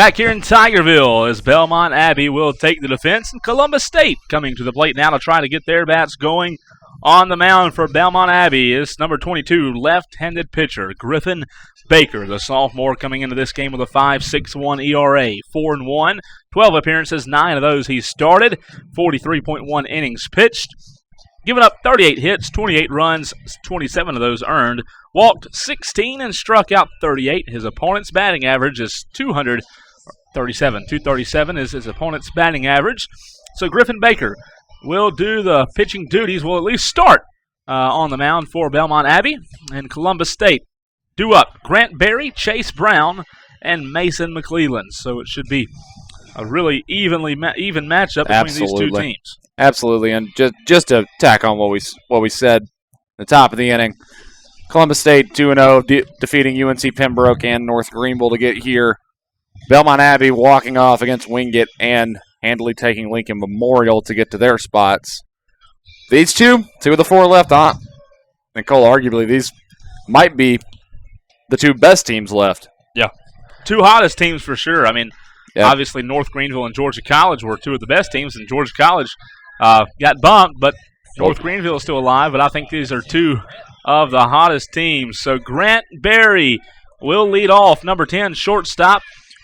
Back here in Tigerville as Belmont Abbey will take the defense, and Columbus State coming to the plate now to try to get their bats going. On the mound for Belmont Abbey is number 22, left-handed pitcher Griffin Baker, the sophomore, coming into this game with a 5.61 ERA, 4-1, 12 appearances, 9 of those he started, 43.1 innings pitched, giving up 38 hits, 28 runs, 27 of those earned, walked 16 and struck out 38. His opponent's batting average is 237. 237 is his opponent's batting average. So Griffin Baker will do the pitching duties, will at least start on the mound for Belmont Abbey. And Columbus State due up Grant Berry, Chase Brown, and Mason McClelland. So it should be a really even matchup between these two teams. Absolutely, and just to tack on what we said at the top of the inning, Columbus State 2-0, defeating UNC Pembroke and North Greenville to get here. Belmont Abbey walking off against Wingate and handily taking Lincoln Memorial to get to their spots. These two of the four left on. And Cole, arguably, these might be the two best teams left. Yeah, two hottest teams for sure. I mean, obviously North Greenville and Georgia College were two of the best teams, and Georgia College got bumped, but North Greenville is still alive. But I think these are two of the hottest teams. So Grant Berry will lead off, number 10, shortstop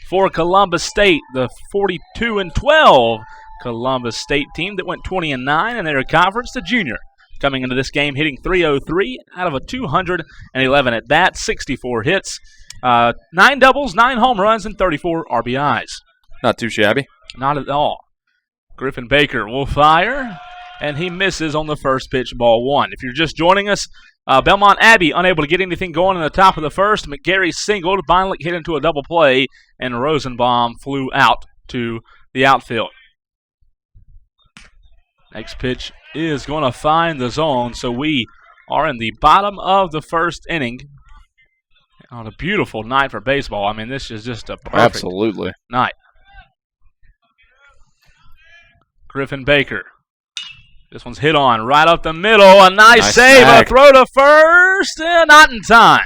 for Columbus State, the 42-12 Columbus State team that went 20-9 in their conference. The junior coming into this game hitting .303 out of a 211 at bat, 64 hits, 9 doubles, 9 home runs, and 34 RBIs. Not too shabby. Not at all. Griffin Baker will fire, and he misses on the first pitch, ball one. If you're just joining us, Belmont Abbey unable to get anything going in the top of the first. McGarry singled, Beinlich hit into a double play, and Rosenbaum flew out to the outfield. Next pitch is going to find the zone, so we are in the bottom of the first inning on a beautiful night for baseball. I mean, this is just a perfect night. Griffin Baker. This one's hit on right up the middle. A nice save. Snag. A throw to first. Not in time.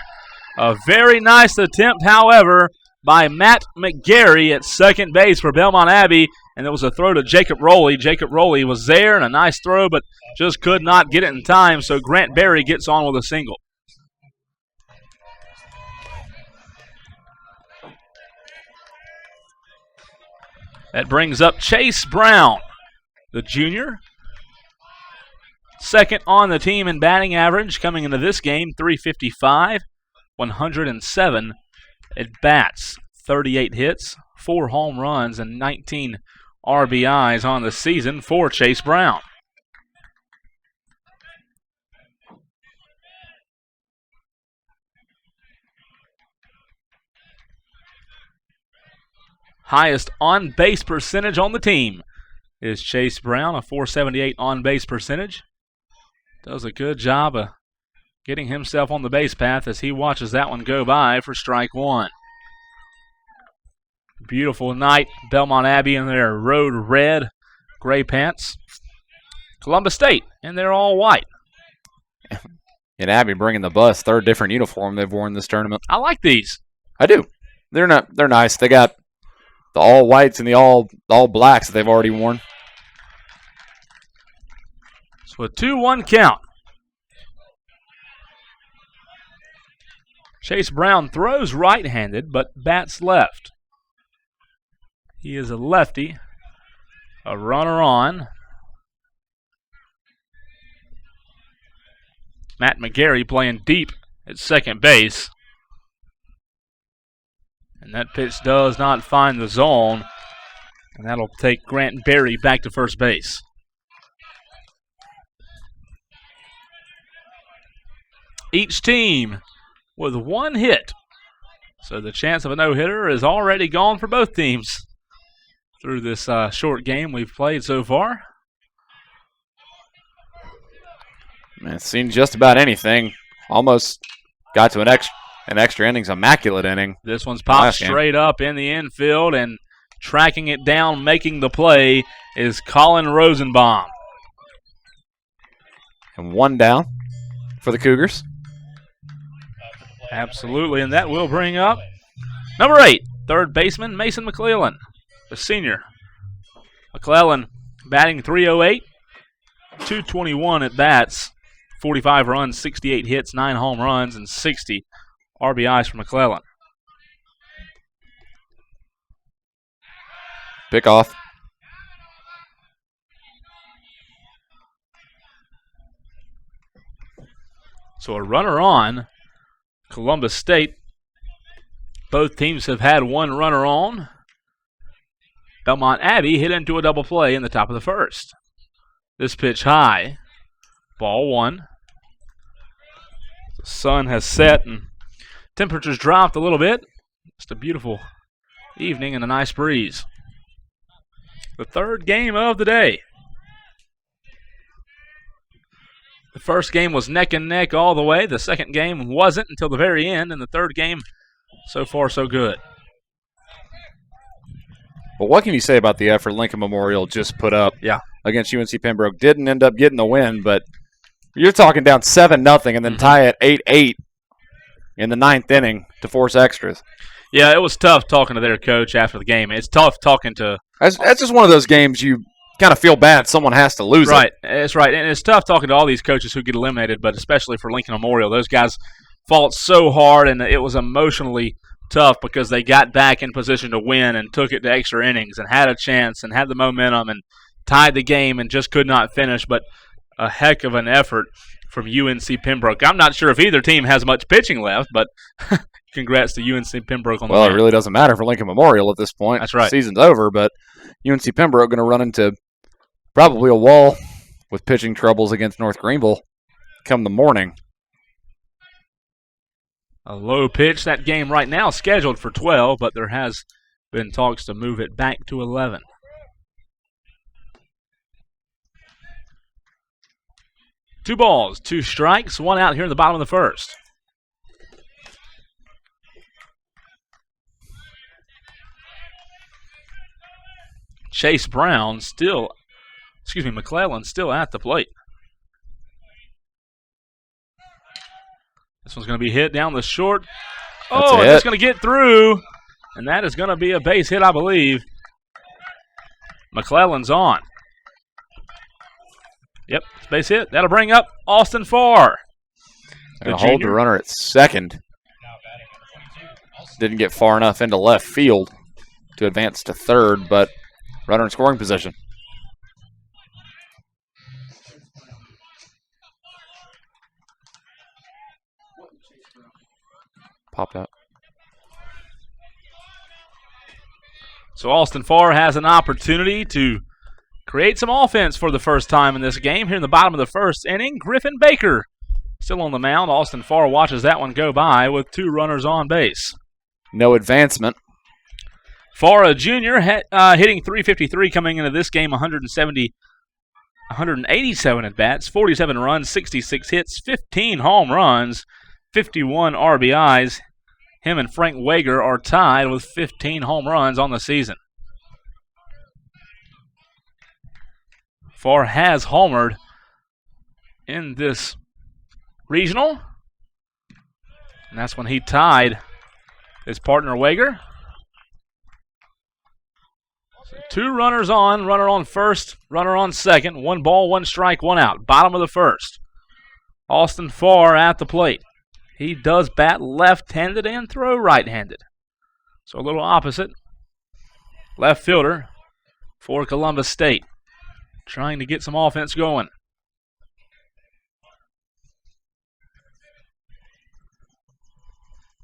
A very nice attempt, however, by Matt McGarry at second base for Belmont Abbey. And there was a throw to Jacob Rowley. Jacob Rowley was there, and a nice throw, but just could not get it in time. So Grant Berry gets on with a single. That brings up Chase Brown, the junior. Second on the team in batting average coming into this game, .355, 107 at bats, 38 hits, 4 home runs, and 19 RBIs on the season for Chase Brown. Highest on-base percentage on the team is Chase Brown, a .478 on-base percentage. Does a good job of getting himself on the base path as he watches that one go by for strike one. Beautiful night. Belmont Abbey in their road red, gray pants. Columbus State in their all white. And Abbey bringing the bus, third different uniform they've worn this tournament. I like these. I do. They're nice. They got the all whites and the all blacks that they've already worn. So a 2-1 count. Chase Brown throws right-handed, but bats left. He is a lefty, a runner on. Matt McGarry playing deep at second base. And that pitch does not find the zone, and that'll take Grant Berry back to first base. Each team with 1 hit. So the chance of a no-hitter is already gone for both teams through this short game we've played so far. Man, it's seen just about anything. Almost got to an extra innings, immaculate inning. This one's popped straight up in the infield, and tracking it down, making the play is Colin Rosenbaum. And 1 down for the Cougars. Absolutely, and that will bring up number 8, third baseman Mason McClellan, the senior. McClellan batting .308, 221 at bats, 45 runs, 68 hits, 9 home runs, and 60 RBIs for McClellan. Pick off. So a runner on Columbus State. Both teams have had one runner on. Belmont Abbey hit into a double play in the top of the first. This pitch high. Ball one. The sun has set and temperatures dropped a little bit. Just a beautiful evening and a nice breeze. The third game of the day. The first game was neck and neck all the way. The second game wasn't until the very end. And the third game, so far, so good. Well, what can you say about the effort Lincoln Memorial just put up against UNC Pembroke? Didn't end up getting the win, but you're talking down 7-0 and then tie it 8-8 in the ninth inning to force extras. Yeah, it was tough talking to their coach after the game. It's tough talking to... That's just one of those games you kind of feel bad someone has to lose it. It's right. And it's tough talking to all these coaches who get eliminated, but especially for Lincoln Memorial. Those guys fought so hard, and it was emotionally tough because they got back in position to win and took it to extra innings and had a chance and had the momentum and tied the game and just could not finish. But a heck of an effort from UNC Pembroke. I'm not sure if either team has much pitching left, but congrats to UNC Pembroke on the win. It really doesn't matter for Lincoln Memorial at this point. That's right. The season's over, but UNC Pembroke going to run into probably a wall with pitching troubles against North Greenville come the morning. A low pitch. That game right now scheduled for 12, but there has been talks to move it back to 11. Two balls, two strikes, one out here in the bottom of the first. McClellan still at the plate. This one's going to be hit down the short. It's going to get through, and that is going to be a base hit, I believe. McClellan's on. Yep, base hit. That'll bring up Austin Farr. Going to hold the runner at second. Didn't get far enough into left field to advance to third, but runner in scoring position. Popped up. So Austin Farr has an opportunity to create some offense for the first time in this game. Here in the bottom of the first inning, Griffin Baker still on the mound. Austin Farr watches that one go by with two runners on base. No advancement. Farr, a junior, hitting .353 coming into this game, 187 at bats, 47 runs, 66 hits, 15 home runs, 51 RBIs. Him and Frank Hager are tied with 15 home runs on the season. Farr has homered in this regional, and that's when he tied his partner Hager. So two runners on, runner on first, runner on second, 1 ball, 1 strike, 1 out. Bottom of the first. Austin Farr at the plate. He does bat left-handed and throw right-handed. So a little opposite. Left fielder for Columbus State. Trying to get some offense going.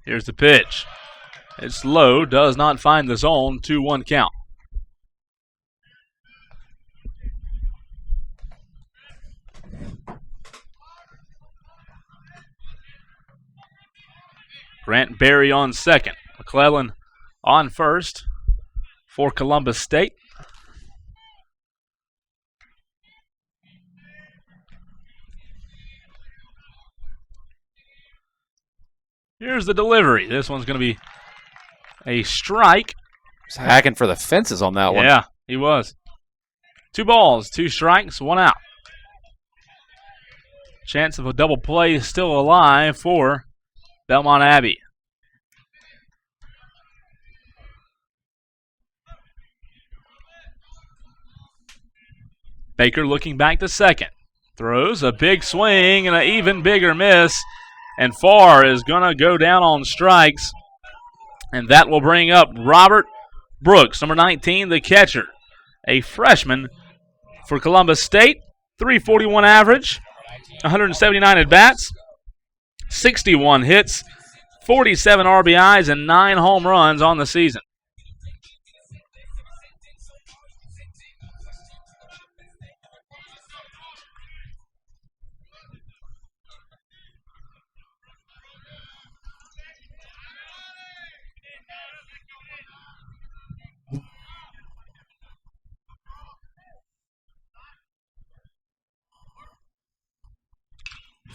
Here's the pitch. It's low, does not find the zone, 2-1 count. Grant Berry on second. McClellan on first for Columbus State. Here's the delivery. This one's going to be a strike. He's hacking for the fences on that one. Yeah, he was. 2 balls, 2 strikes, 1 out. Chance of a double play is still alive for Belmont Abbey. Baker looking back to second. Throws a big swing and an even bigger miss. And Farr is going to go down on strikes. And that will bring up Robert Brooks, number 19, the catcher. A freshman for Columbus State. 341 average, 179 at-bats, 61 hits, 47 RBIs, and 9 home runs on the season.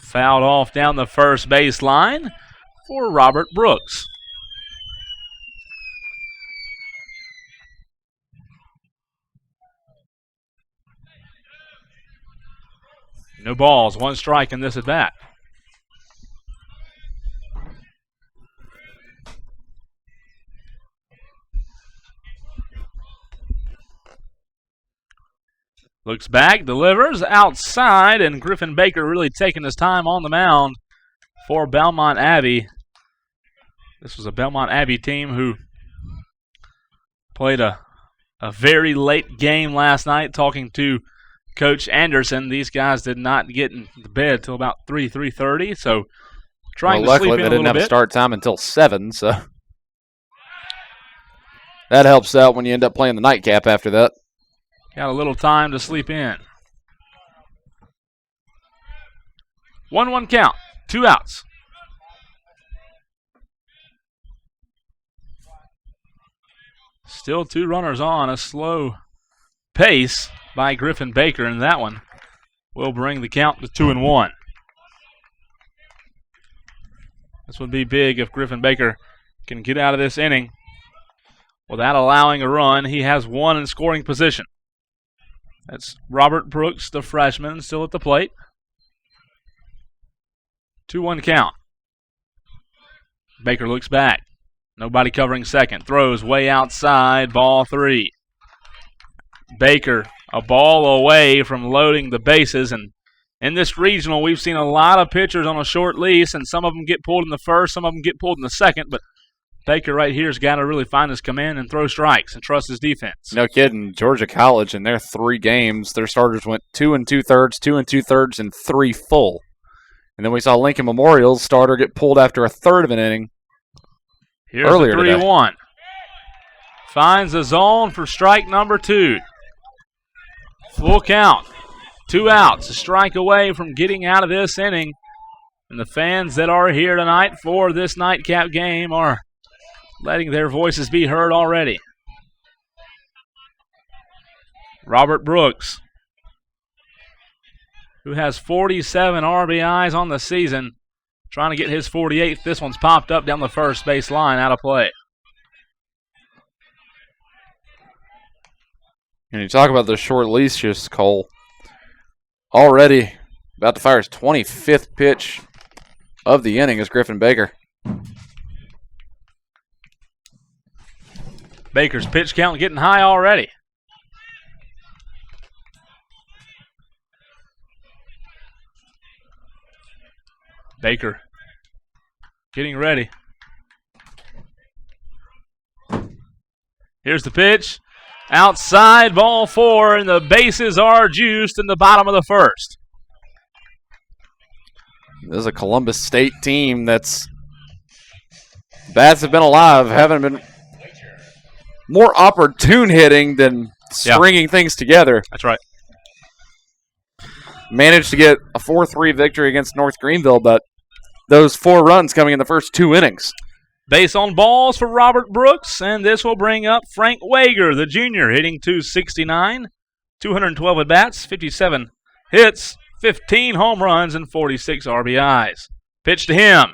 Fouled off down the first base line for Robert Brooks. No balls, 1 strike in this at bat. Looks back, delivers outside, and Griffin Baker really taking his time on the mound for Belmont Abbey. This was a Belmont Abbey team who played a very late game last night. Talking to Coach Anderson, these guys did not get into bed till about 3:30, so trying to sleep in a little bit. Luckily, they didn't have a start time until 7, so that helps out when you end up playing the nightcap after that. Got a little time to sleep in. 1-1 count, 2 outs. Still 2 runners on, a slow pace by Griffin Baker, and that one will bring the count to 2-1. This would be big if Griffin Baker can get out of this inning without allowing a run. He has 1 in scoring position. That's Robert Brooks, the freshman, still at the plate. 2-1 count. Baker looks back. Nobody covering second. Throws way outside, ball 3. Baker, a ball away from loading the bases. And in this regional, we've seen a lot of pitchers on a short lease, and some of them get pulled in the first, some of them get pulled in the second. But Baker right here has got to really find his command and throw strikes and trust his defense. No kidding. Georgia College, in their 3 games, their starters went 2 2/3, 2 2/3, and 3 full. And then we saw Lincoln Memorial's starter get pulled after a third of an inning. Here's earlier the 3-1. Finds the zone for strike number 2. Full count. 2 outs. A strike away from getting out of this inning. And the fans that are here tonight for this nightcap game are letting their voices be heard already. Robert Brooks, who has 47 RBIs on the season, trying to get his 48th. This one's popped up down the first base line, out of play. And you talk about the short leashes, Cole. Already about to fire his 25th pitch of the inning is Griffin Baker. Baker's pitch count getting high already. Baker getting ready. Here's the pitch. Outside, ball 4, and the bases are juiced in the bottom of the first. This is a Columbus State team that's bats have been alive, haven't been more opportune hitting than stringing things together. That's right. Managed to get a 4-3 victory against North Greenville, but those 4 runs coming in the first 2 innings. Base on balls for Robert Brooks, and this will bring up Frank Hager, the junior, hitting .269, 212 at-bats, 57 hits, 15 home runs, and 46 RBIs. Pitch to him.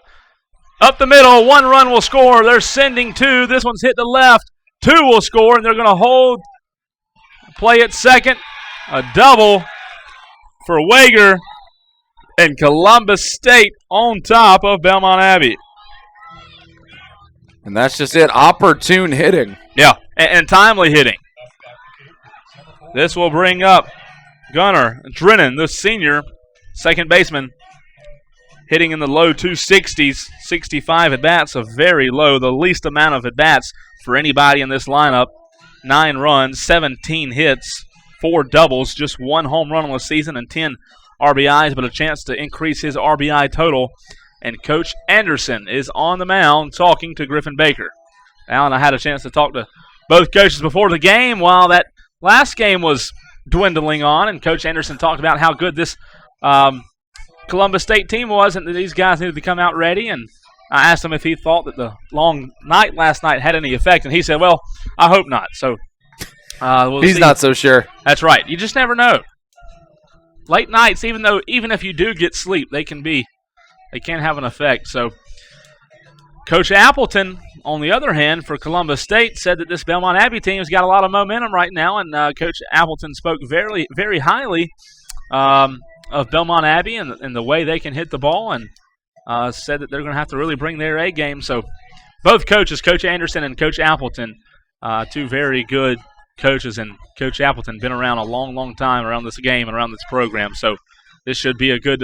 Up the middle, 1 run will score. They're sending 2. This one's hit to left. 2 will score, and they're going to hold play at second. A double for Hager, and Columbus State on top of Belmont Abbey. And that's just it, opportune hitting. Yeah, and timely hitting. This will bring up Gunner Drennan, the senior second baseman, hitting in the low 260s, 65 at-bats, a very low, the least amount of at-bats for anybody in this lineup. 9 runs, 17 hits, 4 doubles, just 1 home run on the season and 10 RBIs, but a chance to increase his RBI total. And Coach Anderson is on the mound talking to Griffin Baker. Alan, I had a chance to talk to both coaches before the game while that last game was dwindling on, and Coach Anderson talked about how good this Columbus State team was and that these guys needed to come out ready. And I asked him if he thought that the long night last night had any effect, and he said, well, I hope not. So he's see. Not so sure. That's right. You just never know. Late nights, even if you do get sleep, they can have an effect. So Coach Appleton, on the other hand, for Columbus State, said that this Belmont Abbey team has got a lot of momentum right now, and Coach Appleton spoke very, very highly of Belmont Abbey and the way they can hit the ball, and said that they're going to have to really bring their A game. So both coaches, Coach Anderson and Coach Appleton, 2 very good coaches, and Coach Appleton been around a long, long time around this game and around this program. So this should be a good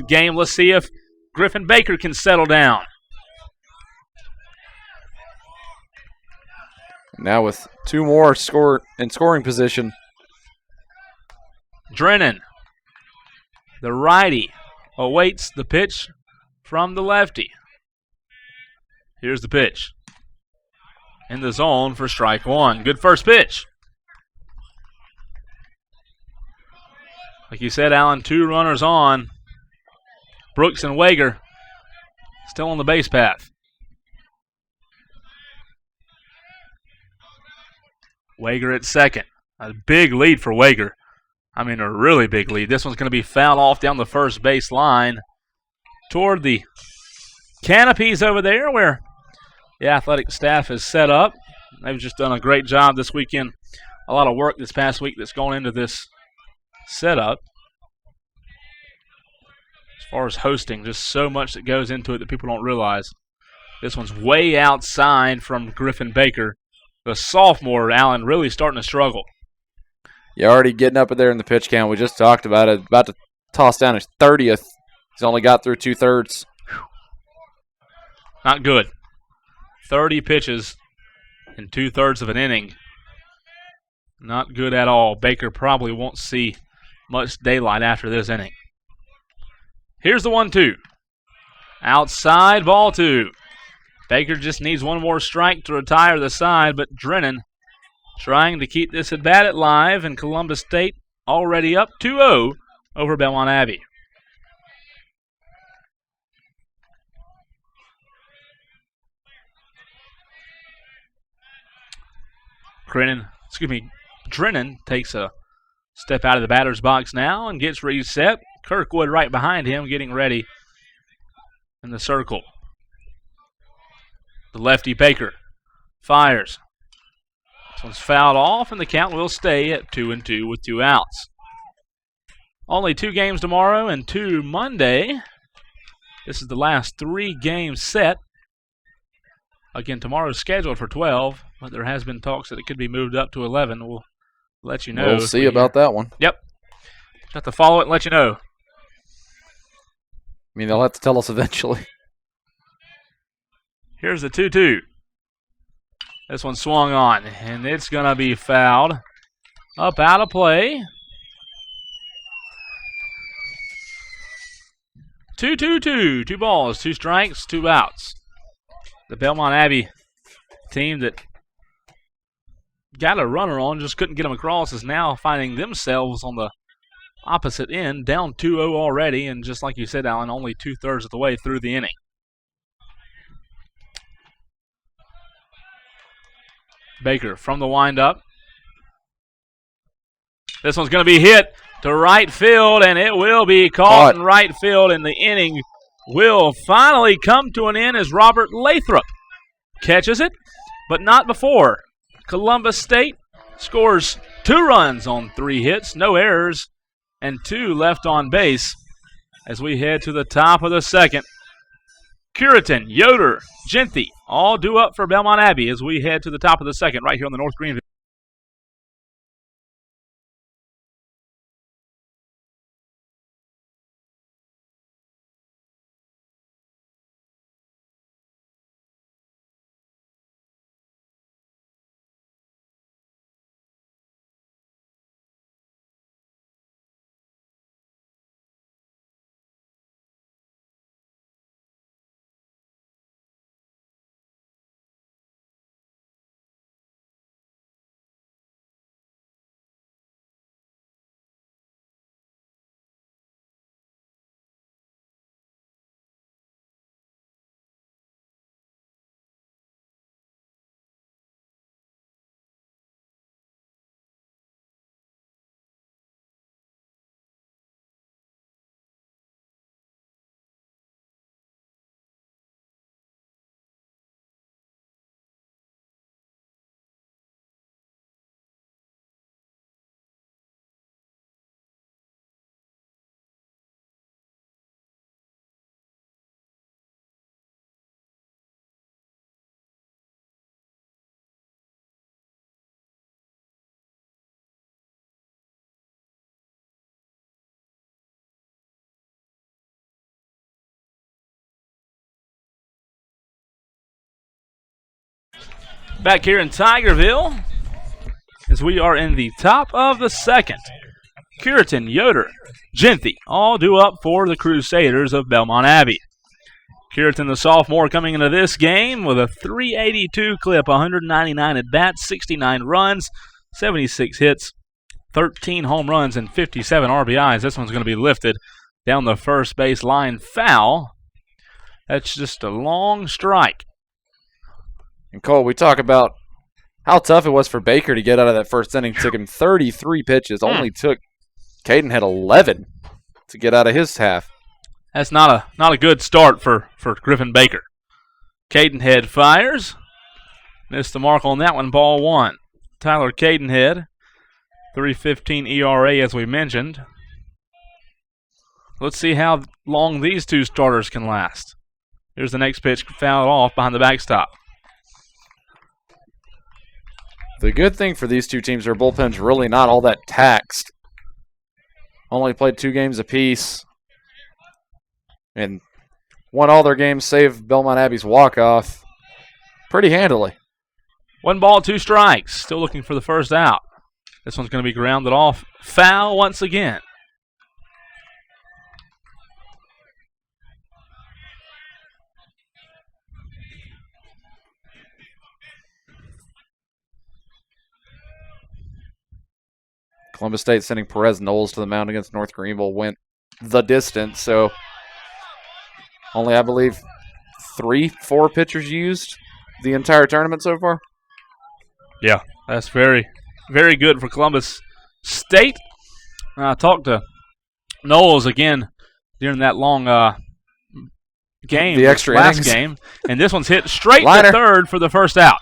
game. Let's see if Griffin Baker can settle down. Now with 2 more in scoring position. Drennan, the righty, awaits the pitch from the lefty. Here's the pitch. In the zone for strike 1. Good first pitch. Like you said, Alan, 2 runners on. Brooks and Hager still on the base path. Hager at second. A big lead for Hager. I mean, a really big lead. This one's going to be fouled off down the first base line toward the canopies over there where the athletic staff is set up. They've just done a great job this weekend. A lot of work this past week that's gone into this setup. As far as hosting, just so much that goes into it that people don't realize. This one's way outside from Griffin Baker. The sophomore, Allen, really starting to struggle. You're already getting up there in the pitch count. We just talked about it. About to toss down his 30th. He's only got through 2/3. Not good. 30 pitches in 2/3 of an inning. Not good at all. Baker probably won't see much daylight after this inning. Here's the 1-2. Outside, ball 2. Baker just needs one more strike to retire the side, but Drennan trying to keep this at bat alive, and Columbus State already up 2-0 over Belmont Abbey. Drennan takes a step out of the batter's box now and gets reset. Kirkwood right behind him getting ready in the circle. The lefty Baker fires. This one's fouled off, and the count will stay at 2-2 with 2 outs. Only 2 games tomorrow and 2 Monday. This is the last 3 games set. Again, tomorrow's scheduled for 12, but there has been talks that it could be moved up to 11. We'll let you know. We'll see about that one. Yep. Have to follow it and let you know. I mean, they'll have to tell us eventually. Here's the 2-2. This one swung on, and it's going to be fouled. Up out of play. 2-2-2. 2 balls, 2 strikes, 2 outs. The Belmont Abbey team that got a runner on, just couldn't get them across, is now finding themselves on the opposite end, down 2-0 already, and just like you said, Alan, only 2/3 of the way through the inning. Baker from the windup. This one's going to be hit to right field, and it will be caught in right field, and the inning will finally come to an end as Robert Lathrop catches it, but not before. Columbus State scores 2 runs on 3 hits, no errors, and 2 left on base as we head to the top of the second. Cureton, Yoder, Genty, all due up for Belmont Abbey as we head to the top of the second right here on the North Greenville. back here in Tigerville as we are in the top of the second. Cureton, Yoder, Genthy all due up for the Crusaders of Belmont Abbey. Cureton, the sophomore, coming into this game with a .382 clip, 199 at-bats, 69 runs, 76 hits, 13 home runs, and 57 RBIs. This one's going to be lifted down the first base line, foul. That's just a long strike. And Cole, we talk about how tough it was for Baker to get out of that first inning. Took him 33 pitches. Only took Caden had 11 to get out of his half. That's not a good start for Griffin Baker. Cadenhead fires. Missed the mark on that one, ball one. Tyler Cadenhead, .315 ERA as we mentioned. Let's see how long these two starters can last. Here's the next pitch, fouled off behind the backstop. The good thing for these two teams, their bullpen's really not all that taxed. Only played 2 games apiece. And won all their games, save Belmont Abbey's walk-off pretty handily. 1 ball, 2 strikes. Still looking for the first out. This one's going to be grounded off. Foul once again. Columbus State sending Perez Knowles to the mound against North Greenville went the distance, so only, I believe, 3-4 pitchers used the entire tournament so far. Yeah, that's very, very good for Columbus State. I talked to Knowles again during that long game, the extra last innings. game, and this one's hit straight Liner. to third for the first out.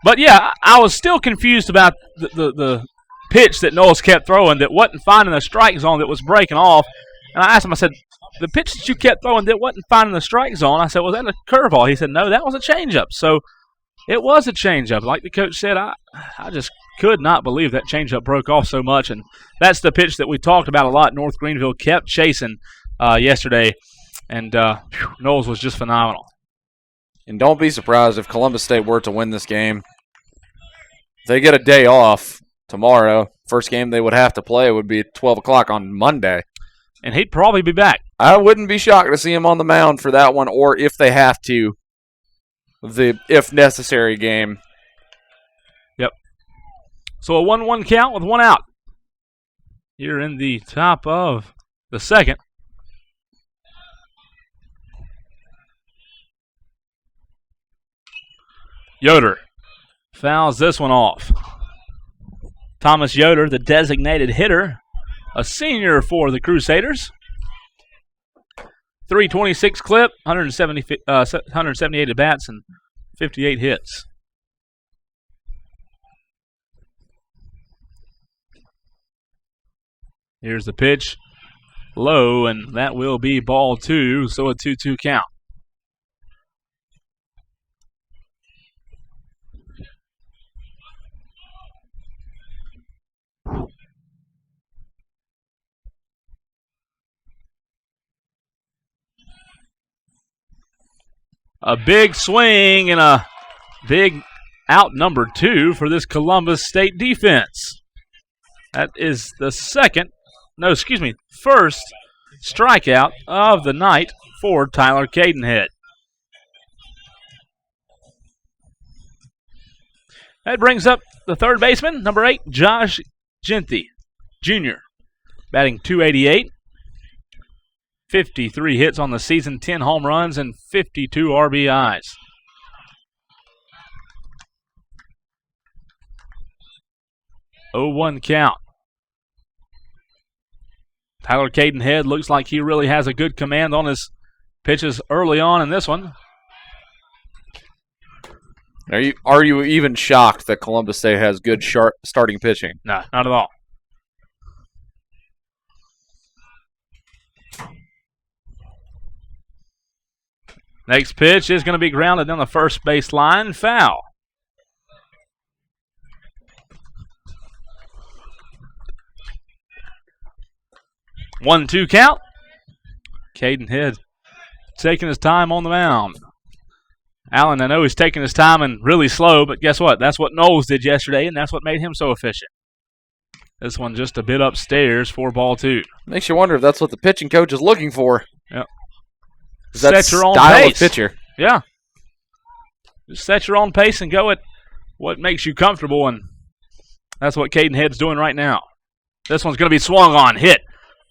But yeah, I was still confused about the pitch that Knowles kept throwing that wasn't finding the strike zone, that was breaking off. And I asked him, I said, the pitch that you kept throwing that wasn't finding the strike zone, I said, was that a curveball? He said, no, that was a changeup. So it was a changeup. Like the coach said, I just could not believe that changeup broke off so much. And that's the pitch that we talked about a lot. North Greenville kept chasing yesterday, and Knowles was just phenomenal. And don't be surprised if Columbus State were to win this game. They get a day off tomorrow. First game they would have to play would be at 12 o'clock on Monday. And he'd probably be back. I wouldn't be shocked to see him on the mound for that one, or if they have to, the if necessary game. Yep. So a 1-1 count with 1 out. Here in the top of the second. Yoder fouls this one off. Thomas Yoder, the designated hitter, a senior for the Crusaders. .326 clip, 178 at-bats, and 58 hits. Here's the pitch. Low, and that will be ball 2, so a 2-2 count. A big swing and a big out number 2 for this Columbus State defense. That is the first strikeout of the night for Tyler Cadenhead. That brings up the third baseman, number 8, Josh Genthy, Jr., batting .288. 53 hits on the season, 10 home runs, and 52 RBIs. Oh, 1 count. Tyler Cadenhead looks like he really has a good command on his pitches early on in this one. Are you even shocked that Columbus State has good starting pitching? No, not at all. Next pitch is going to be grounded down the first base line. Foul. One, 2 count. Cadenhead taking his time on the mound. Allen, I know he's taking his time and really slow, but guess what? That's what Knowles did yesterday, and that's what made him so efficient. This one just a bit upstairs for ball 2. Makes you wonder if that's what the pitching coach is looking for. Yep. Set your own style pace. of pitcher. Yeah. Just set your own pace and go at what makes you comfortable, and that's what Caden Head's doing right now. This one's going to be swung on, hit.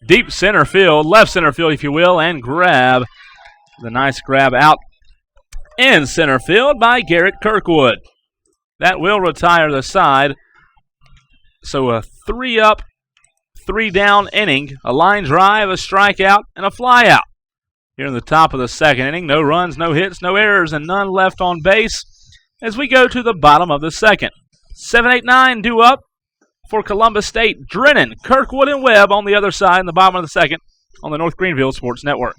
Deep center field, left center field, if you will, and grab. The nice grab out in center field by Garrett Kirkwood. That will retire the side. So a 3-up, 3-down inning, a line drive, a strikeout, and a flyout. Here in the top of the second inning, no runs, no hits, no errors, and none left on base as we go to the bottom of the second. 7-8-9 due up for Columbus State. Drennan, Kirkwood, and Webb on the other side in the bottom of the second on the North Greenville Sports Network.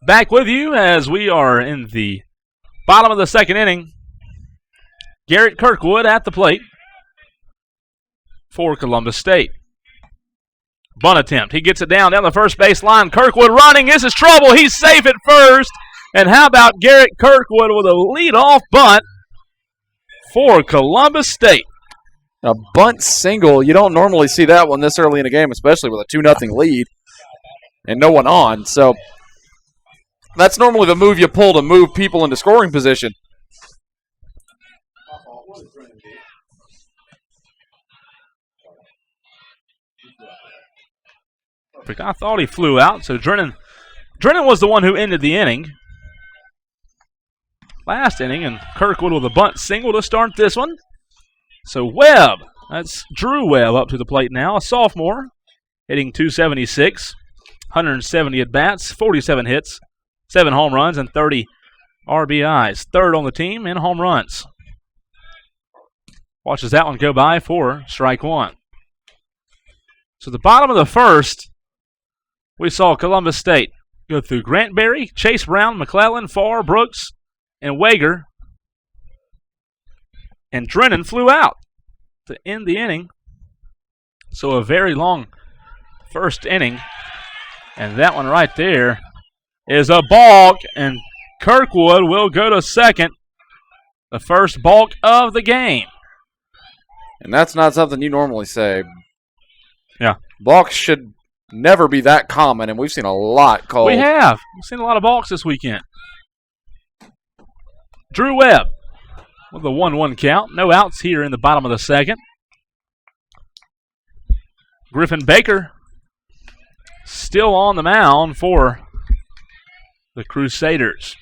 Back with you as we are in the bottom of the second inning. Garrett Kirkwood at the plate for Columbus State. Bunt attempt. He gets it down the first base line. Kirkwood running. This is trouble. He's safe at first. And how about Garrett Kirkwood with a leadoff bunt for Columbus State? A bunt single. You don't normally see that one this early in a game, especially with a 2-0 lead and no one on. So that's normally the move you pull to move people into scoring position. Perfect. I thought he flew out, so Drennan was the one who ended the inning. Last inning, and Kirkwood with a bunt single to start this one. So Webb, that's Drew Webb up to the plate now, a sophomore, hitting .276, 170 at-bats, 47 hits, 7 home runs, and 30 RBIs. Third on the team in home runs. Watches that one go by for strike one. So the bottom of the first, we saw Columbus State go through Grant Berry, Chase Brown, McClellan, Farr, Brooks, and Hager. And Drennan flew out to end the inning. So a very long first inning. And that one right there is a balk, and Kirkwood will go to second. The first balk of the game. And that's not something you normally say. Yeah. Balks should never be that common, and we've seen a lot called. We have. We've seen a lot of balks this weekend. Drew Webb with a 1-1 count. No outs here in the bottom of the second. Griffin Baker still on the mound for the Crusaders.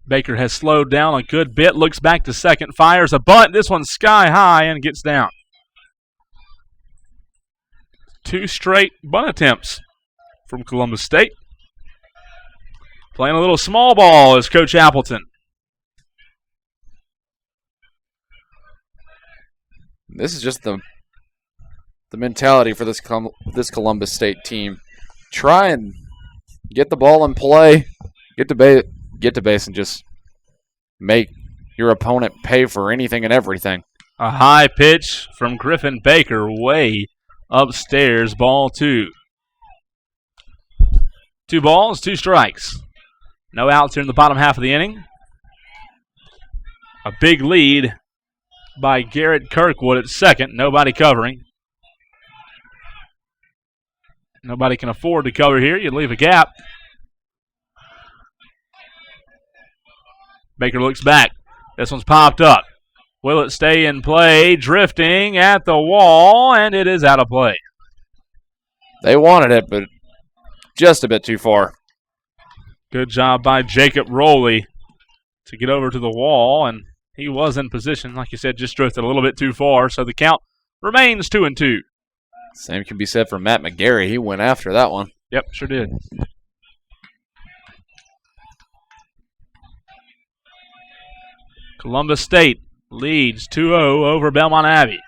Baker has slowed down a good bit, looks back to second, fires a bunt. This one's sky high and gets down. 2 straight bunt attempts from Columbus State. Playing a little small ball is Coach Appleton. This is just the mentality for this Columbus State team. Try and get the ball in play, get to base, and just make your opponent pay for anything and everything. A high pitch from Griffin Baker way upstairs, ball 2. 2 balls, 2 strikes. No outs here in the bottom half of the inning. A big lead by Garrett Kirkwood at second. Nobody covering. Nobody can afford to cover here. You leave a gap. Baker looks back. This one's popped up. Will it stay in play? Drifting at the wall, and it is out of play. They wanted it, but just a bit too far. Good job by Jacob Rowley to get over to the wall, and he was in position. Like you said, just drifted a little bit too far, so the count remains 2-2. Same can be said for Matt McGarry. He went after that one. Yep, sure did. Columbus State leads 2-0 over Belmont Abbey.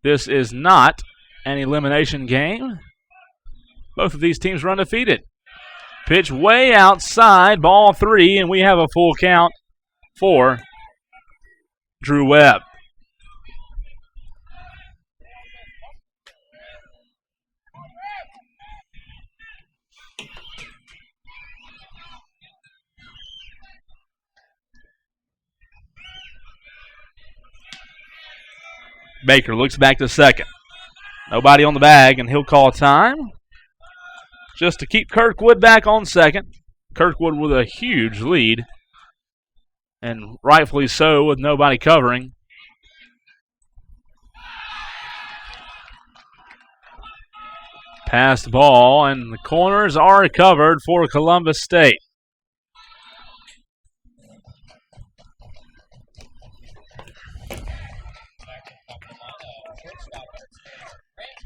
This is not an elimination game. Both of these teams are undefeated. Pitch way outside, ball 3, and we have a full count for Drew Webb. Baker looks back to second. Nobody on the bag, and he'll call time just to keep Kirkwood back on second. Kirkwood with a huge lead, and rightfully so with nobody covering. Passed ball, and the corners are covered for Columbus State.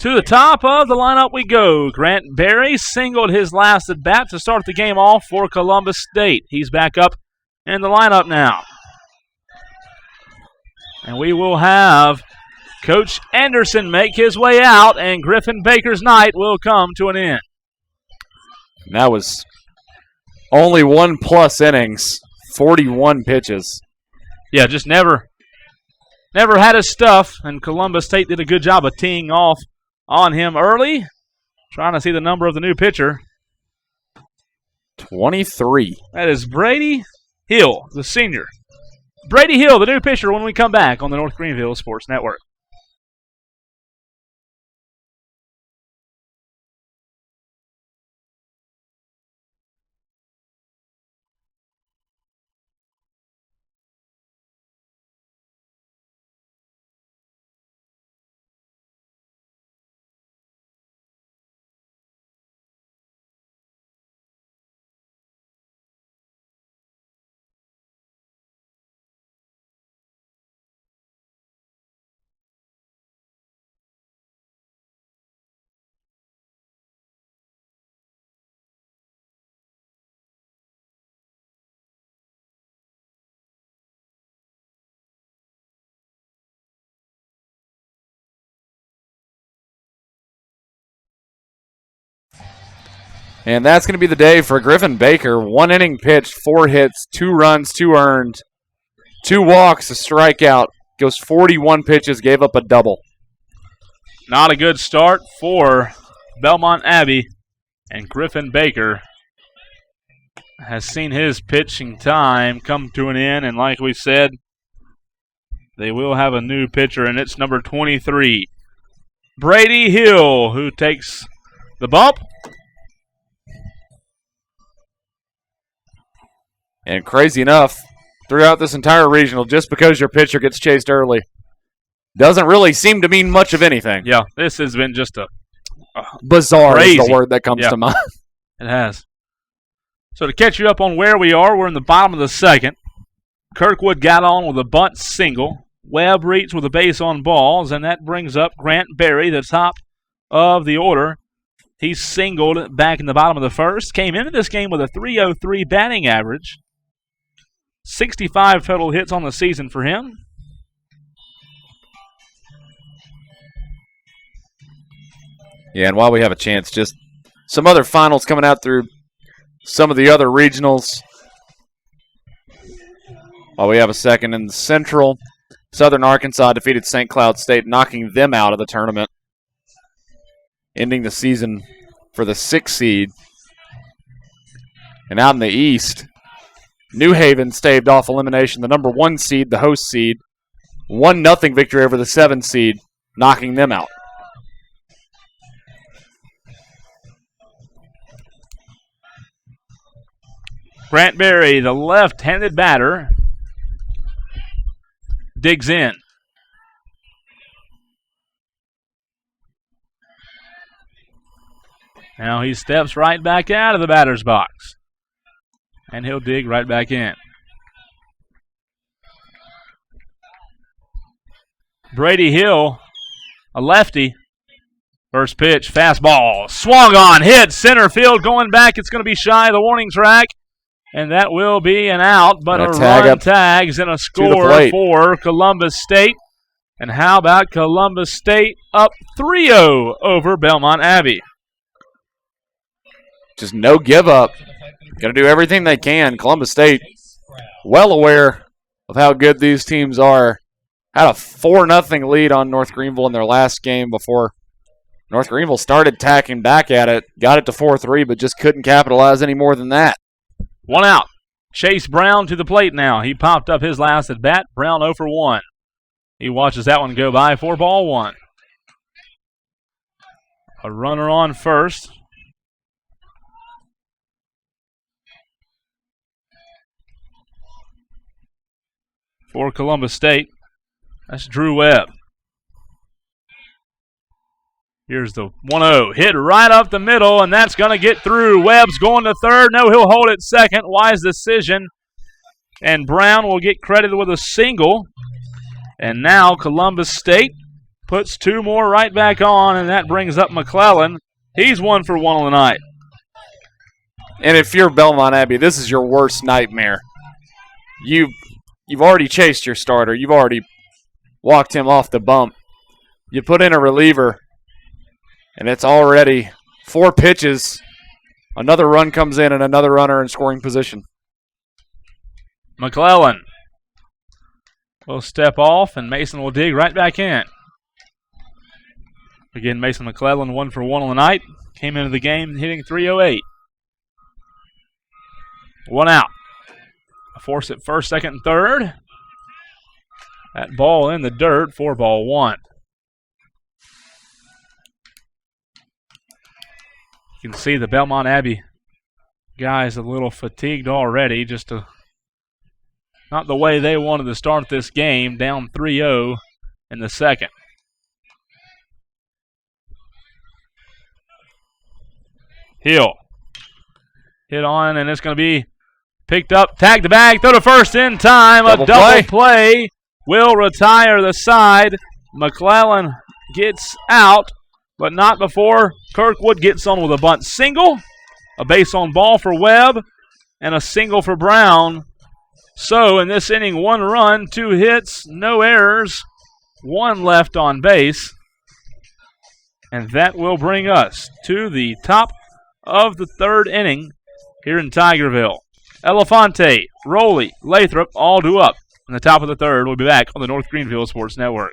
To the top of the lineup we go. Grant Berry singled his last at bat to start the game off for Columbus State. He's back up in the lineup now. And we will have Coach Anderson make his way out, and Griffin Baker's night will come to an end. And that was only 1+ innings, 41 pitches. Yeah, just never had his stuff, and Columbus State did a good job of teeing off on him early. Trying to see the number of the new pitcher. 23. That is Brady Hill, the senior. Brady Hill, the new pitcher, when we come back on the North Greenville Sports Network. And that's going to be the day for Griffin Baker. 1 inning pitched, 4 hits, 2 runs, 2 earned, 2 walks, a strikeout. Goes 41 pitches, gave up a double. Not a good start for Belmont Abbey, and Griffin Baker has seen his pitching time come to an end, and like we said, they will have a new pitcher, and it's number 23, Brady Hill, who takes the bump. And crazy enough, throughout this entire regional, just because your pitcher gets chased early doesn't really seem to mean much of anything. Yeah, this has been just a bizarre crazy. Is the word that comes to mind. It has. So to catch you up on where we are, we're in the bottom of the second. Kirkwood got on with a bunt single. Webb reached with a base on balls, and that brings up Grant Berry, the top of the order. He singled back in the bottom of the first. Came into this game with a .303 batting average. 65 total hits on the season for him. Yeah, and while we have a chance, just some other finals coming out through some of the other regionals. While we have a second in the Central, Southern Arkansas defeated St. Cloud State, knocking them out of the tournament, ending the season for the 6th seed. And out in the East, New Haven staved off elimination, the number 1 seed, the host seed. 1-0 victory over the 7th seed, knocking them out. Grant Berry, the left-handed batter, digs in. Now he steps right back out of the batter's box. And he'll dig right back in. Brady Hill, a lefty. First pitch, fastball, swung on, hit, center field, going back. It's going to be shy of the warning track. And that will be an out, but a run tags and a score for Columbus State. And how about Columbus State up 3-0 over Belmont Abbey? Just no give up. Going to do everything they can. Columbus State, well aware of how good these teams are, had a 4-0 lead on North Greenville in their last game before North Greenville started tacking back at it, got it to 4-3, but just couldn't capitalize any more than that. 1 out. Chase Brown to the plate now. He popped up his last at bat. Brown 0 for 1. He watches that one go by for ball 1. A runner on first. For Columbus State, that's Drew Webb. Here's the 1-0. Hit right up the middle, and that's going to get through. Webb's going to third. No, he'll hold it second. Wise decision. And Brown will get credited with a single. And now Columbus State puts 2 more right back on, and that brings up McClellan. He's 1 for 1 on the night. And if you're Belmont Abbey, this is your worst nightmare. You've already chased your starter. You've already walked him off the bump. You put in a reliever, and it's already 4 pitches. Another run comes in and another runner in scoring position. McClellan will step off, and Mason will dig right back in. Again, Mason McClellan 1 for 1 on the night. Came into the game hitting .308. 1 out. A force at first, second, and third. That ball in the dirt for ball 1. You can see the Belmont Abbey guys a little fatigued already. Not the way they wanted to start this game, down 3-0 in the second. Hill. Hit on, and it's going to be picked up. Tag the bag, throw to first in time. A double play will retire the side. McClellan gets out, but not before Kirkwood gets on with a bunt single. A base on ball for Webb, and a single for Brown. So in this inning, 1 run, 2 hits, no errors, 1 left on base. And that will bring us to the top of the 3rd inning here in Tigerville. Elefante, Rowley, Lathrop all due up in the top of the 3rd. We'll be back on the North Greenville Sports Network.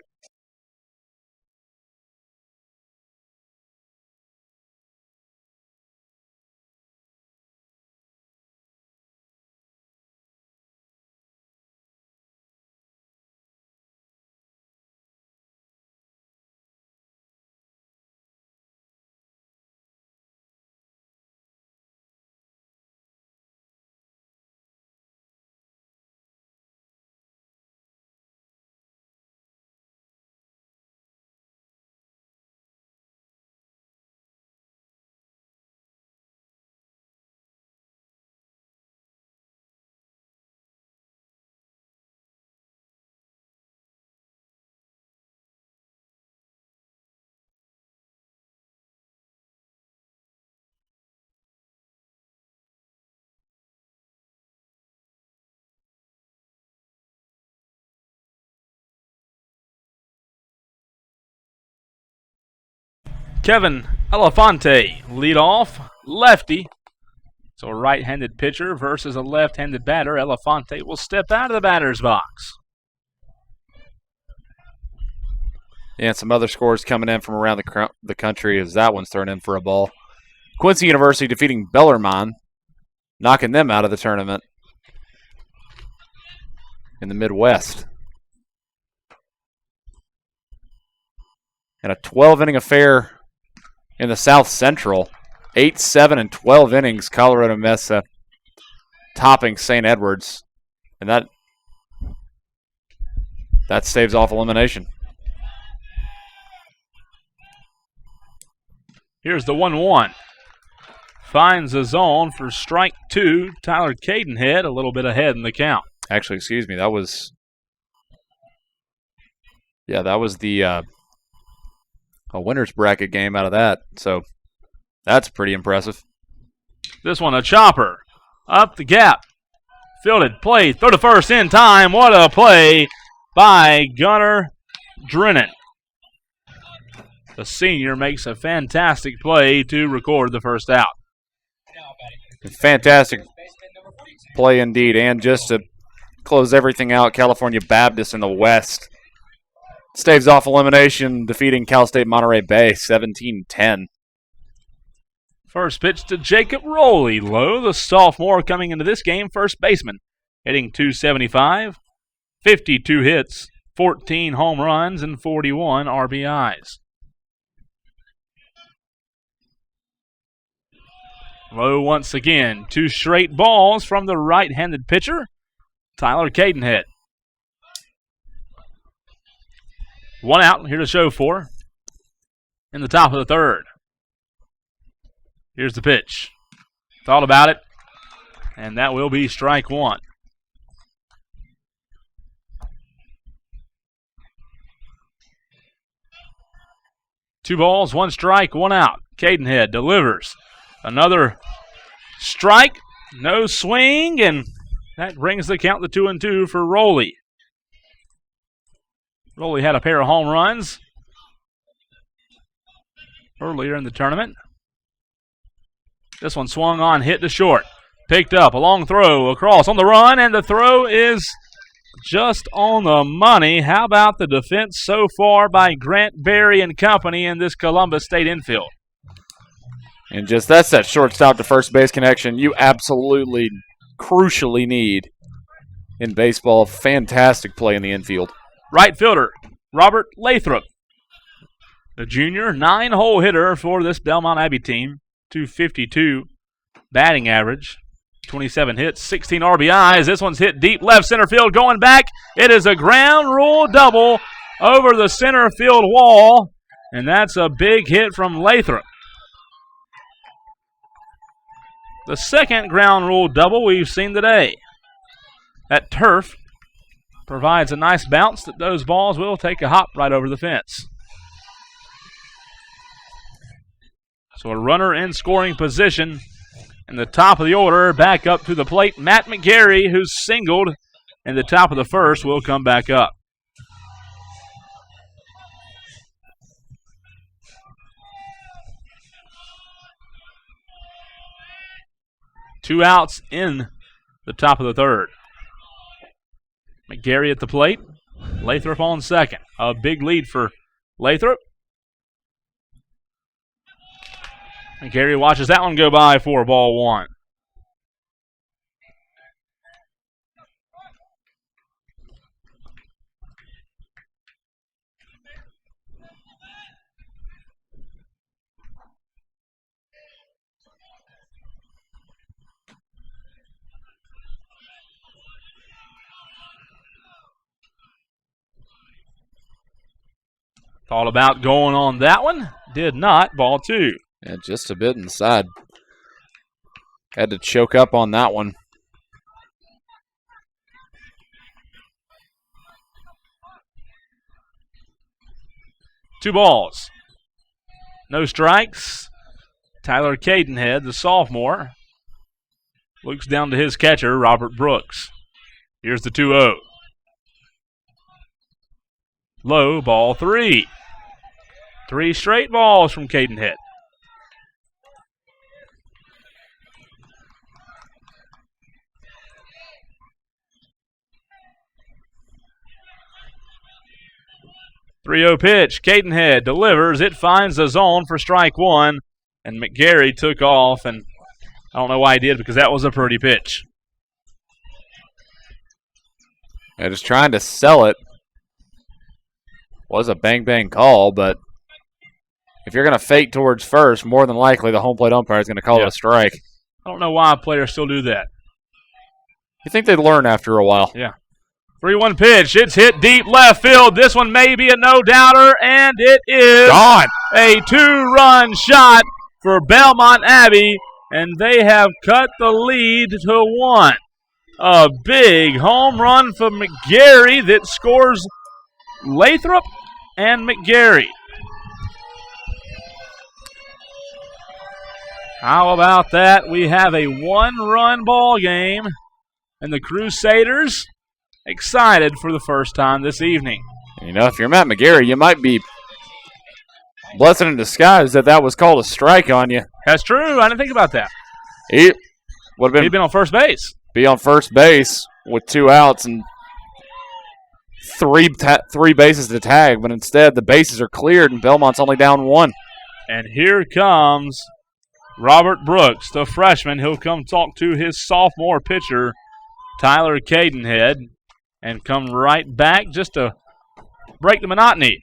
Kevin Elefante, lead off, lefty. So a right-handed pitcher versus a left-handed batter. Elefante will step out of the batter's box. Yeah, and some other scores coming in from around the country as that one's thrown in for a ball. Quincy University defeating Bellarmine, knocking them out of the tournament in the Midwest. And a 12-inning affair in the South Central. 8, 7, and 12 innings, Colorado Mesa topping St. Edwards. And that staves off elimination. Here's the 1-1. Finds the zone for strike 2. Tyler Cadenhead a little bit ahead in the count. Actually, excuse me, that was the a winner's bracket game out of that. So that's pretty impressive. This one a chopper. Up the gap. Fielded, play, throw to first in time. What a play by Gunnar Drennan. The senior makes a fantastic play to record the first out. Fantastic play indeed. And just to close everything out, California Baptist in the West staves off elimination, defeating Cal State Monterey Bay 17-10. First pitch to Jacob Rowley. Low, the sophomore coming into this game, first baseman. Hitting .275, 52 hits, 14 home runs, and 41 RBIs. Low once again. 2 straight balls from the right-handed pitcher, Tyler Cadenhead. 1 out, here to show for in the top of the third. Here's the pitch. Thought about it, and that will be strike 1. Two balls, 1 strike, 1 out. Cadenhead delivers. Another strike, no swing, and that brings the count to 2-2 for Rowley. Rowley had a pair of home runs earlier in the tournament. This one swung on, hit to short. Picked up, a long throw across on the run, and the throw is just on the money. How about the defense so far by Grant Berry and company in this Columbus State infield? And just that's that shortstop to first base connection you absolutely crucially need in baseball. Fantastic play in the infield. Right fielder, Robert Lathrop. The junior, 9-hole hitter for this Belmont Abbey team. .252 batting average. 27 hits, 16 RBIs. This one's hit deep left center field. Going back, it is a ground rule double over the center field wall. And that's a big hit from Lathrop. The second ground rule double we've seen today. That turf provides a nice bounce that those balls will take a hop right over the fence. So a runner in scoring position in the top of the order. Back up to the plate, Matt McGarry, who's singled in the top of the first, will come back up. Two outs in the top of the third. McGarry at the plate. Lathrop on second. A big lead for Lathrop. McGarry watches that one go by for ball 1. Thought about going on that one. Did not. Ball 2. Yeah, just a bit inside. Had to choke up on that one. Two balls. No strikes. Tyler Cadenhead, the sophomore, looks down to his catcher, Robert Brooks. Here's the 2-0. Low, ball 3. 3 straight balls from Cadenhead. 3-0 pitch. Cadenhead delivers. It finds the zone for strike one. And McGarry took off. And I don't know why he did because that was a pretty pitch. Yeah, just trying to sell it. Was a bang-bang call, but if you're going to fake towards first, more than likely the home plate umpire is going to call it a strike. I don't know why players still do that. You think they'd learn after a while. Yeah. 3-1 pitch. It's hit deep left field. This one may be a no-doubter, and it is gone. A 2-run shot for Belmont Abbey, and they have cut the lead to 1. A big home run for McGarry that scores Lathrop and McGarry. How about that? We have a 1-run ball game, and the Crusaders excited for the first time this evening. You know, if you're Matt McGarry, you might be blessing in disguise that was called a strike on you. That's true. I didn't think about that. He would have been. He'd been on first base. Be on first base with 2 outs and three bases to tag, but instead the bases are cleared and Belmont's only down 1. And here comes Robert Brooks, the freshman. He'll come talk to his sophomore pitcher, Tyler Cadenhead, and come right back just to break the monotony.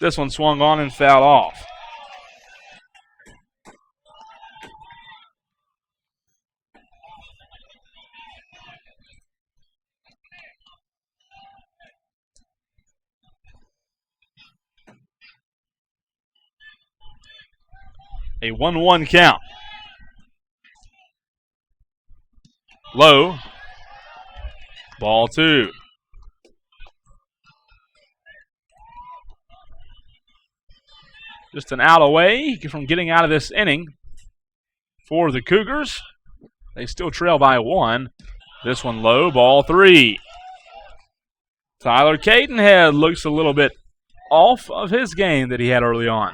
This one swung on and fouled off. A 1-1 count. Low. Ball 2. Just an out away from getting out of this inning for the Cougars. They still trail by 1. This one low, ball 3. Tyler Cadenhead looks a little bit off of his game that he had early on.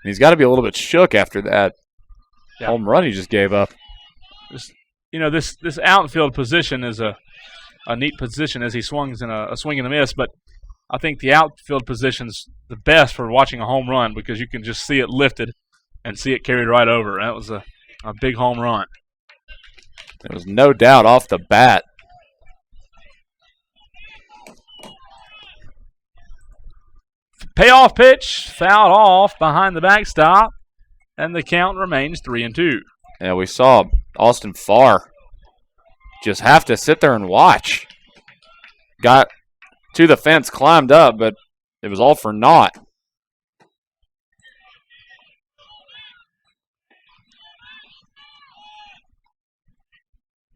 He's got to be a little bit shook after that home run he just gave up. This outfield position is a neat position as he swings in a swing and a miss, but I think the outfield position's the best for watching a home run because you can just see it lifted and see it carried right over. That was a big home run. There was no doubt off the bat. Payoff pitch, fouled off behind the backstop, and the count remains 3-2. Yeah, we saw Austin Farr just have to sit there and watch. Got to the fence, climbed up, but it was all for naught.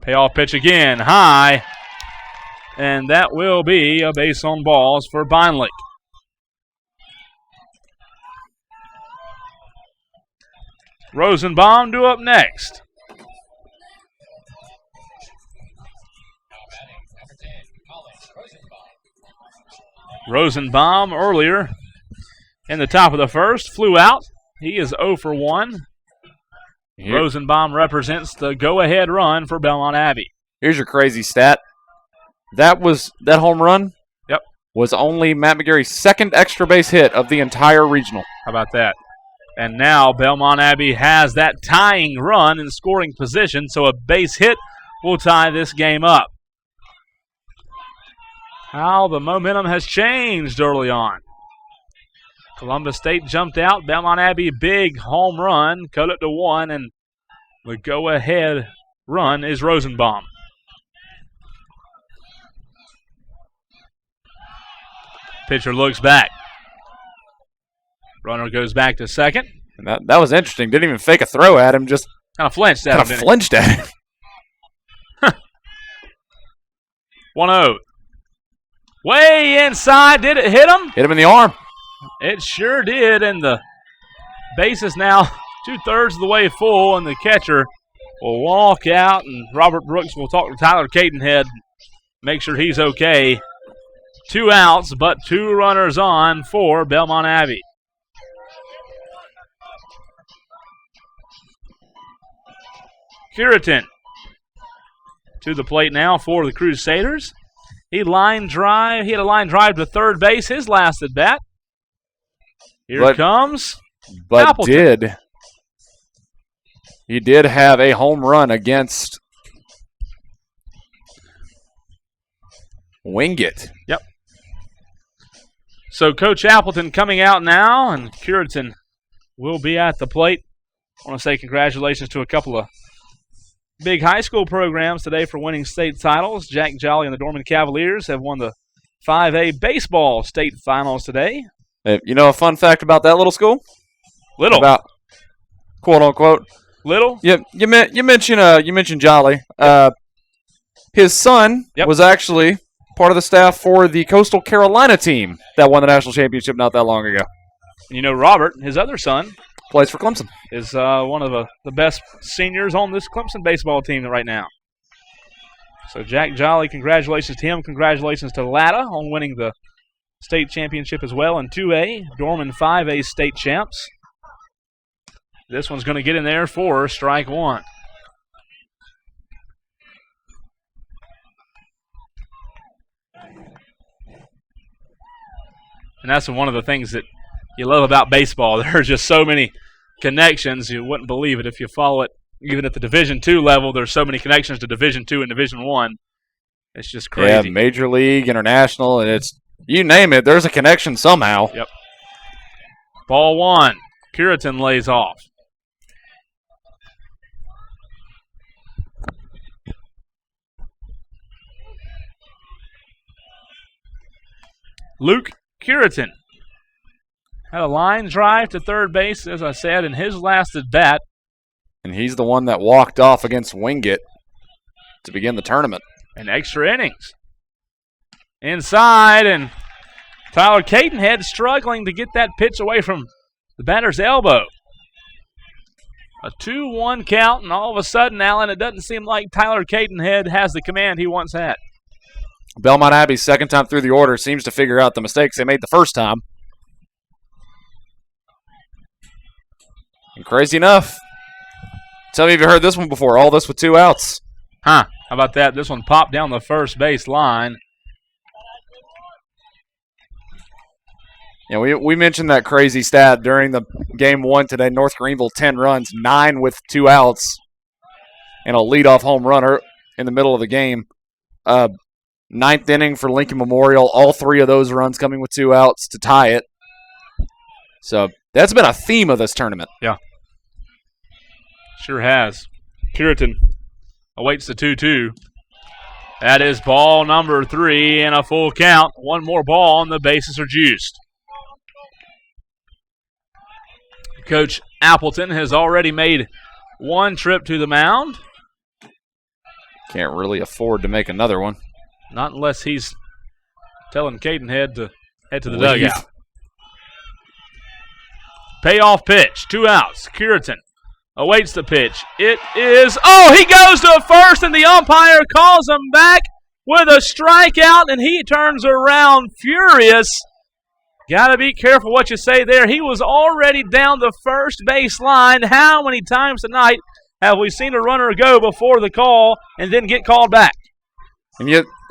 Payoff pitch again, high, and that will be a base on balls for Beinlich. Rosenbaum due up next. Rosenbaum earlier in the top of the first flew out. He is 0 for 1. Here. Rosenbaum represents the go-ahead run for Belmont Abbey. Here's your crazy stat. That home run Yep. was only Matt McGarry's second extra base hit of the entire regional. How about that? And now Belmont Abbey has that tying run in scoring position, so a base hit will tie this game up. How the momentum has changed early on. Columbus State jumped out. Belmont Abbey, big home run, cut it to 1, and the go-ahead run is Rosenbaum. Pitcher looks back. Runner goes back to second. And that was interesting. Didn't even fake a throw at him, just kind of flinched at him. Flinched at him. 1-0. Way inside. Did it hit him? Hit him in the arm. It sure did, and the base is now 2/3 of the way full, and the catcher will walk out, and Robert Brooks will talk to Tyler Cadenhead, make sure he's okay. 2 outs, but 2 runners on for Belmont Abbey. Cureton to the plate now for the Crusaders. He had a line drive to third base, his last at bat. Here it comes. But Appleton. He did have a home run against Wingate. Yep. So Coach Appleton coming out now, and Cureton will be at the plate. I want to say congratulations to a couple of big high school programs today for winning state titles. Jack Jolly and the Dorman Cavaliers have won the 5A baseball state finals today. You know a fun fact about that little school? Little. About quote unquote. Little? Yeah, you mentioned Jolly. His son was actually part of the staff for the Coastal Carolina team that won the national championship not that long ago. You know, Robert, his other son, plays for Clemson. Is one of the best seniors on this Clemson baseball team right now. So Jack Jolly, congratulations to him. Congratulations to Latta on winning the state championship as well in 2A. Dorman 5A state champs. This one's going to get in there for strike one. And that's one of the things that you love about baseball. There are just so many connections. You wouldn't believe it if you follow it. Even at the Division II level, there's so many connections to Division II and Division I. It's just crazy. Yeah, Major League, International, and it's, you name it, there's a connection somehow. Yep. Ball one. Cureton lays off. Luke Cureton had a line drive to third base, as I said, in his last at bat. And he's the one that walked off against Wingate to begin the tournament. And extra innings. Inside, and Tyler Cadenhead struggling to get that pitch away from the batter's elbow. A 2-1 count, and all of a sudden, Allen, it doesn't seem like Tyler Cadenhead has the command he once had. Belmont Abbey's second time through the order seems to figure out the mistakes they made the first time. And crazy enough, tell me if you heard this one before, all this with 2 outs. Huh, how about that? This one popped down the first base line. Yeah, we mentioned that crazy stat during the game 1 today. North Greenville, 10 runs, 9 with 2 outs, and a leadoff home runner in the middle of the game. 9th inning for Lincoln Memorial, all 3 of those runs coming with 2 outs to tie it. So that's been a theme of this tournament. Yeah. Sure has. Cureton awaits the 2-2. That is ball number 3 and a full count. One more ball and the bases are juiced. Coach Appleton has already made one trip to the mound. Can't really afford to make another one. Not unless he's telling Cadenhead to head to the dugout. Payoff pitch, 2 outs. Cureton awaits the pitch. It is, he goes to first, and the umpire calls him back with a strikeout, and he turns around furious. Got to be careful what you say there. He was already down the first base line. How many times tonight have we seen a runner go before the call and then get called back?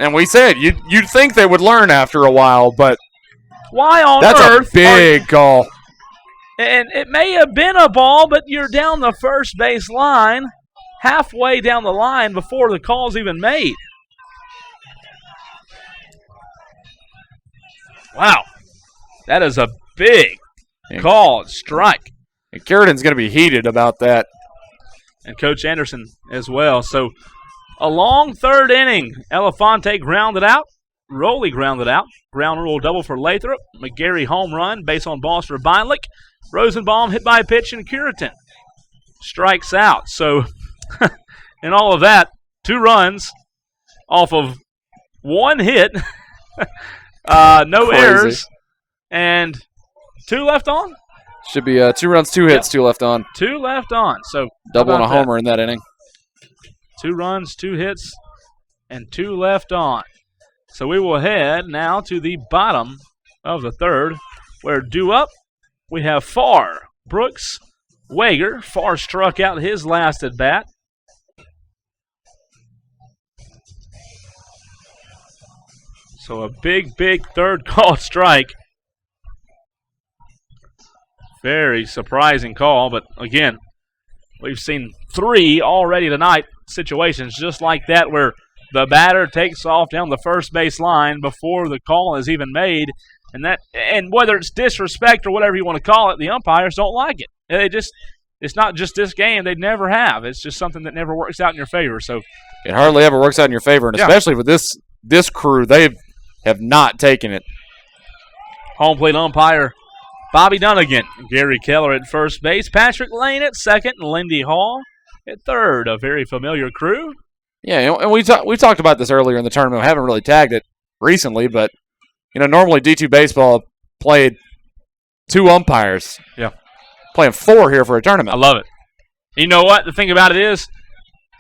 And we said you'd think they would learn after a while, but why on that's earth? That's a big call. And it may have been a ball, but you're down the first base line, halfway down the line before the call's even made. Wow. That is a big call, strike. And Cureton's going to be heated about that. And Coach Anderson as well. So a long third inning. Elefante grounded out. Rowley grounded out. Ground rule double for Lathrop. McGarry home run. Base on balls for Beinlich. Rosenbaum hit by a pitch, and Cureton strikes out. So in all of that, 2 runs off of 1 hit. No Crazy. errors. And 2 left on? Should be 2 runs, 2 hits, 2 left on. 2 left on. So double and a homer in that inning. 2 runs, 2 hits, and 2 left on. So we will head now to the bottom of the third, where due up we have Farr, Brooks, Wager. Farr struck out his last at bat. So a big third called strike. Very surprising call, but again, we've seen 3 already tonight situations just like that where the batter takes off down the first base line before the call is even made, and whether it's disrespect or whatever you want to call it, the umpires don't like it. It's not just this game; they never have. It's just something that never works out in your favor. So it hardly ever works out in your favor, and especially with this crew, they have not taken it. Home plate umpire Bobby Dunnigan, Gary Keller at first base, Patrick Lane at second, and Lindy Hall at third. A very familiar crew. Yeah, and we talked about this earlier in the tournament. We haven't really tagged it recently, but normally D2 baseball played 2 umpires. Yeah, playing 4 here for a tournament. I love it. You know what? The thing about it is,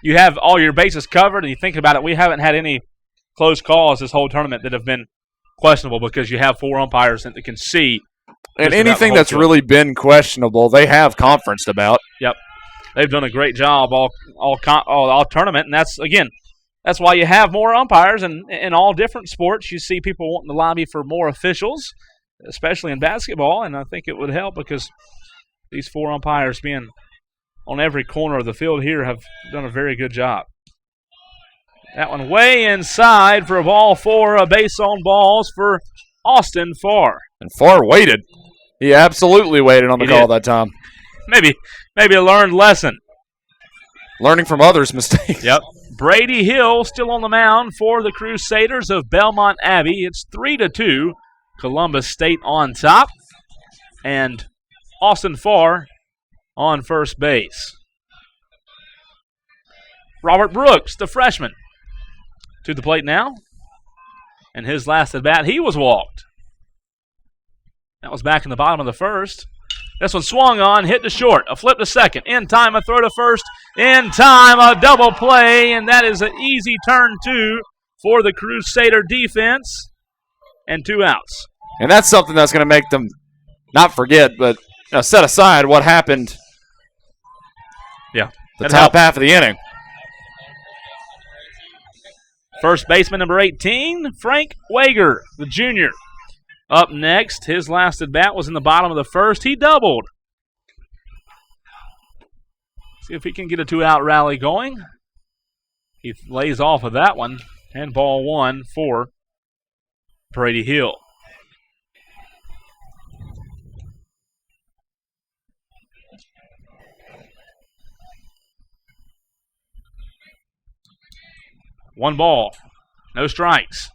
you have all your bases covered, and you think about it, we haven't had any close calls this whole tournament that have been questionable because you have 4 umpires that can see. And anything that's really been questionable, they have conferenced about. Yep. They've done a great job all tournament, and that's why you have more umpires. And in all different sports, you see people wanting to lobby for more officials, especially in basketball, and I think it would help because these 4 umpires being on every corner of the field here have done a very good job. That one way inside for ball 4, a base on balls for Austin Farr. And Farr waited. He absolutely waited on the call that time. Maybe a learned lesson. Learning from others' mistakes. Yep. Brady Hill still on the mound for the Crusaders of Belmont Abbey. It's 3-2. Columbus State on top. And Austin Farr on first base. Robert Brooks, the freshman, to the plate now. And his last at-bat, he was walked. That was back in the bottom of the first. This one swung on, hit to short, a flip to second. In time, a throw to first. In time, a double play, and that is an easy turn 2 for the Crusader defense. And 2 outs. And that's something that's going to make them not forget, but set aside what happened. Yeah, the top half of the inning. First baseman number 18, Frank Hager, the junior. Up next, his last at-bat was in the bottom of the first. He doubled. See if he can get a 2-out rally going. He lays off of that one. And ball 1 for Brady Hill. One ball, no strikes.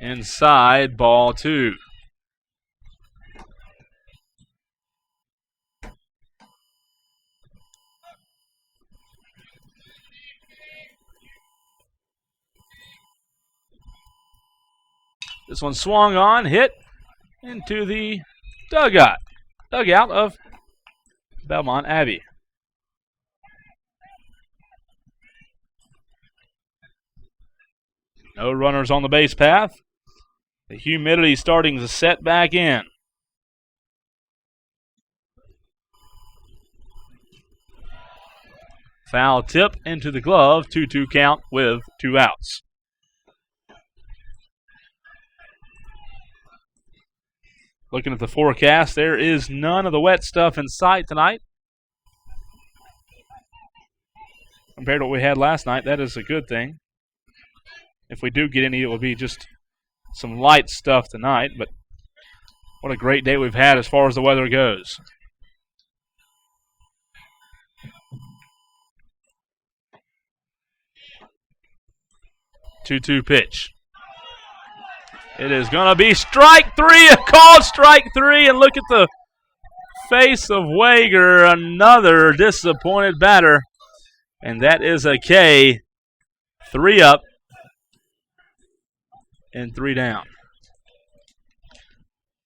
Inside, ball 2. This one swung on, hit into the dugout of Belmont Abbey. No runners on the base path. The humidity starting to set back in. Foul tip into the glove, 2-2 count with 2 outs. Looking at the forecast, there is none of the wet stuff in sight tonight. Compared to what we had last night, that is a good thing. If we do get any, it will be just some light stuff tonight, but what a great day we've had as far as the weather goes. Two-two pitch. It is going to be strike 3, a called strike 3, and look at the face of Hager, another disappointed batter, and that is a K. 3 up and 3 down.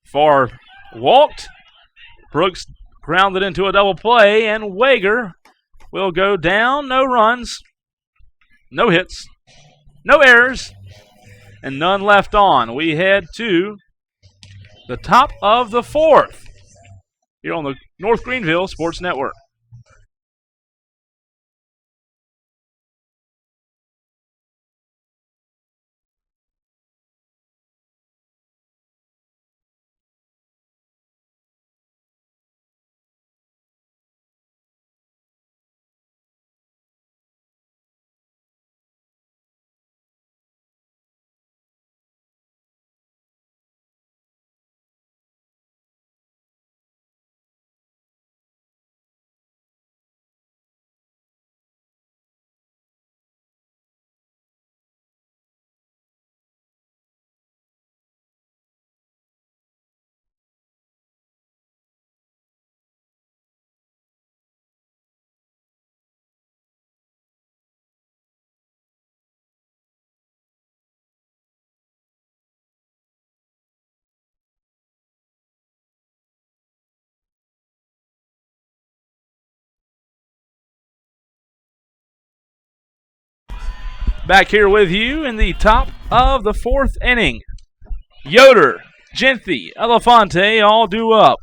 Farr walked. Brooks grounded into a double play, and Hager will go down. No runs, no hits, no errors, and none left on. We head to the top of the 4th. here on the North Greenville Sports Network. Back here with you in the top of the fourth inning. Yoder, Genthy, Elefante all due up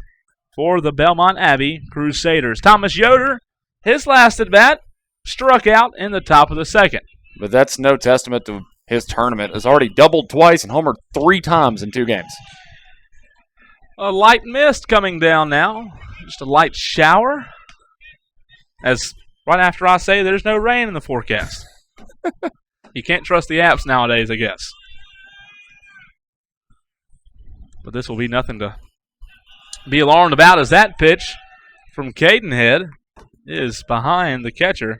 for the Belmont Abbey Crusaders. Thomas Yoder, his last at bat, struck out in the top of the second. But that's no testament to his tournament. Has already doubled twice and homered 3 times in 2 games. A light mist coming down now. Just a light shower. As right after I say there's no rain in the forecast. You can't trust the apps nowadays, I guess. But this will be nothing to be alarmed about, as that pitch from Cadenhead is behind the catcher.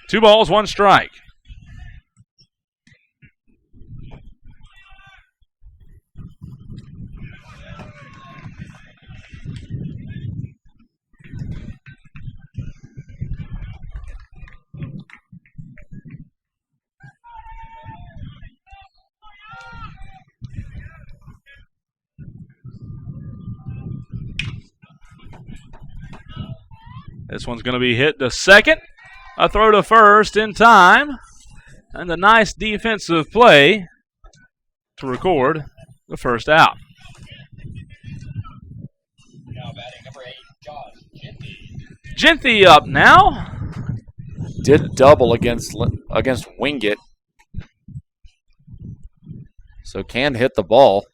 2 balls, 1 strike. This one's going to be hit to second. A throw to first in time. And a nice defensive play to record the first out. Now batting number 8, Josh Genthy. Genthy up now. Did double against Wingate. So can hit the ball.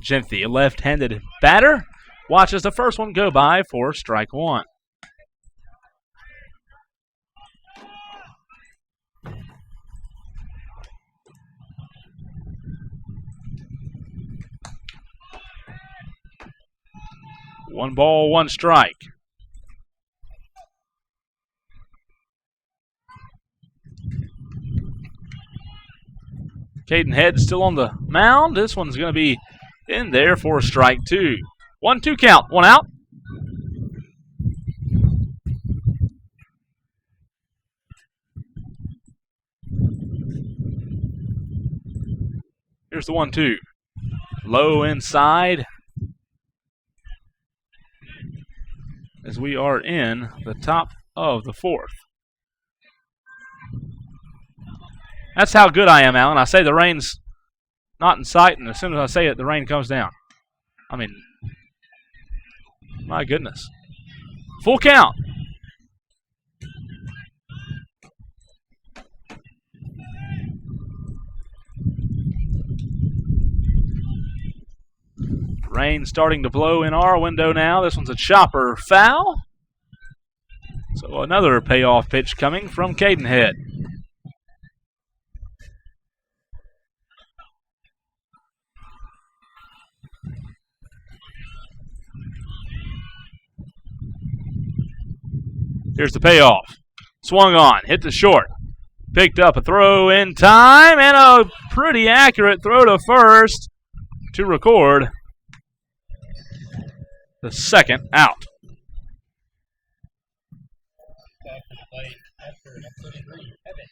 Genthy, a left-handed batter, watches the first one go by for strike 1. One ball, 1 strike. Cadenhead still on the mound. This one's going to be in there for strike 2. 1-2 count, 1 out. Here's the 1-2. Low inside. As we are in the top of the 4th. That's how good I am, Alan. I say the rain's not in sight, and as soon as I say it, the rain comes down. I mean, my goodness. Full count. Rain starting to blow in our window now. This one's a chopper foul. So another payoff pitch coming from Cadenhead. Here's the payoff. Swung on, hit the short. Picked up a throw in time, and a pretty accurate throw to first to record the second out. Back to the plate after number 3, Evan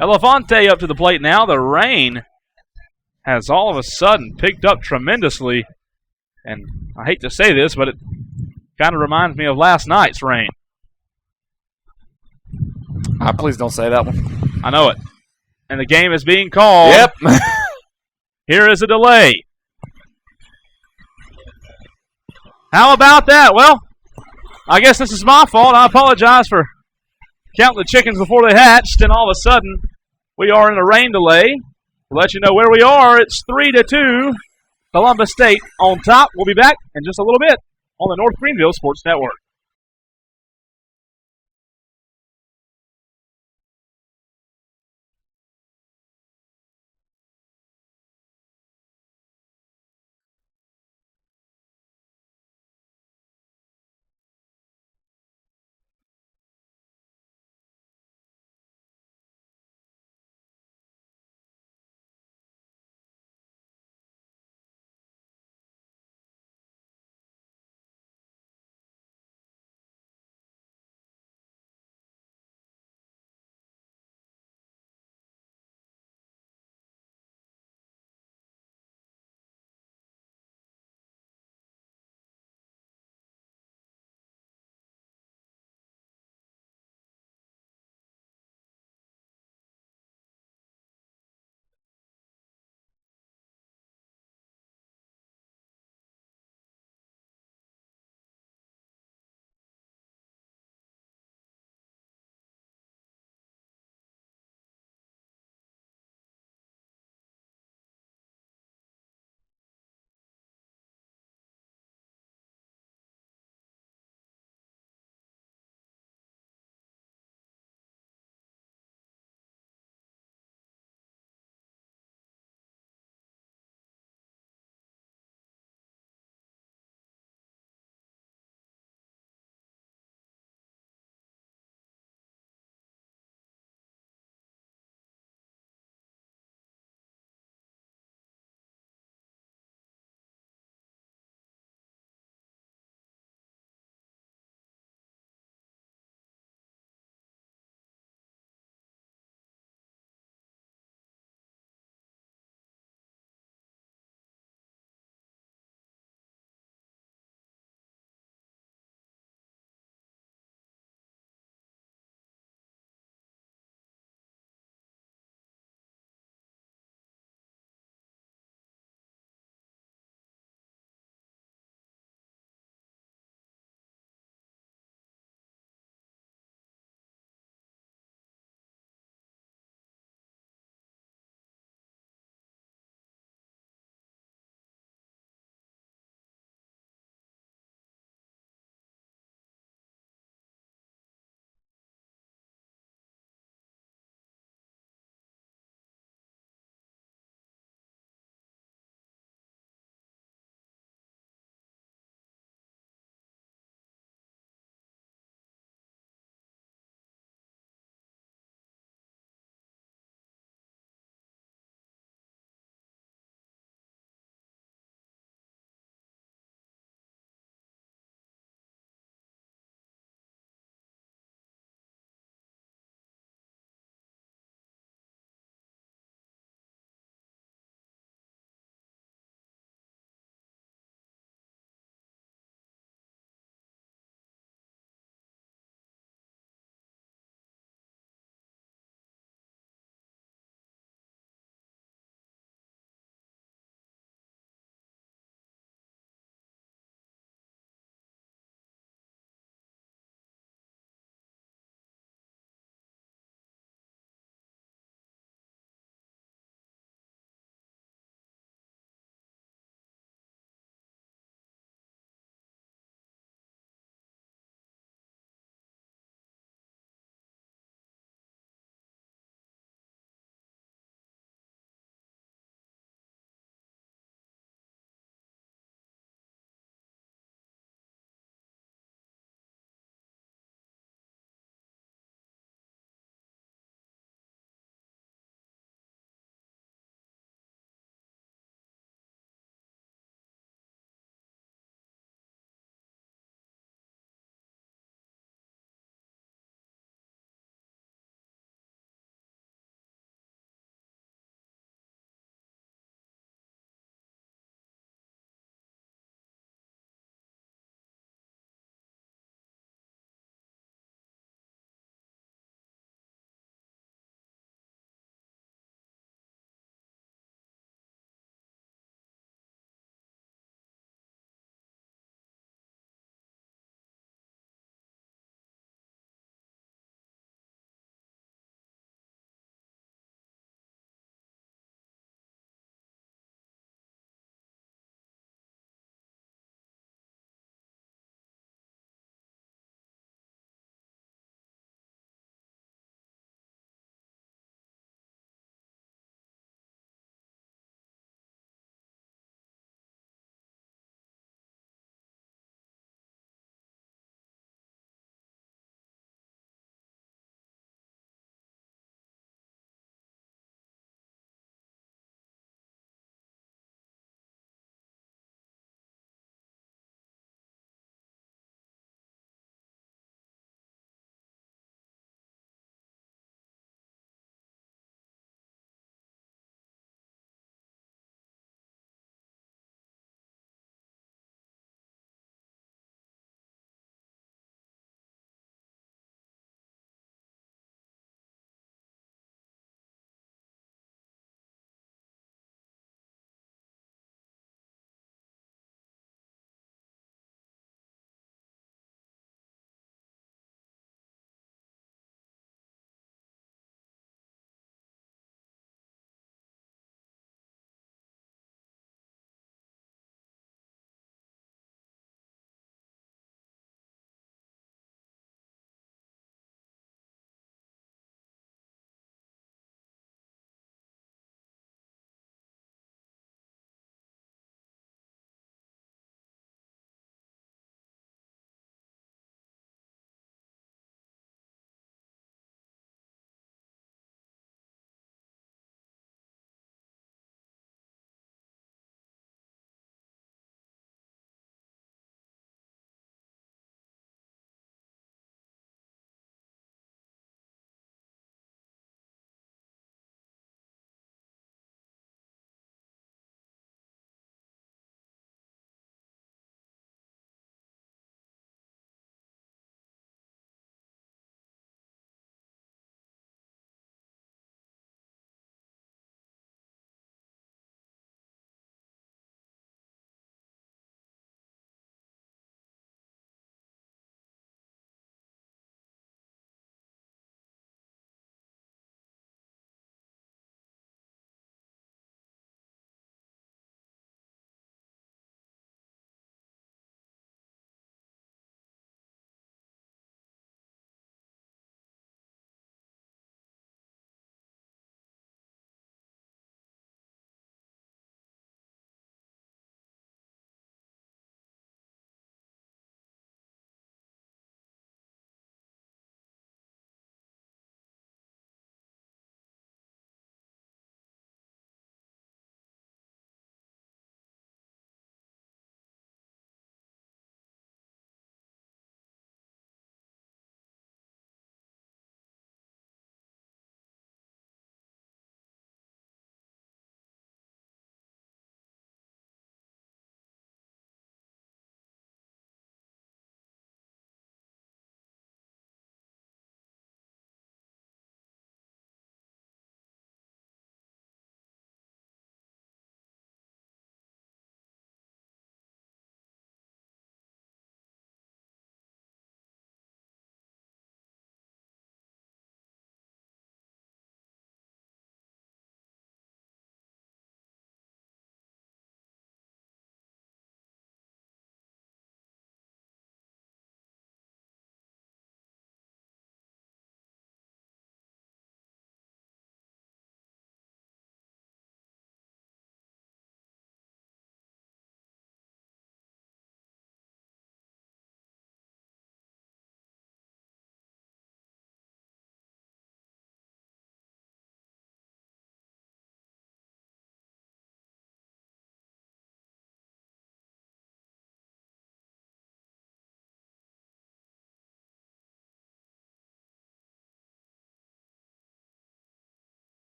Elefante. Elefante up to the plate now. The rain has all of a sudden picked up tremendously. And I hate to say this, but it kind of reminds me of last night's rain. Please don't say that one. I know it. And the game is being called. Yep. Here is a delay. How about that? Well, I guess this is my fault. I apologize for counting the chickens before they hatched, and all of a sudden we are in a rain delay. We'll let you know where we are. It's 3-2. Columbus State on top. We'll be back in just a little bit on the North Greenville Sports Network.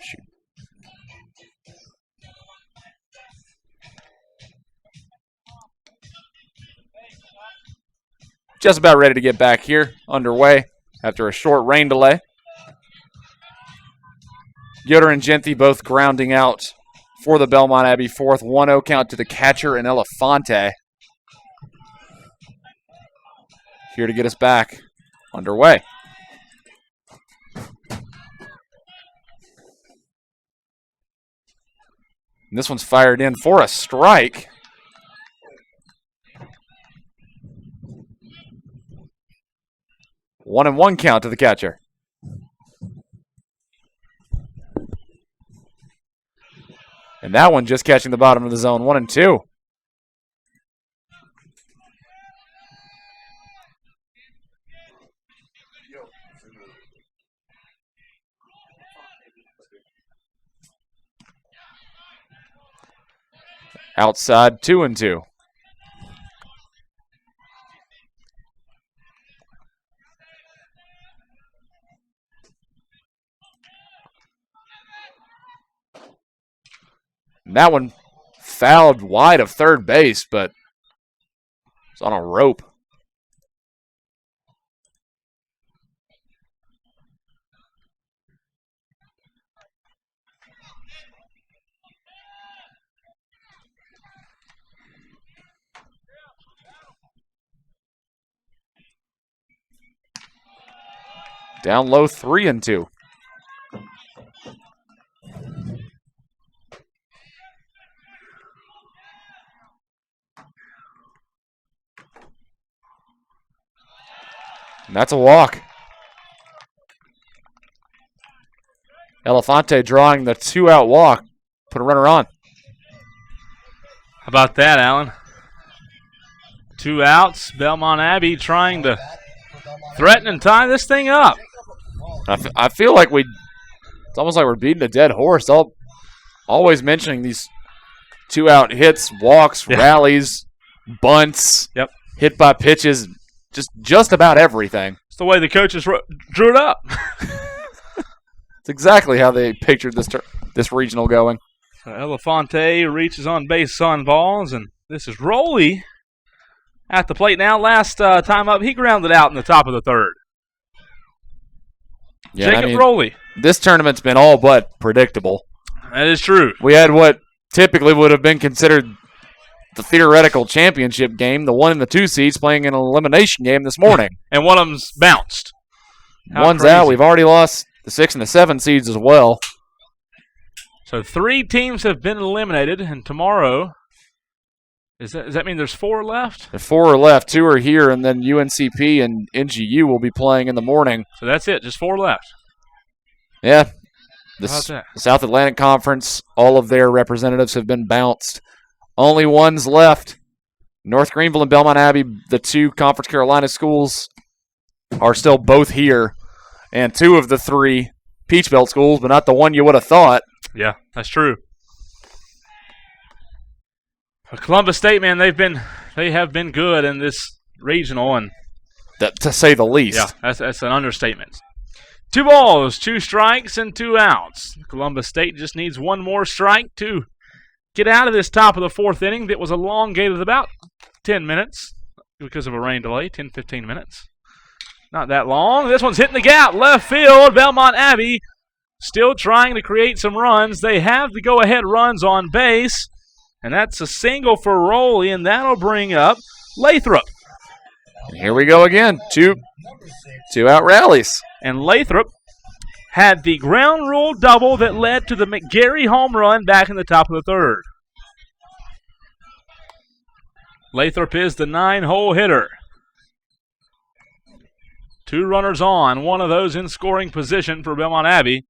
Shoot. Just about ready to get back here, underway, after a short rain delay. Yoder and Genthi both grounding out for the Belmont Abbey fourth. 1-0 count to the catcher and Elefante. Here to get us back underway. And this one's fired in for a strike. One and one count to the catcher. And that one just catching the bottom of the zone. 1-2. Outside 2-2. And that one fouled wide of third base, but it's on a rope. Down low 3-2. And that's a walk. Elefante drawing the 2-out walk. Put a runner on. How about that, Alan? 2 outs. Belmont Abbey trying to threaten and tie this thing up. I feel like it's almost like we're beating a dead horse. Always mentioning these 2-out hits, walks, rallies, bunts, hit by pitches, just about everything. It's the way the coaches drew it up. It's exactly how they pictured this regional going. So Elefante reaches on base on balls, and this is Rowley at the plate now. Last time up, he grounded out in the top of the third. Yeah, Jacob Rowley. This tournament's been all but predictable. That is true. We had what typically would have been considered the theoretical championship game, the 1 and the 2 seeds playing an elimination game this morning. And one of them's bounced. One's out. We've already lost the 6 and the 7 seeds as well. So 3 teams have been eliminated, and tomorrow, does that mean there's 4 left? There's 4 are left. 2 are here, and then UNCP and NGU will be playing in the morning. So that's it, just 4 left. Yeah. The South Atlantic Conference, all of their representatives have been bounced. Only one's left. North Greenville and Belmont Abbey, the 2 Conference Carolina schools, are still both here. And 2 of the 3 Peach Belt schools, but not the one you would have thought. Yeah, that's true. Columbus State, man, they have been good in this regional, and to say the least. Yeah, that's an understatement. 2 balls, 2 strikes, and 2 outs. Columbus State just needs 1 more strike to get out of this top of the 4th inning that was elongated about 10 minutes because of a rain delay, 10, 15 minutes. Not that long. This one's hitting the gap. Left field. Belmont Abbey still trying to create some runs. They have the go-ahead runs on base, and that's a single for Rowley, and that'll bring up Lathrop. And here we go again. 2-out rallies. And Lathrop had the ground rule double that led to the McGarry home run back in the top of the 3rd. Lathrop is the 9-hole hitter. 2 runners on, one of those in scoring position for Belmont Abbey.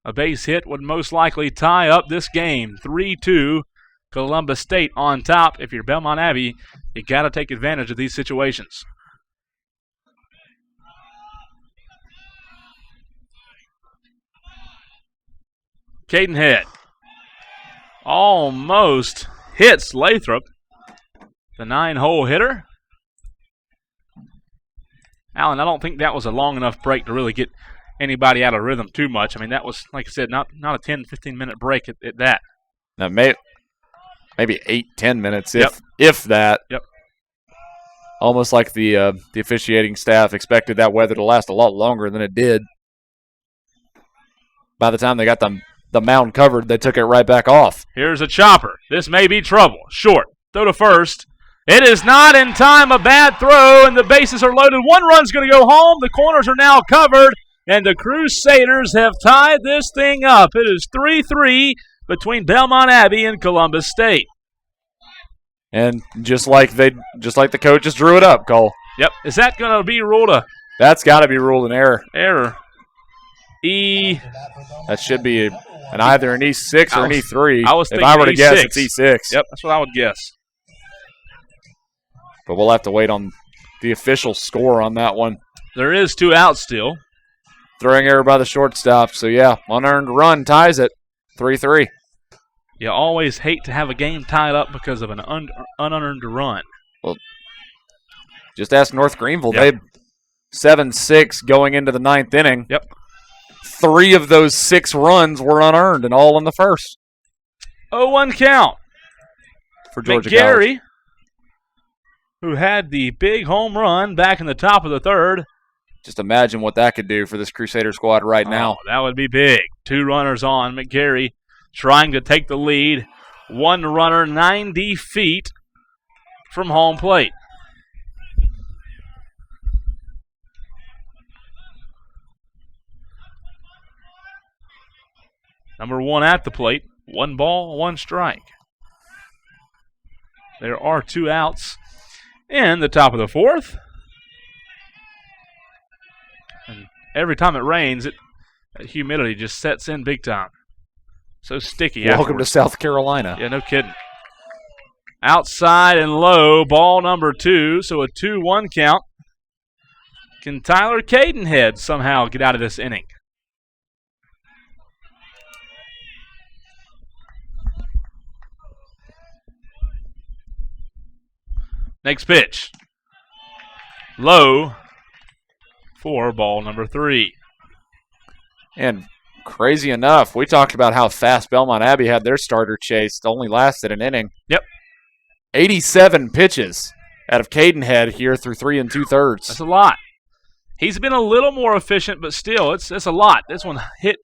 A base hit would most likely tie up this game. 3-2, Columbus State on top. If you're Belmont Abbey, you got to take advantage of these situations. Cadenhead almost hits Lathrop, the 9-hole hitter. Alan, I don't think that was a long enough break to really get anybody out of rhythm too much. I mean, that was, like I said, not a 10, 15-minute break at that. Now, maybe 8-10 minutes, if that. Yep. Almost like the officiating staff expected that weather to last a lot longer than it did. By the time they got the mound covered, they took it right back off. Here's a chopper. This may be trouble. Short. Throw to first. It is not in time. A bad throw, and the bases are loaded. One run's going to go home. The corners are now covered, and the Crusaders have tied this thing up. It is 3-3 between Belmont Abbey and Columbus State. And just like the coaches drew it up, Cole. Yep. Is that going to be ruled a... That's got to be ruled an error. Error. That should be either an E6 or an E3. If I were to guess, E6. it's E6. Yep, that's what I would guess. But we'll have to wait on the official score on that one. There is 2 outs still. Throwing error by the shortstop. So, yeah, unearned run ties it 3-3. You always hate to have a game tied up because of an unearned run. Well, just ask North Greenville. Yep. They 7-6 going into the 9th inning. Yep. 3 of those 6 runs were unearned, and all in the first. 0-1 count For Georgia McGarry, College. who had the big home run back in the top of the 3rd. Just imagine what that could do for this Crusader squad right now. That would be big. 2 runners on. McGarry trying to take the lead. 1 runner 90 feet from home plate. Number 1 at the plate. 1 ball, 1 strike. There are 2 outs in the top of the 4th. And every time it rains, that humidity just sets in big time. So sticky. Welcome afterwards. to South Carolina. Yeah, no kidding. Outside and low, ball number 2, so a 2-1 count. Can Tyler Cadenhead somehow get out of this inning? Next pitch. Low for ball number 3. And crazy enough, we talked about how fast Belmont Abbey had their starter chased. Only lasted an inning. Yep. 87 pitches out of Cadenhead here through 3 2/3. That's a lot. He's been a little more efficient, but still, it's a lot. This one hit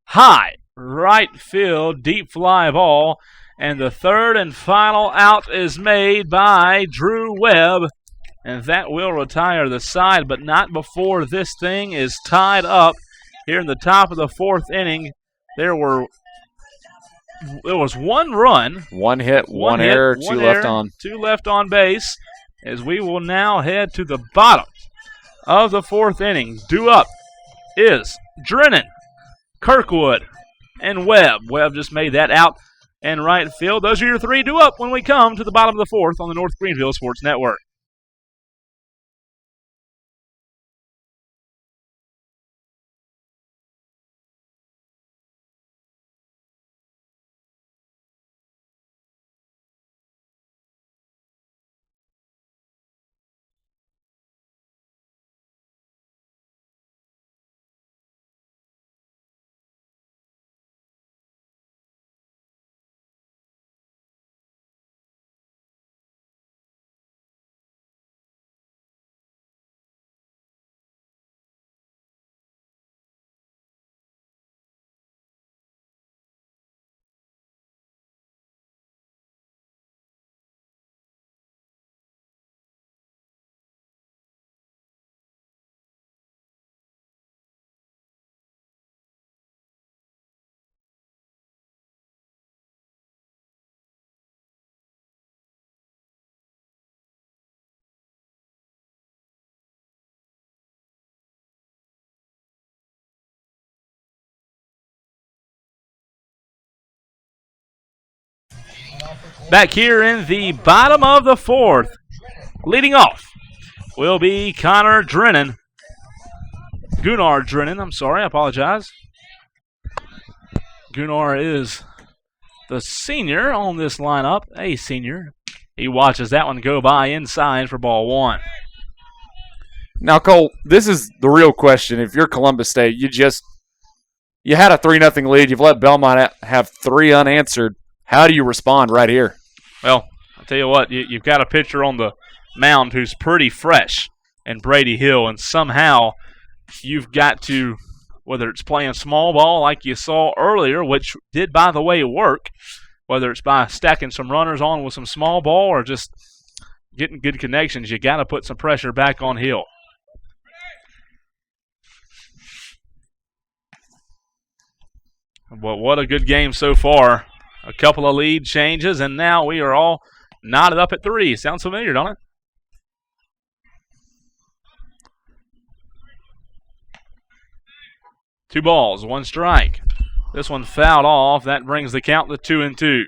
high, right field, deep fly ball. And the 3rd and final out is made by Drew Webb. And that will retire the side, but not before this thing is tied up. Here in the top of the 4th inning, there was 1 run. 1 hit, 1 error, 2 left on. 2 left on base, as we will now head to the bottom of the 4th inning. Due up is Drennan, Kirkwood, and Webb. Webb just made that out and right field. Those are your 3 due up when we come to the bottom of the 4th on the North Greenville Sports Network. Back here in the bottom of the 4th, leading off will be Gunnar Drennan. I apologize. Gunnar is the senior on this lineup, a senior. He watches that one go by inside for ball 1. Now, Cole, this is the real question. If you're Columbus State, you had a 3-0 lead. You've let Belmont have 3 unanswered. How do you respond right here? Well, I'll tell you what, you've got a pitcher on the mound who's pretty fresh in Brady Hill, and somehow you've got to, whether it's playing small ball like you saw earlier, which did, by the way, work, whether it's by stacking some runners on with some small ball or just getting good connections, you got to put some pressure back on Hill. But what a good game so far. A couple of lead changes, and now we are all knotted up at 3. Sounds familiar, don't it? Two balls, 1 strike. This one fouled off. That brings the count to 2-2.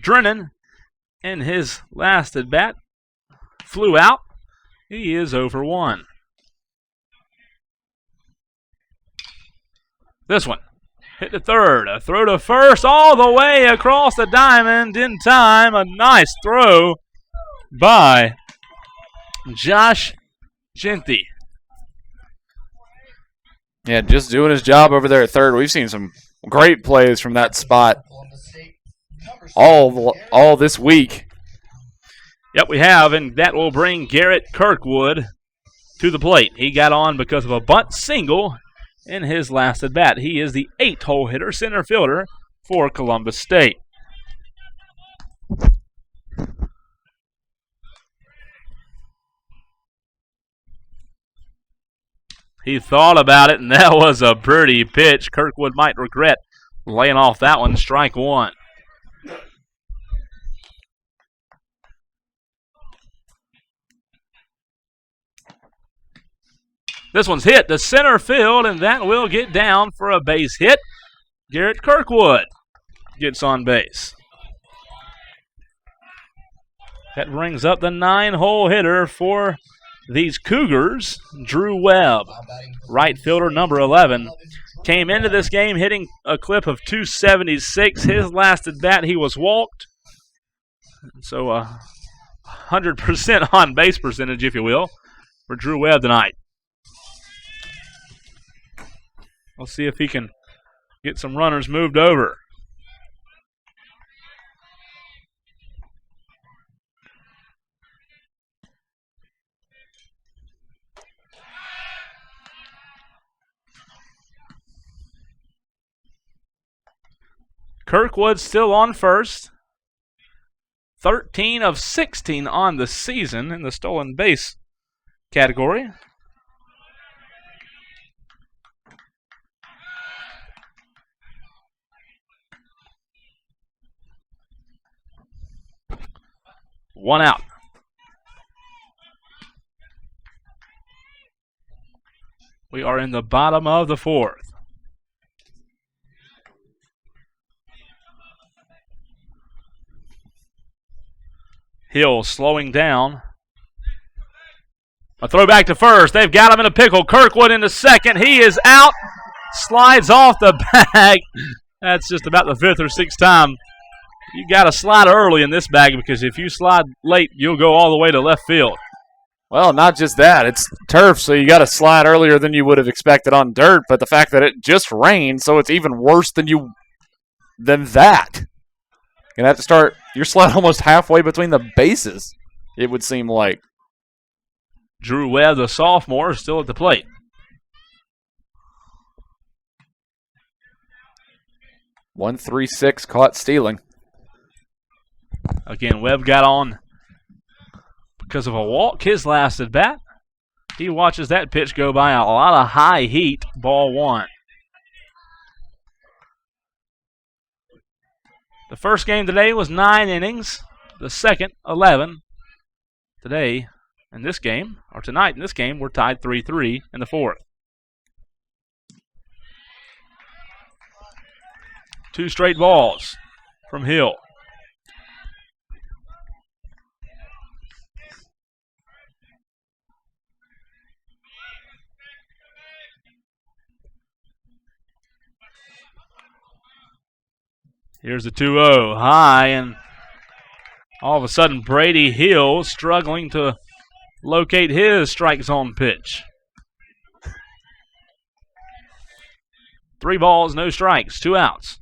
Drennan, in his last at bat, flew out. He is 0 for 1. This one hit to third, a throw to first, all the way across the diamond in time. A nice throw by Josh Genty. Yeah, just doing his job over there at third. We've seen some great plays from that spot all this week. Yep, we have, and that will bring Garrett Kirkwood to the plate. He got on because of a bunt single in his last at bat. He is the 8-hole hitter, center fielder for Columbus State. He thought about it, and that was a pretty pitch. Kirkwood might regret laying off that one. Strike 1. This one's hit to center field, and that will get down for a base hit. Garrett Kirkwood gets on base. That brings up the 9-hole hitter for these Cougars, Drew Webb. Right fielder, number 11. Came into this game hitting a clip of 276. His last at bat, he was walked. So 100% on base percentage, if you will, for Drew Webb tonight. We'll see if he can get some runners moved over. Kirkwood still on first. 13 of 16 on the season in the stolen base category. One out. We are in the bottom of the 4th. Hill slowing down. A throw back to first. They've got him in a pickle. Kirkwood into second. He is out. Slides off the bag. That's just about the 5th or 6th time. You got to slide early in this bag, because if you slide late, you'll go all the way to left field. Well, not just that. It's turf, so you got to slide earlier than you would have expected on dirt, but the fact that it just rained, so it's even worse than that. You're going to have to start your slide almost halfway between the bases, it would seem like. Drew Webb, the sophomore, is still at the plate. .136 caught stealing. Again, Webb got on because of a walk his last at bat. He watches that pitch go by. A lot of high heat. Ball 1. The first game today was 9 innings. The second, 11. Today, in this game, or tonight in this game, we're tied 3-3 in the 4th. 2 straight balls from Hill. Here's the 2-0 high, and all of a sudden Brady Hill struggling to locate his strike zone pitch. 3 balls, no strikes, 2 outs.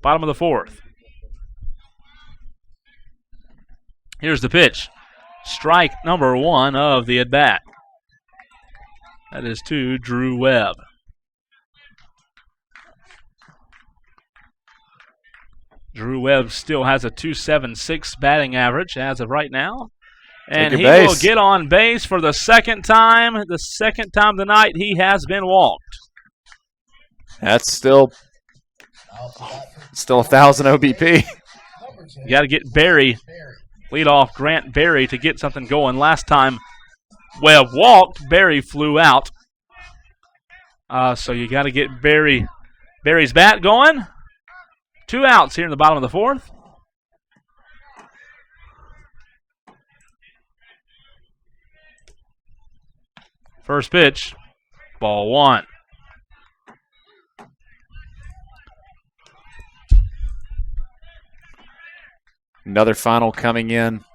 Bottom of the 4th. Here's the pitch. Strike number 1 of the at-bat. That is to Drew Webb. Drew Webb still has a .276 batting average as of right now. And he will get on base for the second time. The second time tonight he has been walked. That's still 1,000 OBP. You got to get Barry, lead off Grant Barry, to get something going. Last time Webb walked, Barry flew out. So you got to get Barry's bat going. 2 outs here in the bottom of the 4th. First pitch, ball 1. Another final coming in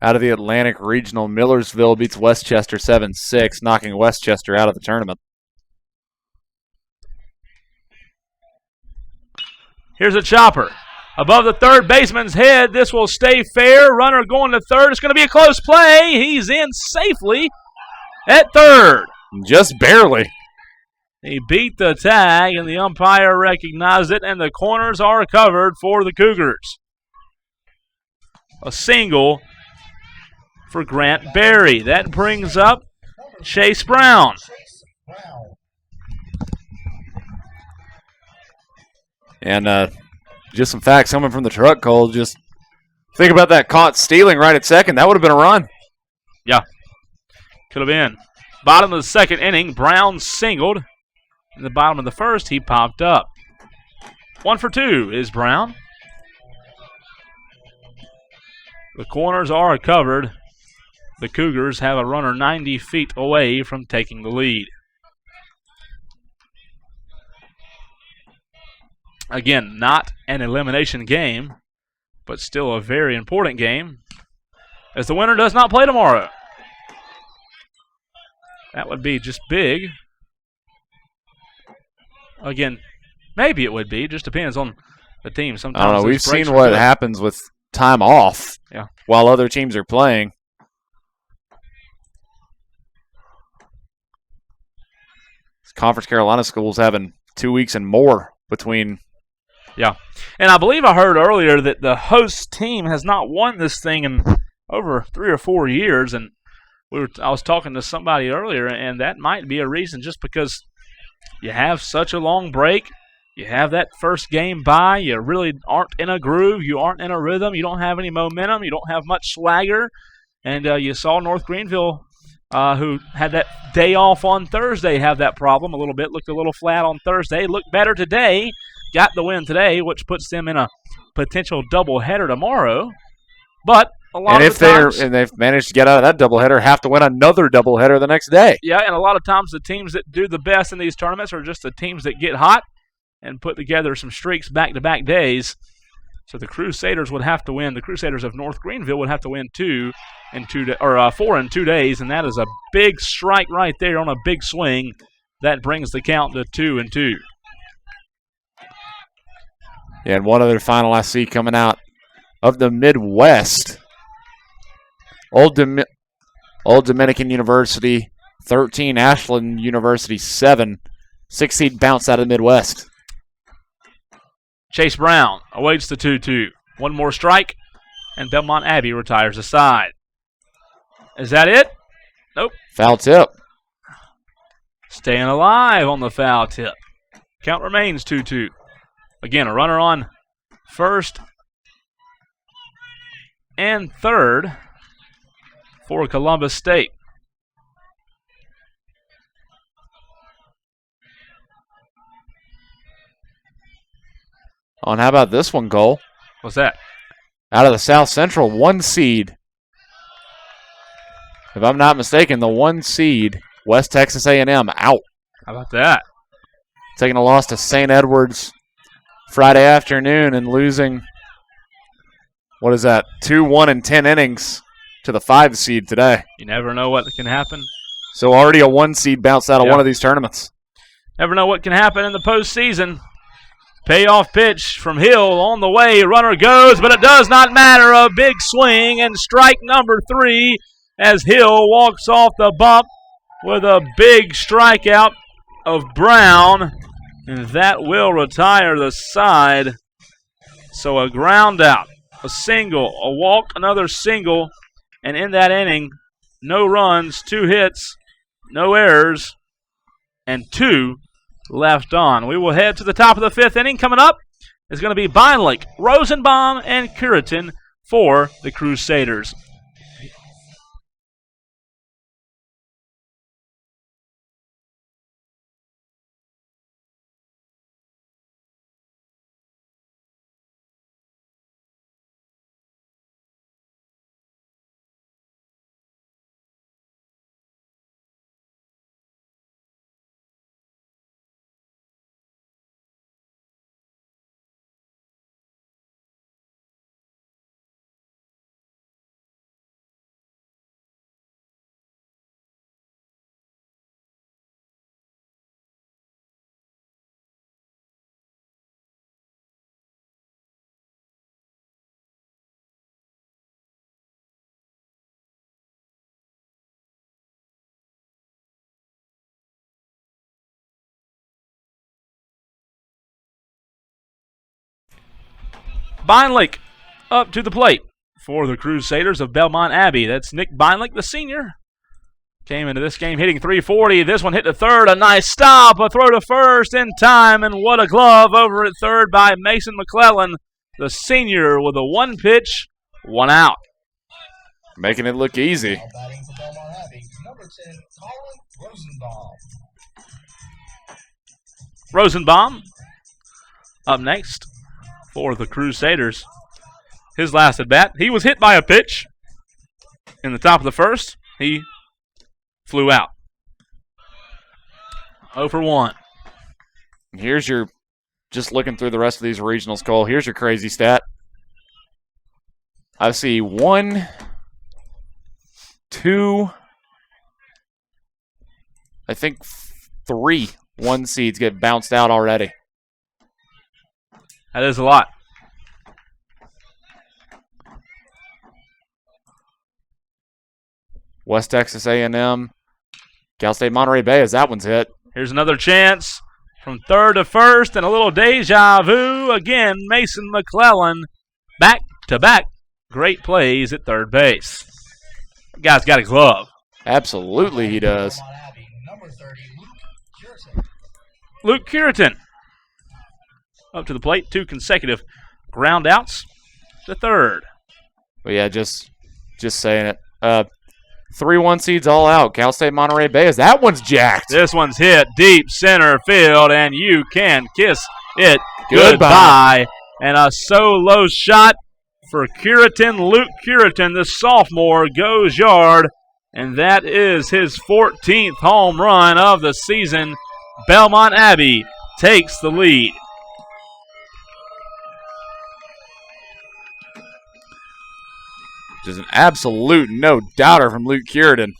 out of the Atlantic Regional. Millersville beats Westchester 7-6, knocking Westchester out of the tournament. Here's a chopper. Above the third baseman's head. This will stay fair. Runner going to third. It's going to be a close play. He's in safely at third. Just barely. He beat the tag, and the umpire recognized it, and the corners are covered for the Cougars. A single for Grant Barry. That brings up Chase Brown. And just some facts coming from the truck, Cole. Just think about that caught stealing right at second. That would have been a run. Yeah, could have been. Bottom of the second inning, Brown singled. In the bottom of the first, he popped up. 1 for 2 is Brown. The corners are covered. The Cougars have a runner 90 feet away from taking the lead. Again, not an elimination game, but still a very important game, as the winner does not play tomorrow. That would be just big. Again, maybe it would be. Just depends on the team. Sometimes I don't know. We've seen what happens with time off while other teams are playing. Conference Carolina schools having 2 weeks and more between. Yeah. And I believe I heard earlier that the host team has not won this thing in over 3 or 4 years. And I was talking to somebody earlier, and that might be a reason, just because you have such a long break. You have that first game bye. You really aren't in a groove. You aren't in a rhythm. You don't have any momentum. You don't have much swagger. And you saw North Greenville, who had that day off on Thursday, have that problem a little bit. Looked a little flat on Thursday. Looked better today. Got the win today, which puts them in a potential doubleheader tomorrow. But a lot of times, and they've managed to get out of that doubleheader, have to win another doubleheader the next day. Yeah, and a lot of times the teams that do the best in these tournaments are just the teams that get hot and put together some streaks back-to-back days. So the Crusaders would have to win. The Crusaders of North Greenville would have to win 4 in 2 days, and that is a big strike right there on a big swing. That brings the count to 2-2. Yeah, and one other final I see coming out of the Midwest. Old Dominican University 13, Ashland University 7. 6 seed bounce out of the Midwest. Chase Brown awaits the 2-2. One more strike, and Belmont Abbey retires aside. Is that it? Nope. Foul tip. Staying alive on the foul tip. Count remains 2-2. Again, a runner on first and third for Columbus State. Oh, and how about this one, Cole? What's that? Out of the South Central, 1 seed. If I'm not mistaken, the 1 seed, West Texas A&M, out. How about that? Taking a loss to St. Edwards Friday afternoon and losing, what is that, 2-1 in 10 innings to the 5 seed today. You never know what can happen. So already a 1 seed bounced out of one of these tournaments. Never know what can happen in the postseason. Payoff pitch from Hill on the way. Runner goes, but it does not matter. A big swing and strike number 3 as Hill walks off the bump with a big strikeout of Brown. And that will retire the side. So a ground out, a single, a walk, another single. And in that inning, no runs, 2 hits, no errors, and 2 left on. We will head to the top of the 5th inning. Coming up is going to be Beinlich, Rosenbaum, and Cureton for the Crusaders. Beinlich up to the plate for the Crusaders of Belmont Abbey. That's Nick Beinlich, the senior. Came into this game hitting .340. This one hit to third. A nice stop. A throw to first in time. And what a glove over at third by Mason McClellan, the senior, with a 1 pitch, 1 out. Making it look easy. Now batting for Belmont Abbey, number 10, Colin Rosenbaum. Rosenbaum up next for the Crusaders. His last at bat, he was hit by a pitch in the top of the first. He flew out. 0 for 1. Here's your, just looking through the rest of these regionals, Cole, here's your crazy stat. I see 1, 2, I think 3 1 seeds get bounced out already. That is a lot. West Texas A&M, Cal State Monterey Bay as that one's hit. Here's another chance from third to first, and a little deja vu. Again, Mason McClellan, back-to-back great plays at third base. That guy's got a glove. Absolutely he does. Belmont Abbey, number 30, Luke Cureton. Luke Cureton up to the plate. 2 consecutive ground outs to third. But yeah, just saying it. 3 1 seeds all out. Cal State Monterey Bay as that one's jacked. This one's hit deep center field, and you can kiss it Goodbye. goodbye. And a solo shot for Cureton. Luke Cureton, the sophomore, goes yard, and that is his 14th home run of the season. Belmont Abbey takes the lead. Just an absolute no-doubter from Luke Cureton.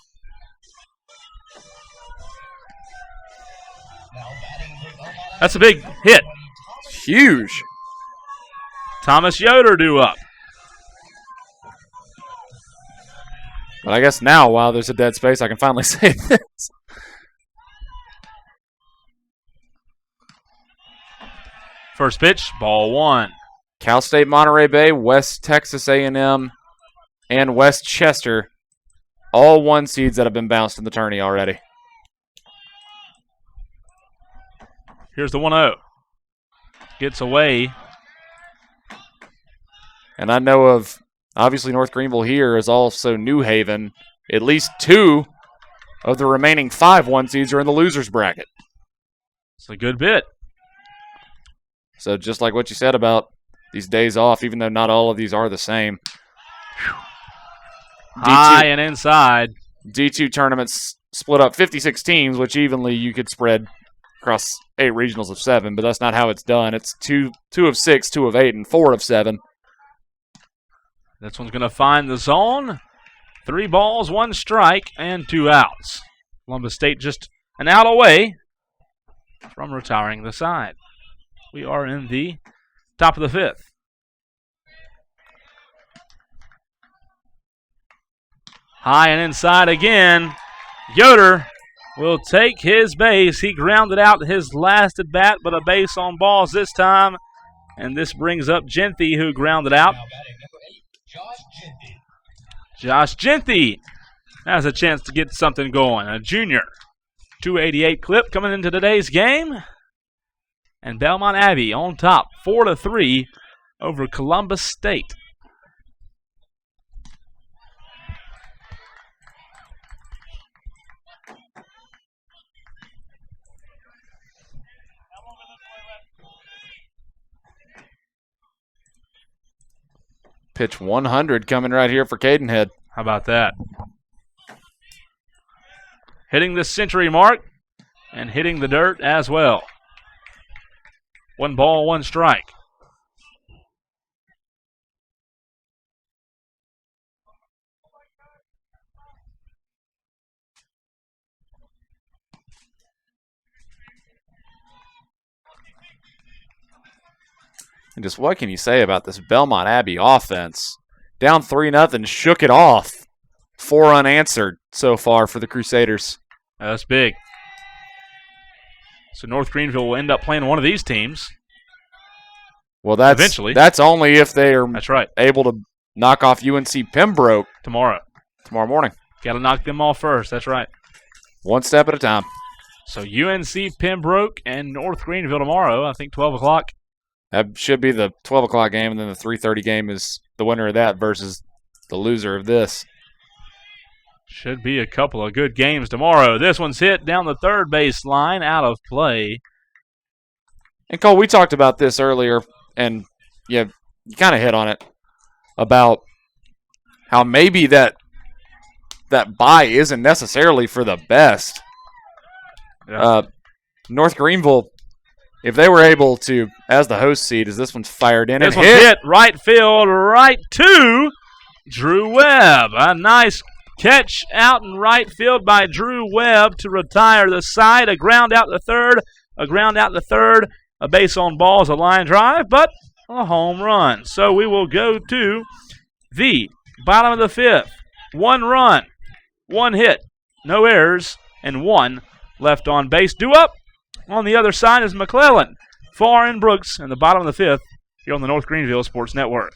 Now batting for Belmont Abbey, That's a big hit. Huge. Thomas Yoder due up. But I guess now, while there's a dead space, I can finally say this. First pitch, ball 1. Cal State Monterey Bay, West Texas A&M, and West Chester, all 1 seeds that have been bounced in the tourney already. Here's the 1-0. Gets away. And I know of, obviously, North Greenville here is also New Haven. At least 2 of the remaining 5 1 seeds are in the losers bracket. It's a good bit. So just like what you said about these days off, even though not all of these are the same. High and inside. D2 tournaments split up 56 teams, which evenly you could spread across 8 regionals of 7, but that's not how it's done. It's 2 of 6, 2 of 8, and 4 of 7. This one's going to find the zone. 3 balls, 1 strike, and 2 outs. Columbus State just an out away from retiring the side. We are in the top of the 5th. High and inside again. Yoder will take his base. He grounded out his last at bat, but a base on balls this time. And this brings up Genthy, who grounded out. Now batting number 8, Josh Genthy. Josh Genthy has a chance to get something going. A junior. 288 clip coming into today's game. And Belmont Abbey on top, 4-3 over Columbus State. Pitch 100 coming right here for Cadenhead. How about that? Hitting the century mark and hitting the dirt as well. 1 ball, 1 strike. And just what can you say about this Belmont Abbey offense? Down 3-0, shook it off. 4 unanswered so far for the Crusaders. That's big. So North Greenville will end up playing one of these teams. Well, that's eventually. That's only if they are That's right. able to knock off UNC Pembroke Tomorrow morning. Got to knock them off first. That's right. One step at a time. So UNC Pembroke and North Greenville tomorrow, I think 12 o'clock. That should be the 12 o'clock game, and then the 3:30 game is the winner of that versus the loser of this. Should be a couple of good games tomorrow. This one's hit down the third base line, out of play. And Cole, we talked about this earlier, and yeah, you kind of hit on it about how maybe that bye isn't necessarily for the best. Yeah. North Greenville, if they were able to, as the host seed, as this one's fired in This and one's hit right field, right to Drew Webb. A nice catch out in right field by Drew Webb to retire the side. A ground out the third, a base on balls, a line drive, but a home run. So we will go to the bottom of the 5th. 1 run, 1 hit, no errors, and 1 left on base. Due up on the other side is McClellan, Farr, and Brooks in the bottom of the 5th here on the North Greenville Sports Network.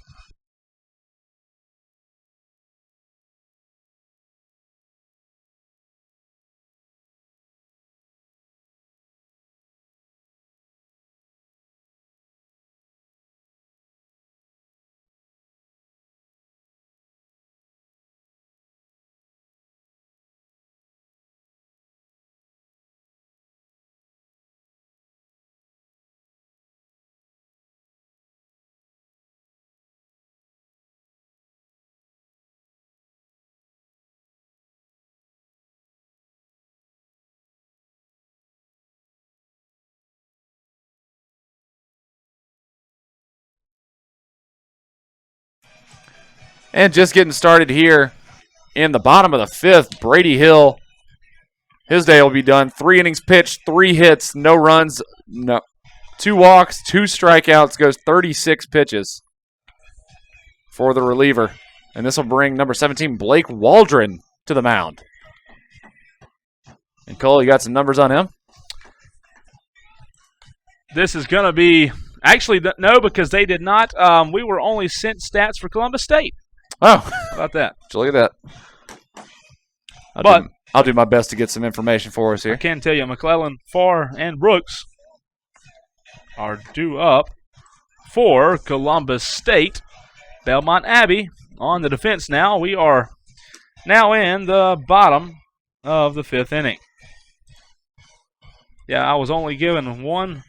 And just getting started here in the bottom of the 5th, Brady Hill, his day will be done. 3 innings pitched, 3 hits, no runs, 2 walks, 2 strikeouts, goes 36 pitches for the reliever. And this will bring number 17, Blake Waldron, to the mound. And Cole, you got some numbers on him? This is going to be, actually, no, because they did not. We were only sent stats for Columbus State. Oh, How about that? so look at that. I'll do my best to get some information for us here. I can tell you, McClellan, Farr, and Brooks are due up for Columbus State. Belmont Abbey on the defense now. We are now in the bottom of the 5th inning. Yeah, I was only given one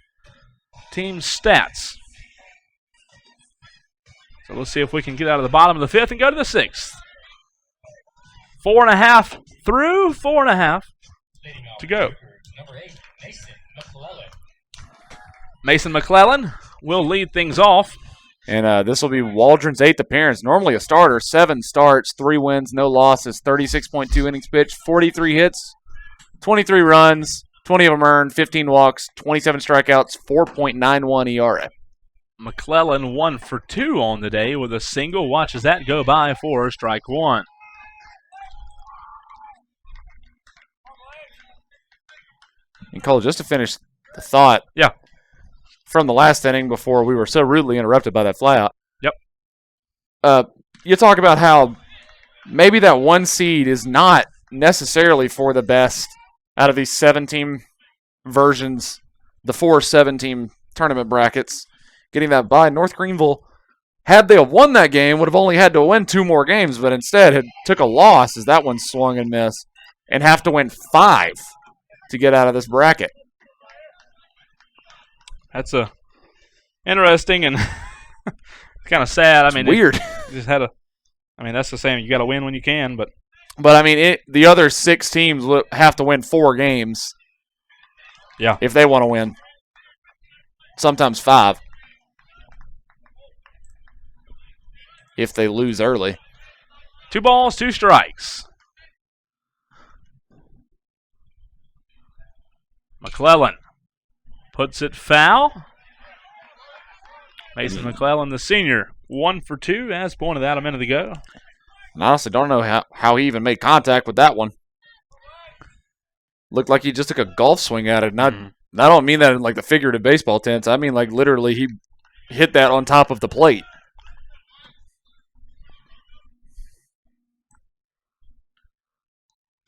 team's stats. So let's see if we can get out of the bottom of the 5th and go to the 6th. 4.5 through, 4.5 to go. Number 8, Mason McClellan. Mason McClellan will lead things off. And this will be Waldron's 8th appearance. Normally a starter, 7 starts, 3 wins, no losses, 36.2 innings pitched, 43 hits, 23 runs, 20 of them earned, 15 walks, 27 strikeouts, 4.91 ERA. McClellan 1 for 2 on the day with a single. Watches that go by for strike 1. And Cole, just to finish the thought. Yeah. From the last inning before we were so rudely interrupted by that flyout. Yep. You talk about how maybe that 1 seed is not necessarily for the best out of these 7-team versions, the 4 7-team tournament brackets. Getting that bye. North Greenville, had they have won that game, would have only had to win 2 more games, but instead had took a loss as that one swung and missed, and have to win 5 to get out of this bracket. That's interesting and kind of sad. I mean, weird. Just had that's the same. You got to win when you can, but I mean, the other 6 teams will have to win 4 games. Yeah, if they want to win. Sometimes 5. If they lose early. 2 balls, 2 strikes. McClellan puts it foul. Mason McClellan, the senior, 1 for 2, as pointed out a minute ago. And I honestly don't know how he even made contact with that one. Looked like he just took a golf swing at it. I don't mean that in like the figurative baseball tense. I mean like literally he hit that on top of the plate.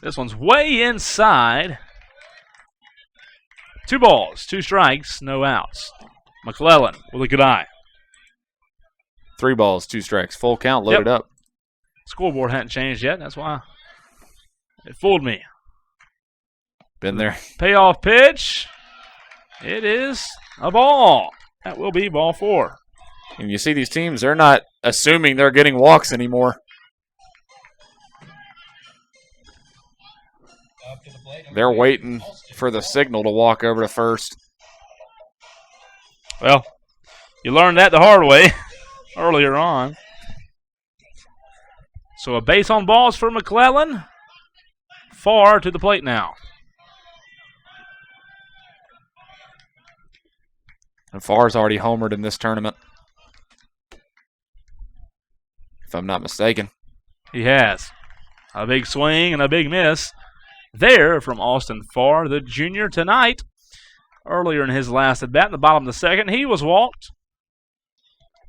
This one's way inside. 2 balls, 2 strikes, no outs. McClellan with a good eye. 3 balls, 2 strikes. Full count, loaded up. Scoreboard hadn't changed yet. That's why it fooled me. Been there. Payoff pitch. It is a ball. That will be ball 4. And you see these teams, they're not assuming they're getting walks anymore. They're waiting for the signal to walk over to first. Well, you learned that the hard way earlier on. So a base on balls for McClellan. Far to the plate now. And Farr's already homered in this tournament. If I'm not mistaken. He has. A big swing and a big miss there from Austin Farr, the junior, tonight. Earlier in his last at bat in the bottom of the second, he was walked.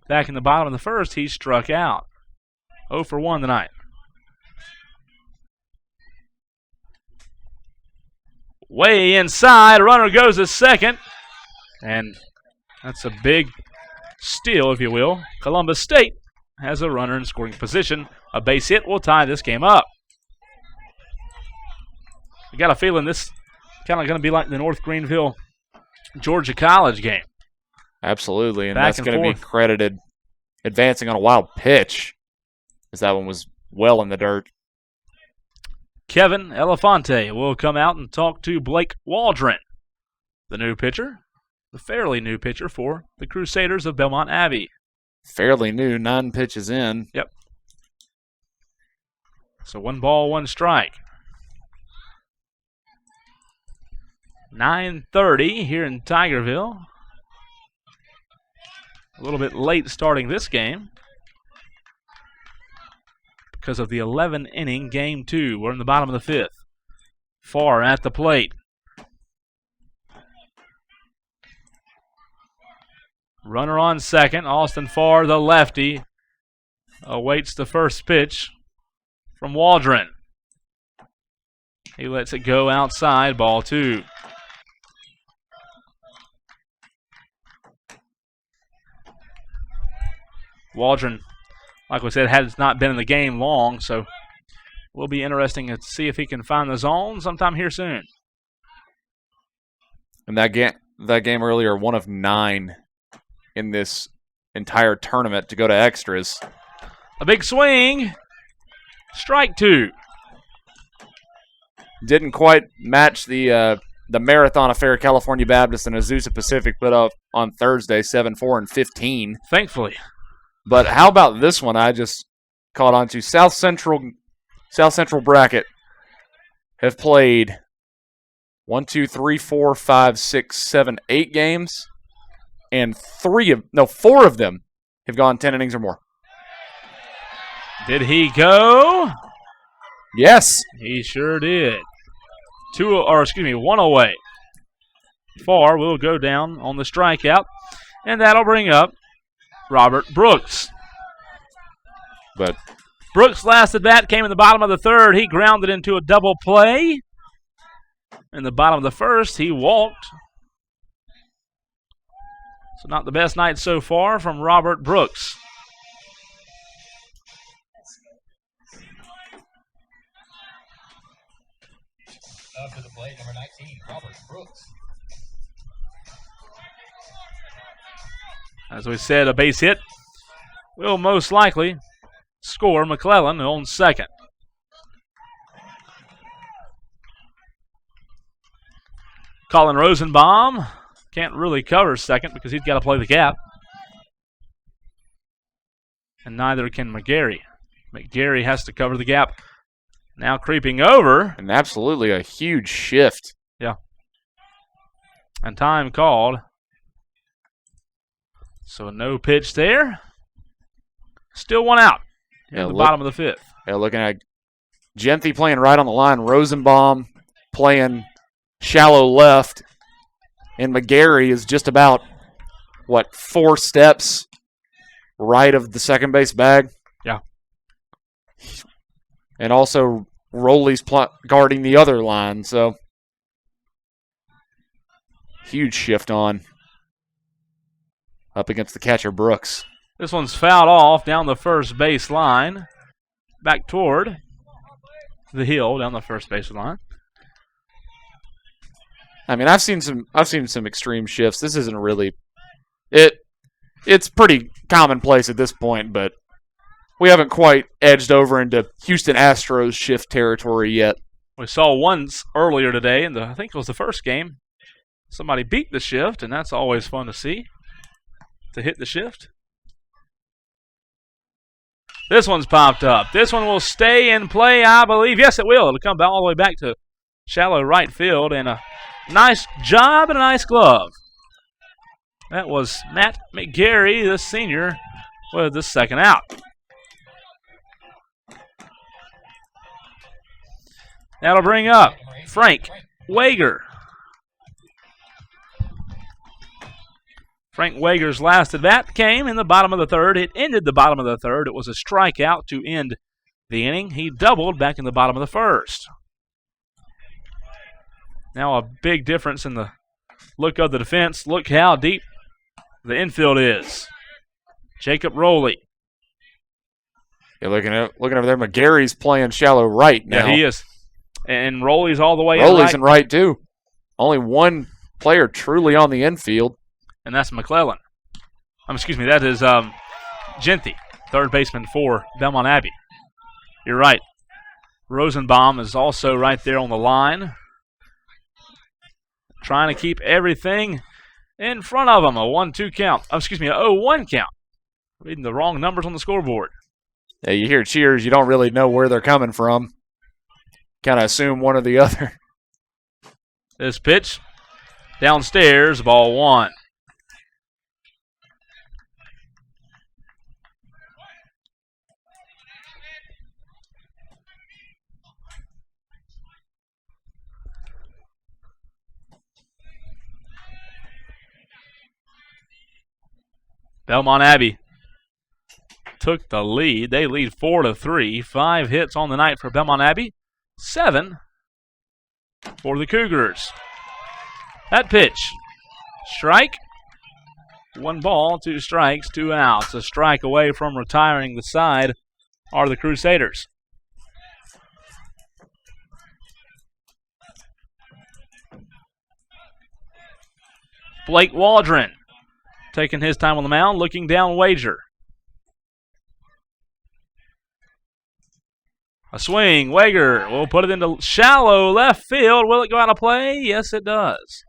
Back in the bottom of the first, he struck out. 0 for 1 tonight. Way inside, runner goes to second. And that's a big steal, if you will. Columbus State has a runner in scoring position. A base hit will tie this game up. I got a feeling this kind of going to be like the North Greenville Georgia College game. Absolutely, and that's going to be credited advancing on a wild pitch, as that one was well in the dirt. Kevin Elefante will come out and talk to Blake Waldron, the new pitcher, the fairly new pitcher for the Crusaders of Belmont Abbey. Fairly new, 9 pitches in. Yep. So 1 ball, 1 strike. 9:30 here in Tigerville. A little bit late starting this game because of the 11-inning Game 2. We're in the bottom of the 5th. Farr at the plate. Runner on second. Austin Farr, the lefty, awaits the first pitch from Waldron. He lets it go outside, ball 2. Waldron, like we said, has not been in the game long, so it will be interesting to see if he can find the zone sometime here soon. And that game earlier, 1 of 9 in this entire tournament to go to extras. A big swing. Strike 2. Didn't quite match the the marathon affair California Baptist and Azusa Pacific put up on Thursday, 7-4 and 15. Thankfully. But how about this one? I just caught on to South Central bracket have played 8 games, and 4 of them have gone 10 innings or more. Did he go? Yes. He sure did. 1 away. Farr will go down on the strikeout, and that'll bring up Robert Brooks. But Brooks' last at bat came in the bottom of the third. He grounded into a double play. In the bottom of the first, he walked. So not the best night so far from Robert Brooks. Up to the plate, number 19, Robert Brooks. As we said, a base hit will most likely score McClellan on second. Colin Rosenbaum can't really cover second because he's got to play the gap. And neither can McGarry. McGarry has to cover the gap. Now creeping over. And absolutely a huge shift. Yeah. And time called. So no pitch there. Still 1 out in the bottom of the fifth. Yeah, looking at Genthy playing right on the line. Rosenbaum playing shallow left. And McGarry is just about, 4 steps right of the second base bag? Yeah. And also Rowley's guarding the other line, so huge shift on up against the catcher Brooks. This one's fouled off down the first base line, back toward the hill down the first base line. I mean, I've seen some extreme shifts. This isn't really it's pretty commonplace at this point, but we haven't quite edged over into Houston Astros shift territory yet. We saw once earlier today, and I think it was the first game, somebody beat the shift, and that's always fun to see, to hit the shift. This one's popped up. This one will stay in play, I believe. Yes, it will. It'll come all the way back to shallow right field, and a nice job and a nice glove. That was Matt McGarry, the senior, with the second out. That'll bring up Frank Wager. Frank Wager's last at bat came in the bottom of the third. It ended the bottom of the third. It was a strikeout to end the inning. He doubled back in the bottom of the first. Now a big difference in the look of the defense. Look how deep the infield is. Jacob Rowley. You're looking over there. McGarry's playing shallow right now. Yeah, he is. And Rowley's all the way Rowley's in right, too. Only one player truly on the infield. And that's McClellan. That is Genthy, third baseman for Belmont Abbey. You're right. Rosenbaum is also right there on the line. Trying to keep everything in front of him. A 1-2 count. A 0-1 count. Reading the wrong numbers on the scoreboard. Yeah, you hear cheers. You don't really know where they're coming from. Kind of assume one or the other. This pitch downstairs, ball 1. Belmont Abbey took the lead. They lead 4-3. 5 hits on the night for Belmont Abbey. 7 for the Cougars. That pitch. Strike. 1 ball, 2 strikes, 2 outs. A strike away from retiring the side are the Crusaders. Blake Waldron taking his time on the mound, looking down Wager. A swing. Hager will put it into shallow left field. Will it go out of play? Yes, it does.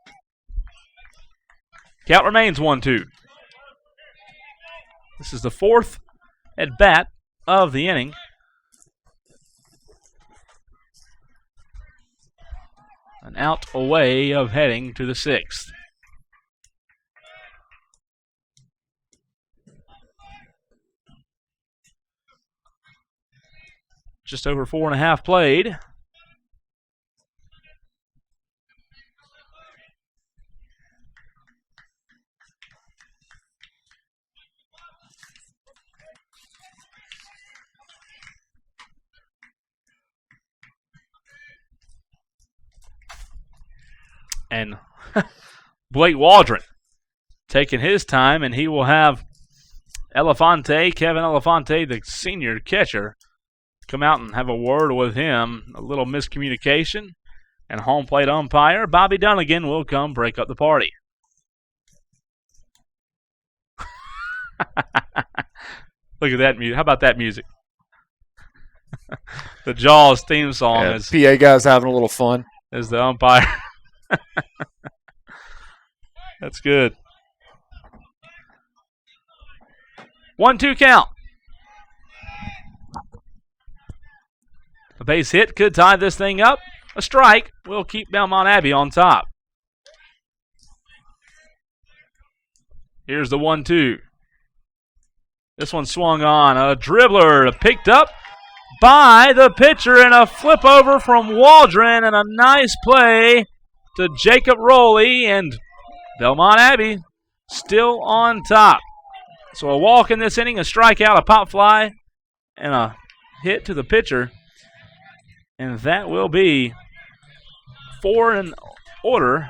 Count remains 1-2. This is the fourth at bat of the inning. An out away of heading to the sixth. Just over 4.5 played. And Blake Waldron taking his time, and he will have Kevin Elefante, the senior catcher, come out and have a word with him. A little miscommunication, and home plate umpire Bobby Dunnigan will come break up the party. Look at that music. How about that music? The Jaws theme song is PA guys having a little fun. As the umpire. That's good. 1-2 count. A base hit could tie this thing up. A strike will keep Belmont Abbey on top. Here's the 1-2. This one swung on. A dribbler picked up by the pitcher, and a flip over from Waldron, and a nice play to Jacob Rowley, and Belmont Abbey still on top. So a walk in this inning, a strikeout, a pop fly, and a hit to the pitcher. And that will be 4 in order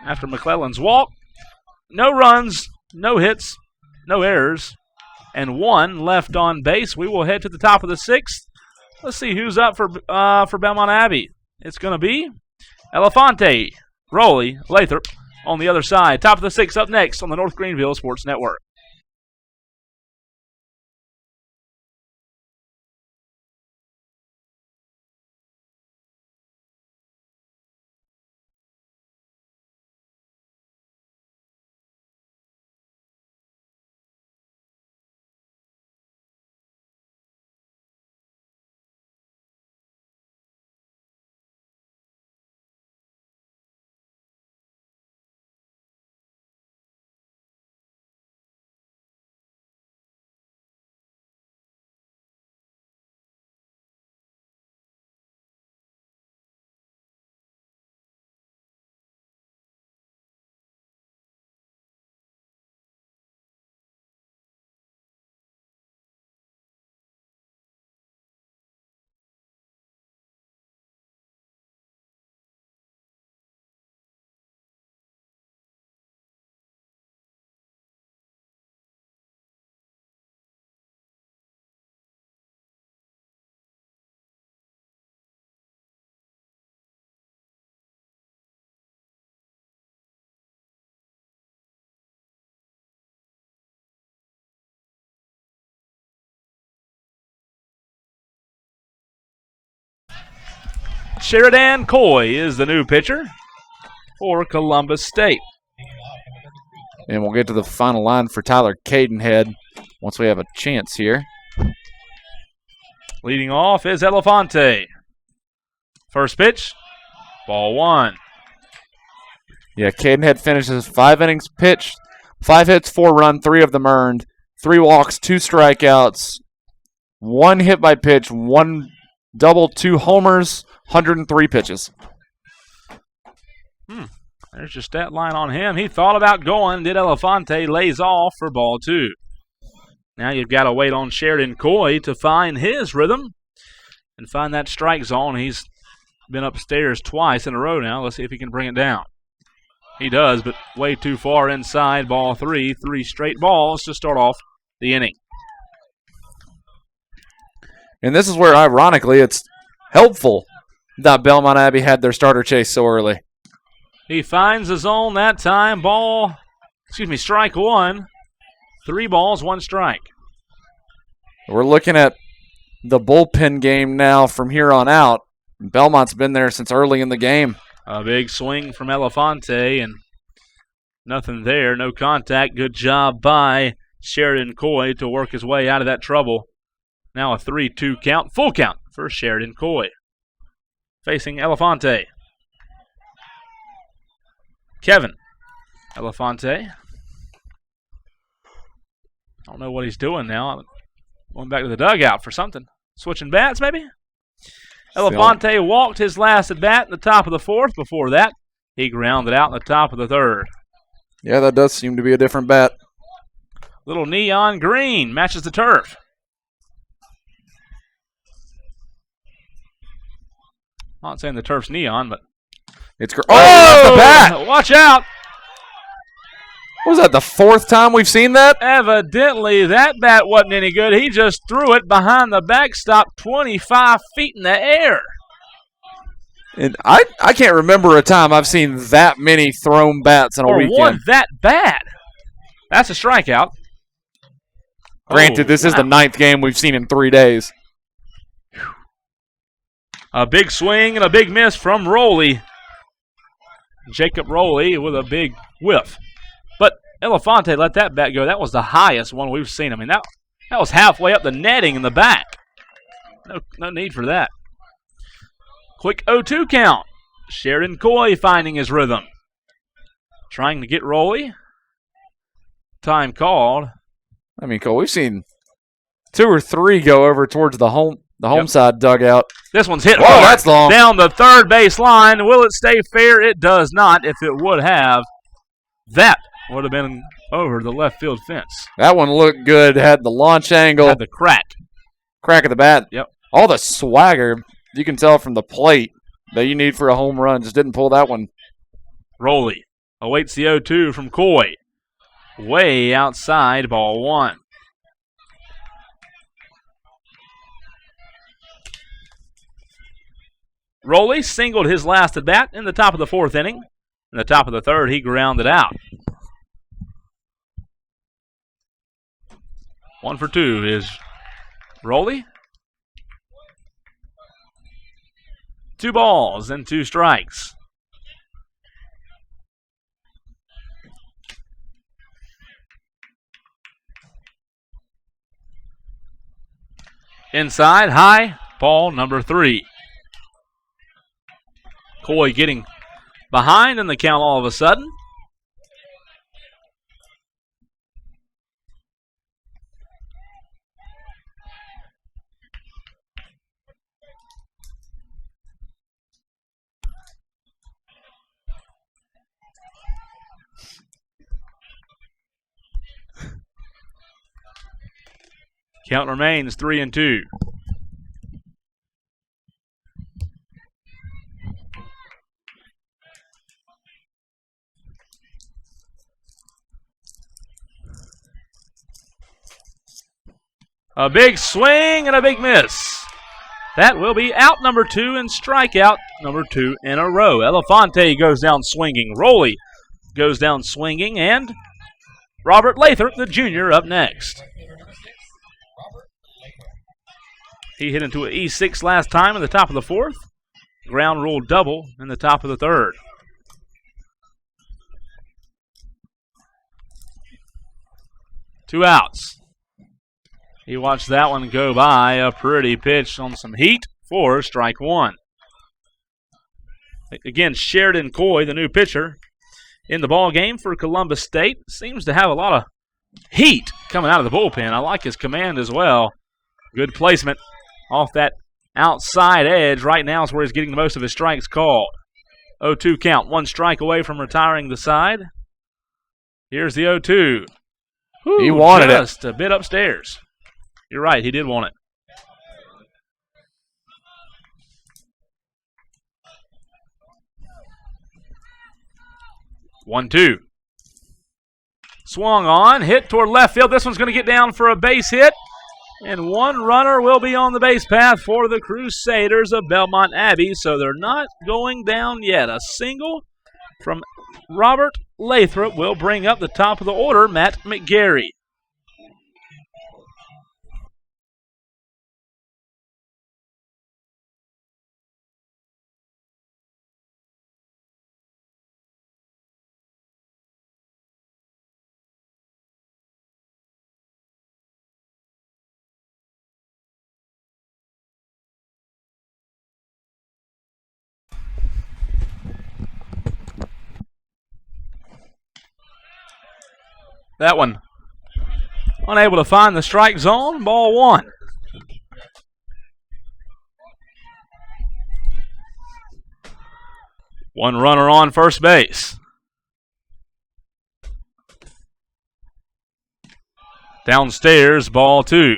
after McClellan's walk. No runs, no hits, no errors, and 1 left on base. We will head to the top of the 6th. Let's see who's up for Belmont Abbey. It's going to be Elefante, Rowley, Lathrop on the other side. Top of the 6th up next on the North Greenville Sports Network. Sheridan Coy is the new pitcher for Columbus State. And we'll get to the final line for Tyler Cadenhead once we have a chance here. Leading off is Elefante. First pitch, ball 1. Yeah, Cadenhead finishes 5 innings pitched, 5 hits, 4 runs, 3 of them earned, 3 walks, 2 strikeouts, 1 hit by pitch, 1 double, 2 homers, 103 pitches. There's your stat line on him. He thought about going. Did Elefante, lays off for ball 2. Now you've got to wait on Sheridan Coy to find his rhythm and find that strike zone. He's been upstairs twice in a row now. Let's see if he can bring it down. He does, but way too far inside. Ball 3. 3 straight balls to start off the inning. And this is where, ironically, it's helpful that Belmont Abbey had their starter chase so early. He finds the zone that time. Strike 1. 3 balls, 1 strike. We're looking at the bullpen game now from here on out. Belmont's been there since early in the game. A big swing from Elefante, and nothing there. No contact. Good job by Sheridan Coy to work his way out of that trouble. Now a 3-2 count, full count for Sheridan Coy. Facing Elefante. Kevin Elefante. I don't know what he's doing now. Going back to the dugout for something. Switching bats, maybe? Elefante walked his last at bat in the top of the fourth. Before that, he grounded out in the top of the third. Yeah, that does seem to be a different bat. Little neon green matches the turf. I'm not saying the turf's neon, but it's that's the bat! Watch out! What was that, the fourth time we've seen that? Evidently, that bat wasn't any good. He just threw it behind the backstop 25 feet in the air. And I can't remember a time I've seen that many thrown bats in a weekend. Or one that bad. That's a strikeout. Granted, this is the 9th game we've seen in 3 days. A big swing and a big miss from Rowley. Jacob Rowley with a big whiff. But Elefante let that bat go. That was the highest one we've seen. I mean, that was halfway up the netting in the back. No need for that. Quick 0-2 count. Sheridan Coy finding his rhythm. Trying to get Rowley. Time called. I mean, Cole, we've seen 2 or 3 go over towards the home side dugout. This one's hit hard. That's long. Down the third base line. Will it stay fair? It does not. If it would have, that would have been over the left field fence. That one looked good. Had the launch angle. Had the crack of the bat. Yep. All the swagger you can tell from the plate that you need for a home run. Just didn't pull that one. Rowley awaits the 0-2 from Coy. Way outside, ball 1. Rowley singled his last at bat in the top of the 4th inning. In the top of the 3rd, he grounded out. 1 for 2 is Rowley. 2 balls and 2 strikes. Inside, high, ball number 3. Coy getting behind in the count all of a sudden. Count remains 3-2. A big swing and a big miss. That will be out number 2 and strikeout number 2 in a row. Elefante goes down swinging. Rowley goes down swinging, and Robert Lathrop, the junior, up next. He hit into an E6 last time in the top of the 4th. Ground rule double in the top of the 3rd. Two outs. He watched that one go by. A pretty pitch on some heat for strike 1. Again, Sheridan Coy, the new pitcher, in the ball game for Columbus State. Seems to have a lot of heat coming out of the bullpen. I like his command as well. Good placement off that outside edge. Right now is where he's getting the most of his strikes called. 0-2 count. 1 strike away from retiring the side. Here's the 0-2. He wanted it. Just a bit upstairs. You're right, he did want it. One, 2. Swung on, hit toward left field. This one's going to get down for a base hit. And 1 runner will be on the base path for the Crusaders of Belmont Abbey. So they're not going down yet. A single from Robert Lathrop will bring up the top of the order, Matt McGarry. That one unable to find the strike zone. Ball 1. One runner on first base. Downstairs, ball 2.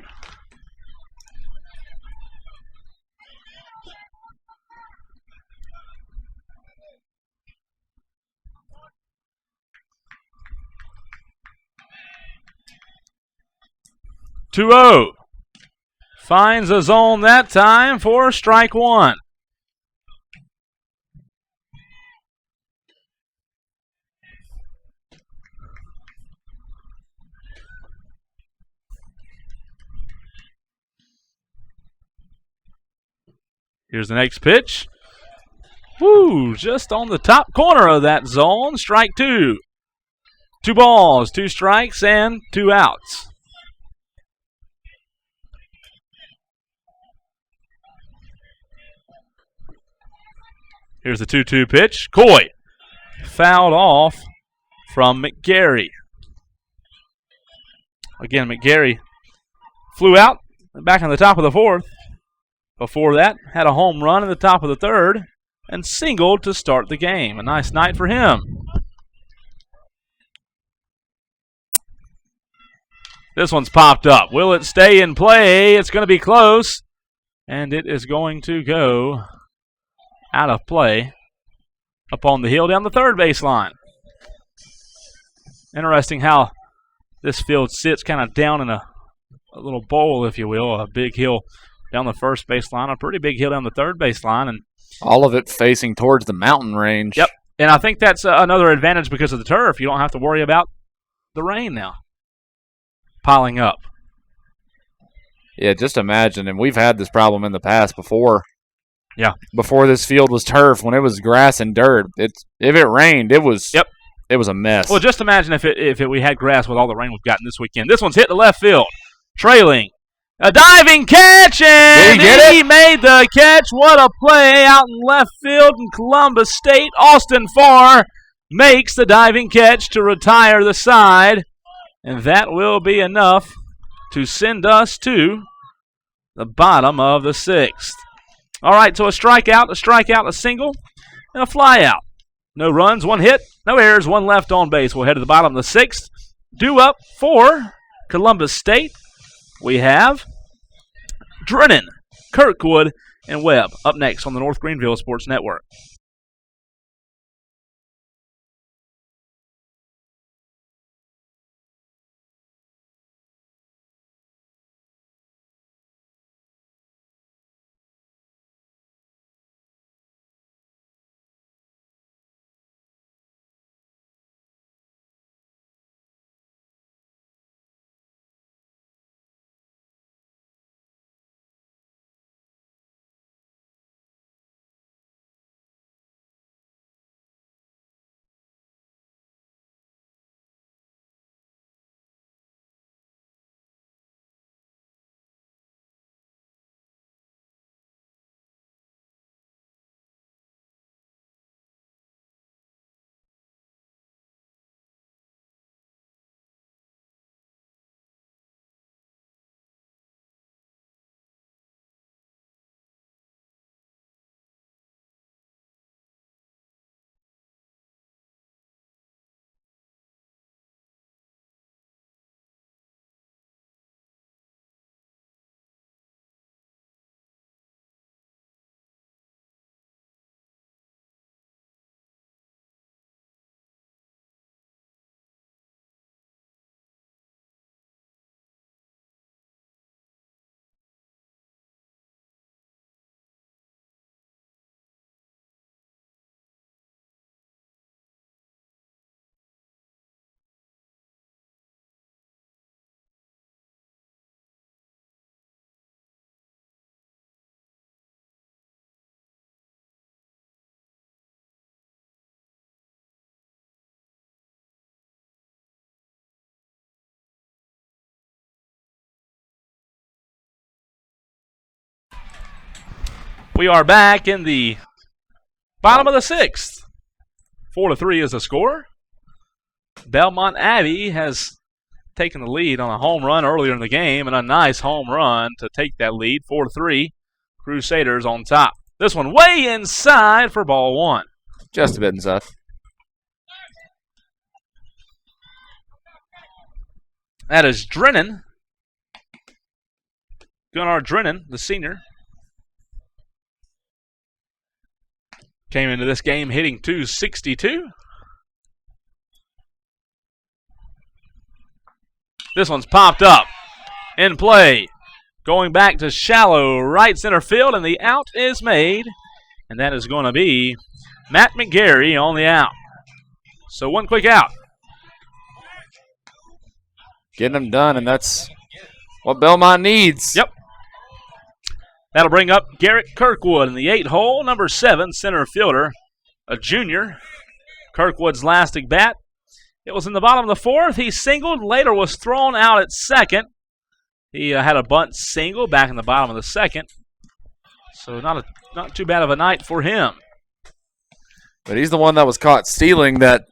Two-0. Finds a zone that time for strike 1. Here's the next pitch. Woo, just on the top corner of that zone. Strike 2. 2 balls, 2 strikes, and 2 outs. Here's the 2-2 pitch. Coy fouled off from McGarry. Again, McGarry flew out back on the top of the 4th. Before that, had a home run in the top of the 3rd and singled to start the game. A nice night for him. This one's popped up. Will it stay in play? It's going to be close, and it is going to go out of play up on the hill down the 3rd baseline. Interesting how this field sits kind of down in a little bowl, if you will, a big hill down the 1st baseline, a pretty big hill down the 3rd baseline, and all of it facing towards the mountain range. Yep, and I think that's another advantage because of the turf. You don't have to worry about the rain now piling up. Yeah, just imagine, and we've had this problem in the past before. Yeah. Before this field was turf, when it was grass and dirt, if it rained, it was a mess. Well, just imagine if we had grass with all the rain we've gotten this weekend. This one's hit to left field, trailing. A diving catch, and he made the catch. What a play out in left field in Columbus State. Austin Farr makes the diving catch to retire the side, and that will be enough to send us to the bottom of the 6th. All right, so a strikeout, a single, and a flyout. No runs, 1 hit, no errors, 1 left on base. We'll head to the bottom of the 6th. Due up for Columbus State, we have Drennan, Kirkwood, and Webb up next on the North Greenville Sports Network. We are back in the bottom of the 6th. 4-3 is the score. Belmont Abbey has taken the lead on a home run earlier in the game, and a nice home run to take that lead. 4-3, Crusaders on top. This one way inside for ball one. Just a bit inside. That is Drennan. Gunnar Drennan, the senior. Came into this game hitting .262. This one's popped up. In play. Going back to shallow right center field, and the out is made. And that is going to be Matt McGarry on the out. So one quick out. Getting them done, and that's what Belmont needs. Yep. That'll bring up Garrett Kirkwood in the 8-hole, number 7 center fielder, a junior. Kirkwood's last at bat. It was in the bottom of the 4th. He singled, later was thrown out at second. He had a bunt single back in the bottom of the 2nd. So not too bad of a night for him. But he's the one that was caught stealing that,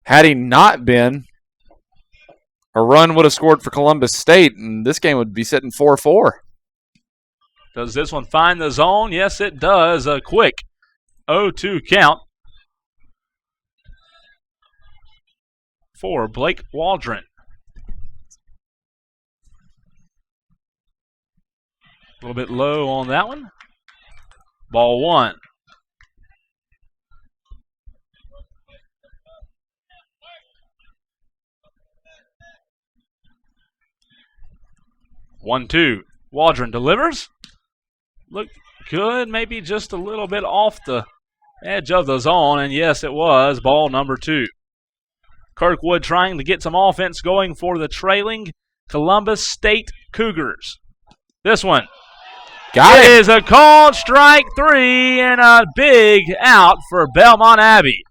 had he not been, a run would have scored for Columbus State, and this game would be sitting 4-4. Does this one find the zone? Yes, it does. A quick 0-2 count for Blake Waldron. A little bit low on that one. Ball one. One, two. Waldron delivers. Looked good, maybe just a little bit off the edge of the zone, and yes, it was ball number 2. Kirkwood trying to get some offense going for the trailing Columbus State Cougars. This one is a called strike 3 and a big out for Belmont Abbey.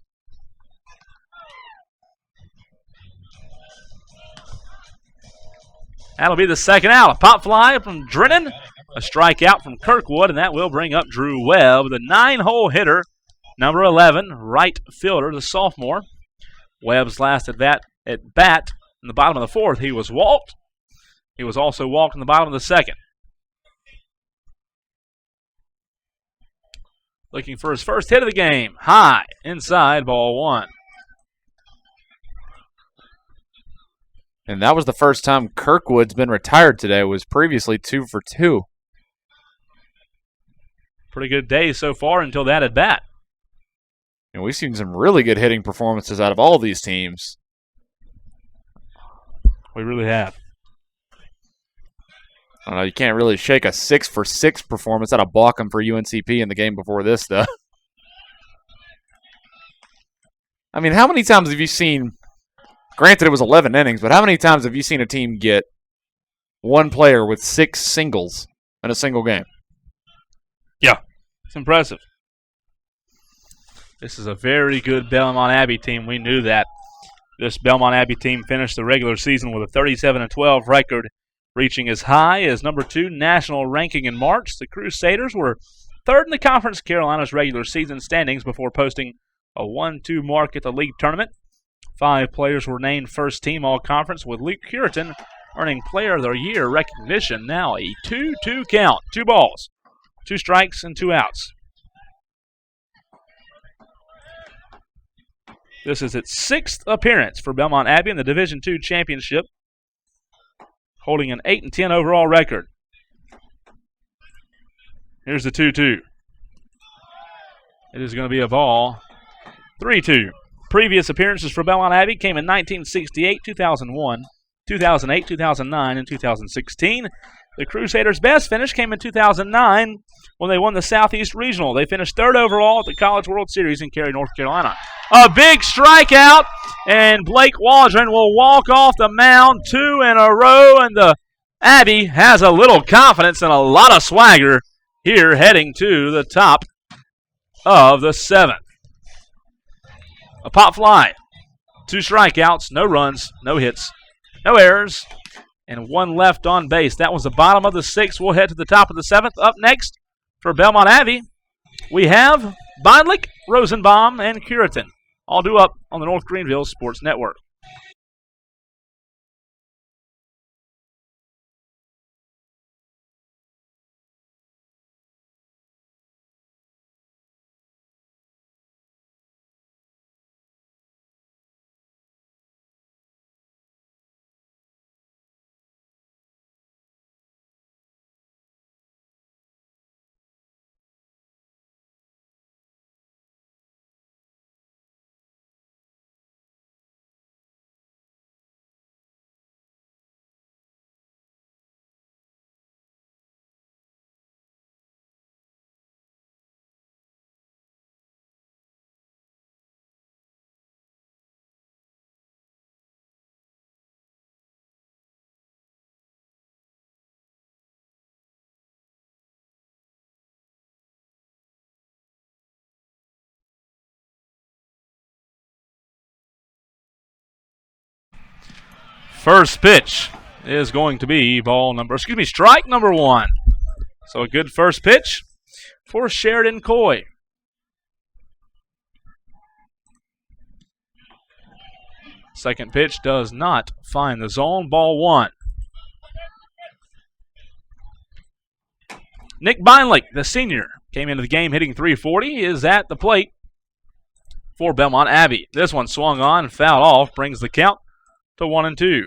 That'll be the second out. A pop fly from Drennan. A strikeout from Kirkwood, and that will bring up Drew Webb, the 9-hole hitter, number 11, right fielder, the sophomore. Webb's last at bat in the bottom of the 4th. He was walked. He was also walked in the bottom of the 2nd. Looking for his first hit of the game. High, inside, ball one. And that was the first time Kirkwood's been retired today. It was previously 2 for 2. Pretty good day so far until that at bat. And we've seen some really good hitting performances out of all these teams. We really have. I don't know, you can't really shake a 6 for 6 performance out of Bauckham for UNCP in the game before this, though. I mean, how many times have you seen, granted it was 11 innings, but how many times have you seen a team get one player with 6 singles in a single game? Yeah, it's impressive. This is a very good Belmont Abbey team. We knew that. This Belmont Abbey team finished the regular season with a 37-12 record, reaching as high as number 2 national ranking in March. The Crusaders were 3rd in the Conference Carolina's regular season standings before posting a 1-2 mark at the league tournament. 5 players were named first team all-conference, with Luke Cureton earning Player of the Year recognition. Now a 2-2 count. 2 balls, 2 strikes, and 2 outs. This is its 6th appearance for Belmont Abbey in the Division II championship, holding an 8-10 overall record. Here's the 2-2. It is going to be a ball. 3-2. Previous appearances for Belmont Abbey came in 1968, 2001, 2008, 2009, and 2016. The Crusaders' best finish came in 2009 when they won the Southeast Regional. They finished 3rd overall at the College World Series in Cary, North Carolina. A big strikeout, and Blake Waldron will walk off the mound 2 in a row, and the Abbey has a little confidence and a lot of swagger here heading to the top of the 7th. A pop fly, 2 strikeouts, no runs, no hits, no errors, and 1 left on base. That was the bottom of the 6th. We'll head to the top of the 7th. Up next for Belmont Abbey, we have Bondlick, Rosenbaum, and Cureton. All due up on the North Greenville Sports Network. First pitch is going to be strike number 1. So a good first pitch for Sheridan Coy. Second pitch does not find the zone. Ball 1. Nick Beinlich, the senior, came into the game hitting .340, is at the plate for Belmont Abbey. This one swung on and fouled off, brings the count to 1-2.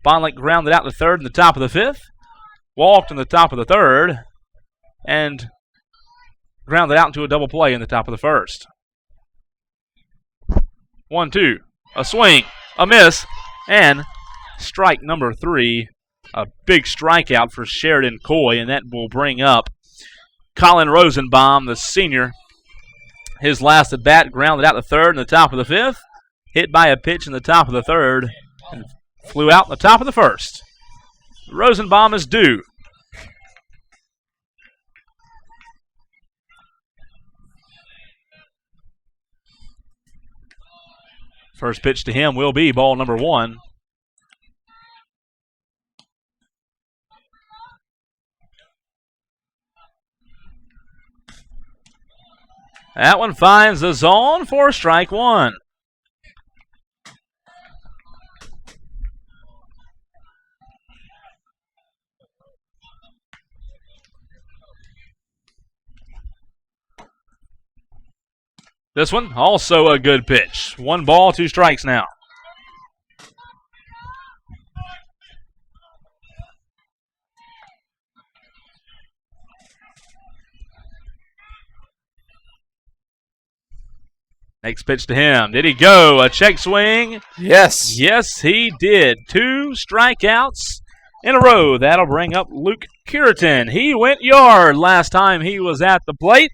Beinlich grounded out to third in the top of the 5th, walked in the top of the 3rd, and grounded out into a double play in the top of the 1st. 1-2, a swing, a miss, and strike number 3. A big strikeout for Sheridan Coy, and that will bring up Colin Rosenbaum, the senior. His last at bat grounded out to third in the top of the 5th, hit by a pitch in the top of the 3rd, and flew out in the top of the 1st. Rosenbaum is due. First pitch to him will be ball number 1. That one finds the zone for strike 1. This one also a good pitch. 1 ball, 2 strikes now. Next pitch to him. Did he go? A check swing? Yes. Yes, he did. 2 strikeouts in a row. That'll bring up Luke Cureton. He went yard last time he was at the plate.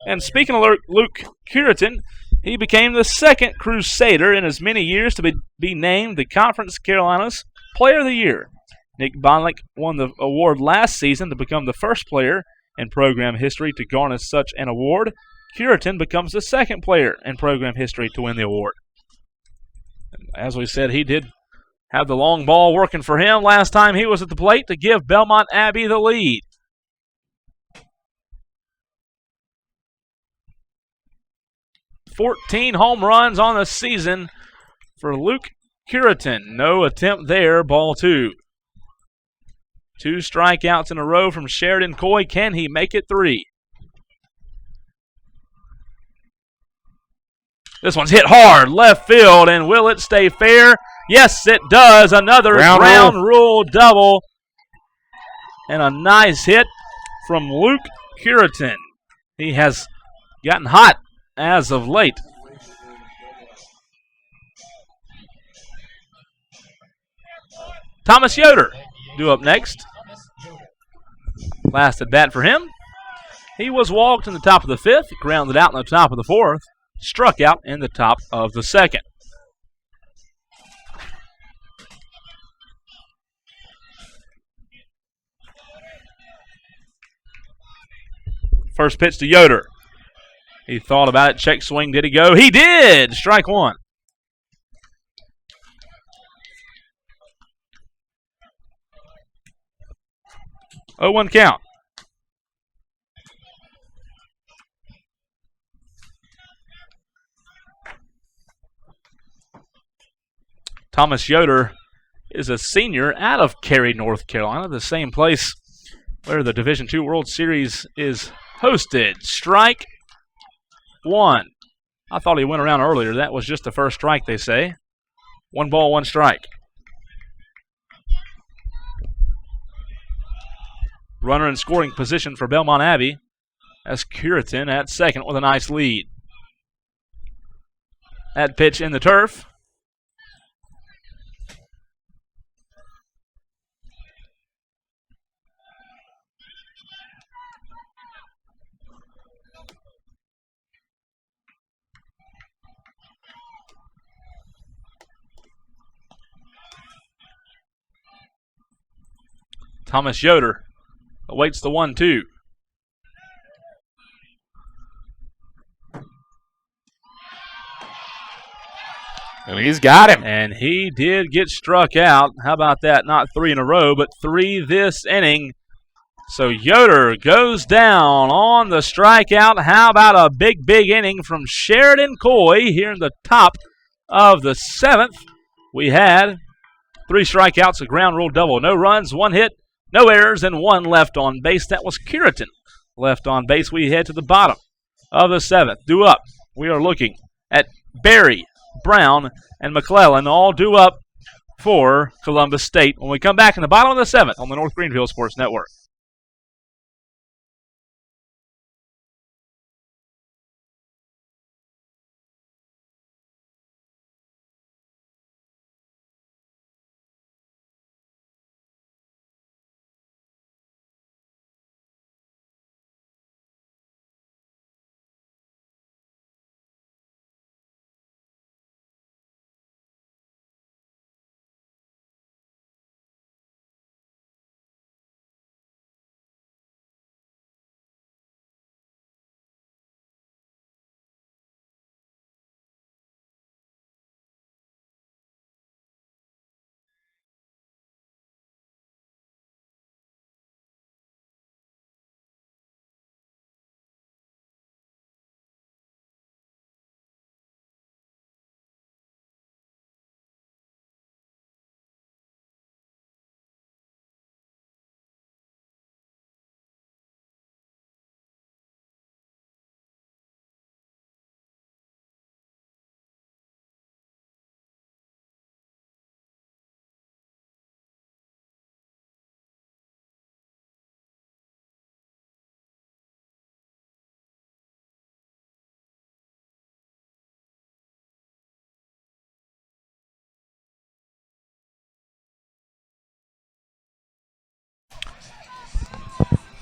And speaking of Luke Cureton, he became the 2nd Crusader in as many years to be named the Conference Carolinas Player of the Year. Nick Beinlich won the award last season to become the first player in program history to garner such an award. Cureton becomes the 2nd player in program history to win the award. As we said, he did have the long ball working for him last time he was at the plate to give Belmont Abbey the lead. .14 home runs on the season for Luke Cureton. No attempt there, ball 2. 2 strikeouts in a row from Sheridan Coy. Can he make it 3? This one's hit hard, left field, and will it stay fair? Yes, it does. Another ground rule double. And a nice hit from Luke Cureton. He has gotten hot as of late. Thomas Yoder due up next. Last at bat for him. He was walked in the top of the 5th, grounded out in the top of the 4th, struck out in the top of the 2nd. First pitch to Yoder. He thought about it. Check swing. Did he go? He did! Strike 1. Oh, 1 count. Thomas Yoder is a senior out of Cary, North Carolina, the same place where the Division II World Series is hosted. Strike 1. I thought he went around earlier. That was just the first strike, they say. 1 ball, 1 strike. Runner in scoring position for Belmont Abbey. That's Cureton at second with a nice lead. That pitch in the turf. Thomas Yoder awaits the 1-2. And he's got him. And he did get struck out. How about that? Not 3 in a row, but 3 this inning. So Yoder goes down on the strikeout. How about a big inning from Sheridan Coy here in the top of the 7th? We had 3 strikeouts, a ground rule double, no runs, 1 hit, no errors, and 1 left on base. That was Cureton left on base. We head to the bottom of the 7th. Due up, we are looking at Berry, Brown, and McClellan, all due up for Columbus State when we come back in the bottom of the 7th on the North Greenfield Sports Network.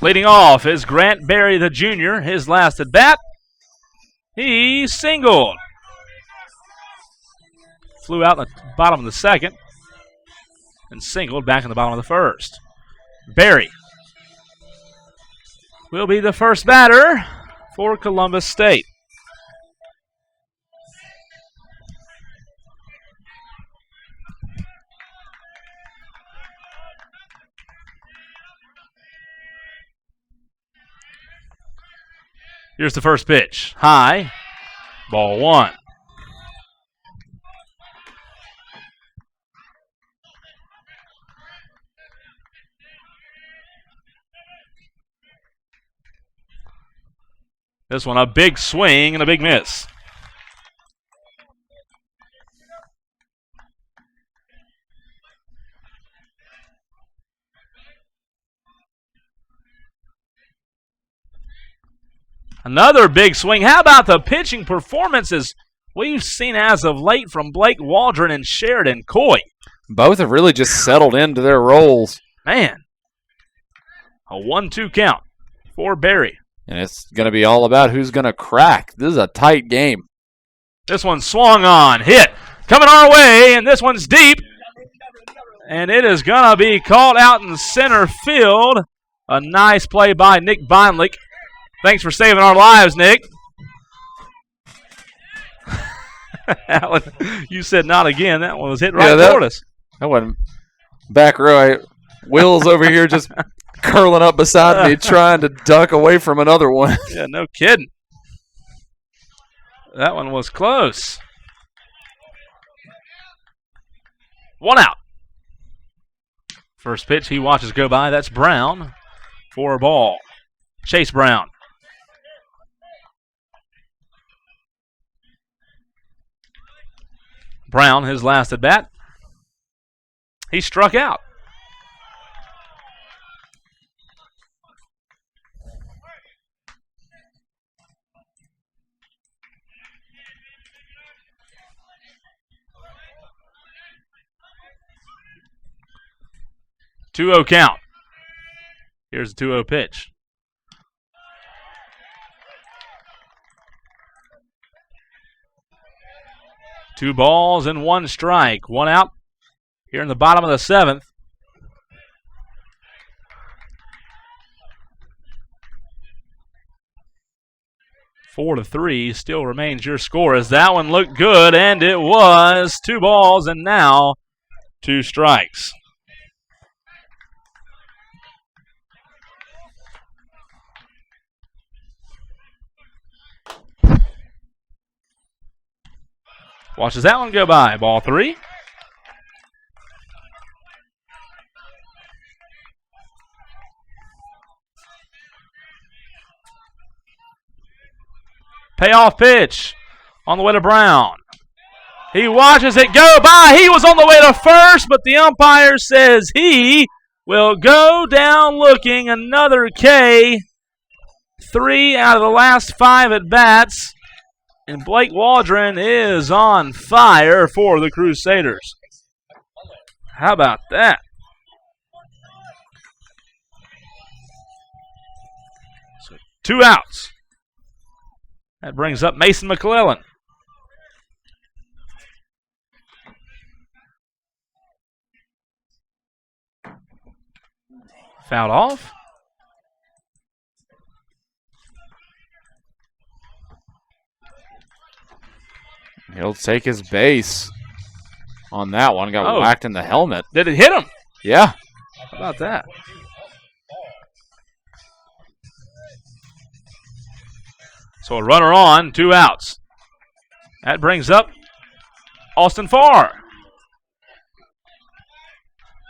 Leading off is Grant Berry, the junior. His last at bat, he singled. Flew out in the bottom of the 2nd and singled back in the bottom of the 1st. Berry will be the first batter for Columbus State. Here's the first pitch. High. Ball 1. This one a big swing and a big miss. Another big swing. How about the pitching performances we've seen as of late from Blake Waldron and Sheridan Coy? Both have really just settled into their roles. Man, a 1-2 count for Berry. And it's going to be all about who's going to crack. This is a tight game. This one swung on, hit, coming our way, and this one's deep. And it is going to be called out in center field. A nice play by Nick Bondlick. Thanks for saving our lives, Nick. Alan, you said not again. That one was hit right toward us. That wasn't back row. Will's over here just curling up beside me trying to duck away from another one. Yeah, no kidding. That one was close. 1 out. First pitch he watches go by. That's Brown for a ball. Chase Brown. Brown, his last at bat, he struck out. Two-0 count. Here's the 2-0 pitch. Two balls and 1 strike. 1 out here in the bottom of the 7th. 4-3 still remains your score as that one looked good, and it was 2 balls and now 2 strikes. Watches that one go by. Ball 3. Payoff pitch on the way to Brown. He watches it go by. He was on the way to first, but the umpire says he will go down looking. Another K. 3 out of the last 5 at-bats. And Blake Waldron is on fire for the Crusaders. How about that? So 2 outs. That brings up Mason McClellan. Fouled off. He'll take his base on that one. Got whacked in the helmet. Did it hit him? Yeah. How about that? So a runner on, 2 outs. That brings up Austin Farr.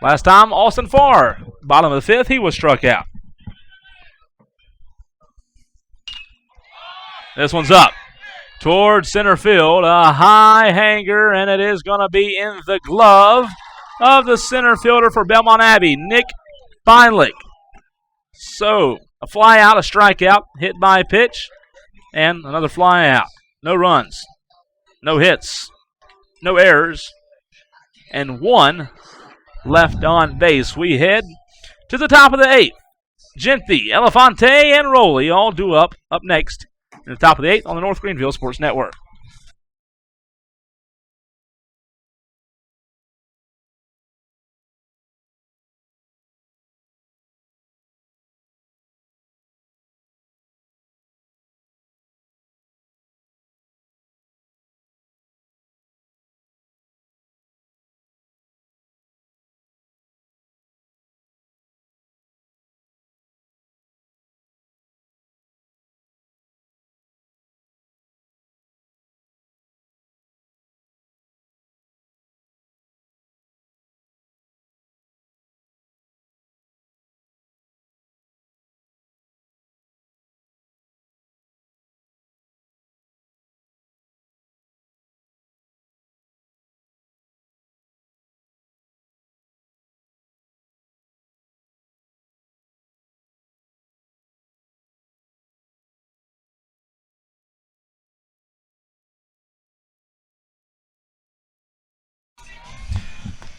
Last time, Austin Farr, bottom of the 5th, he was struck out. This one's up towards center field. A high hanger, and it is going to be in the glove of the center fielder for Belmont Abbey, Nick Beinlich. So a fly out, a strikeout, hit by pitch. And another fly out. No runs, no hits, no errors, and 1 left on base. We head to the top of the 8th. Genthy, Elefante, and Rowley all due up next in the top of the 8th on the North Greenville Sports Network.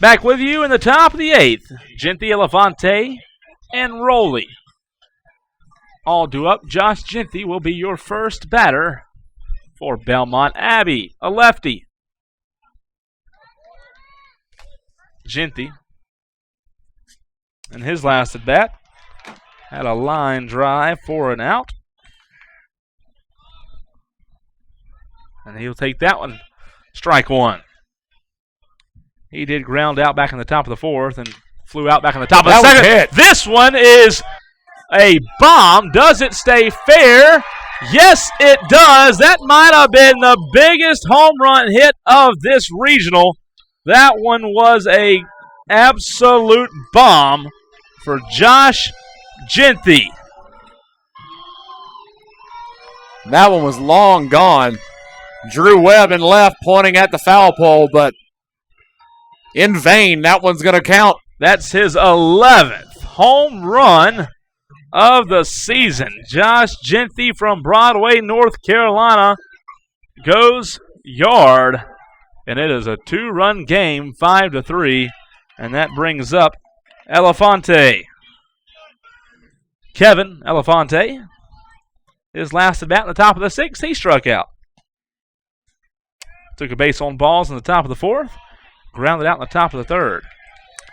Back with you in the top of the 8th. Genthy, Elefante, and Rowley all due up. Josh Genthy will be your first batter for Belmont Abbey, a lefty. Genthy, in his last at bat, had a line drive for an out. And he'll take that one. Strike 1. He did ground out back in the top of the 4th and flew out back in the top of the 2nd. Hit. This one is a bomb. Does it stay fair? Yes, it does. That might have been the biggest home run hit of this regional. That one was a absolute bomb for Josh Genthy. That one was long gone. Drew Webb in left pointing at the foul pole, but in vain. That one's going to count. That's his 11th home run of the season. Josh Genthy from Broadway, North Carolina, goes yard, and it is a 2-run game, 5-3, and that brings up Elefante. Kevin Elefante, his last at bat in the top of the 6th, he struck out. Took a base on balls in the top of the 4th. Grounded out in the top of the 3rd.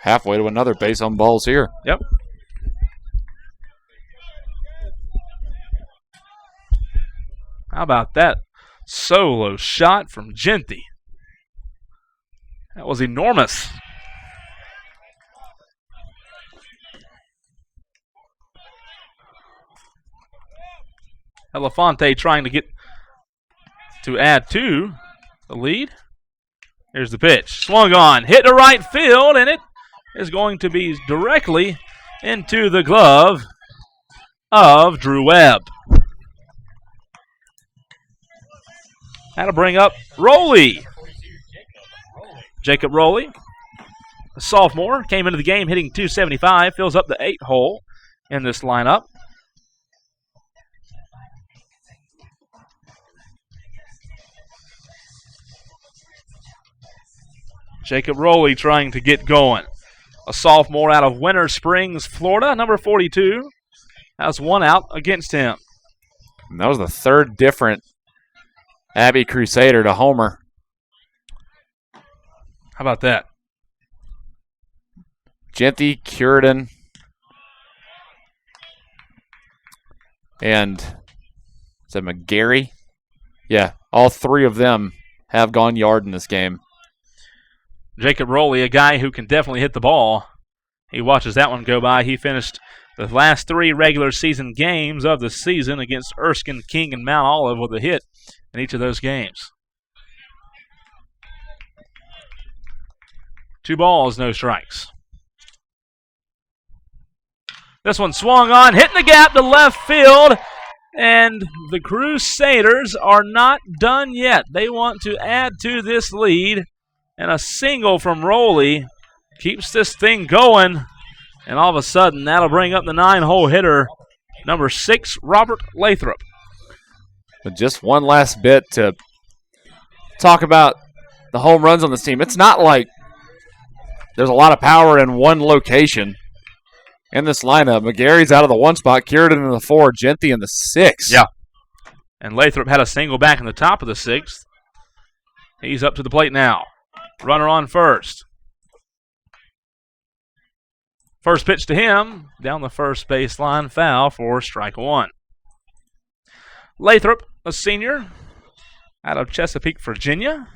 Halfway to another base on balls here. Yep. How about that solo shot from Genty? That was enormous. Elefante trying to get to add to the lead. Here's the pitch. Swung on. Hit to right field, and it is going to be directly into the glove of Drew Webb. That'll bring up Rowley. Jacob Rowley, a sophomore, came into the game hitting .275, fills up the 8 hole in this lineup. Jacob Rowley trying to get going. A sophomore out of Winter Springs, Florida, number 42, has one out against him. And that was the third different Abbey Crusader to homer. How about that? Genty, Cureton, and is that McGarry? Yeah, all three of them have gone yard in this game. Jacob Rowley, a guy who can definitely hit the ball. He watches that one go by. He finished the last 3 regular season games of the season against Erskine, King, and Mount Olive with a hit in each of those games. 2 balls, no strikes. This one swung on, hitting the gap to left field, and the Crusaders are not done yet. They want to add to this lead, and a single from Rowley keeps this thing going, and all of a sudden that'll bring up the 9-hole hitter, number 6, Robert Lathrop. But just one last bit to talk about the home runs on this team. It's not like there's a lot of power in one location in this lineup. McGarry's out of the 1 spot, Cureton in the 4, Genty in the 6. Yeah. And Lathrop had a single back in the top of the 6th. He's up to the plate now. Runner on first. First pitch to him, down the first baseline, foul for strike 1. Lathrop, a senior, out of Chesapeake, Virginia.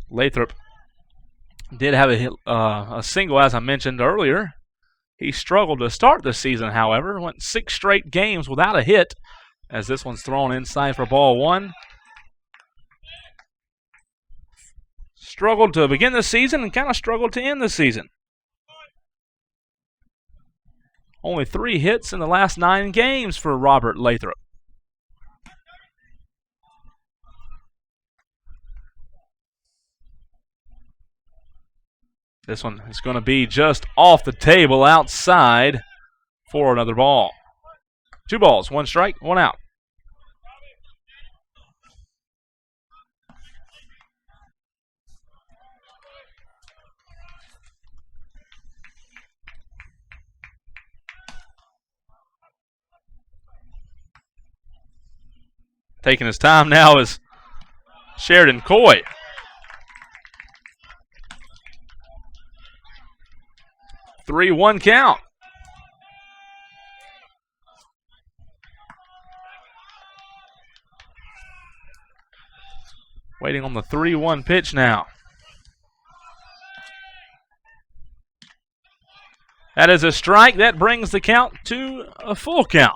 Lathrop did have a single, as I mentioned earlier. He struggled to start the season, however. Went 6 straight games without a hit, as this one's thrown inside for ball 1. Struggled to begin the season and kind of struggled to end the season. Only 3 hits in the last 9 games for Robert Lathrop. This one is going to be just off the table outside for another ball. 2 balls, 1 strike, 1 out. Taking his time now is Sheridan Coy. Three, 1 count. Waiting on the 3-1 pitch now. That is a strike. That brings the count to a full count.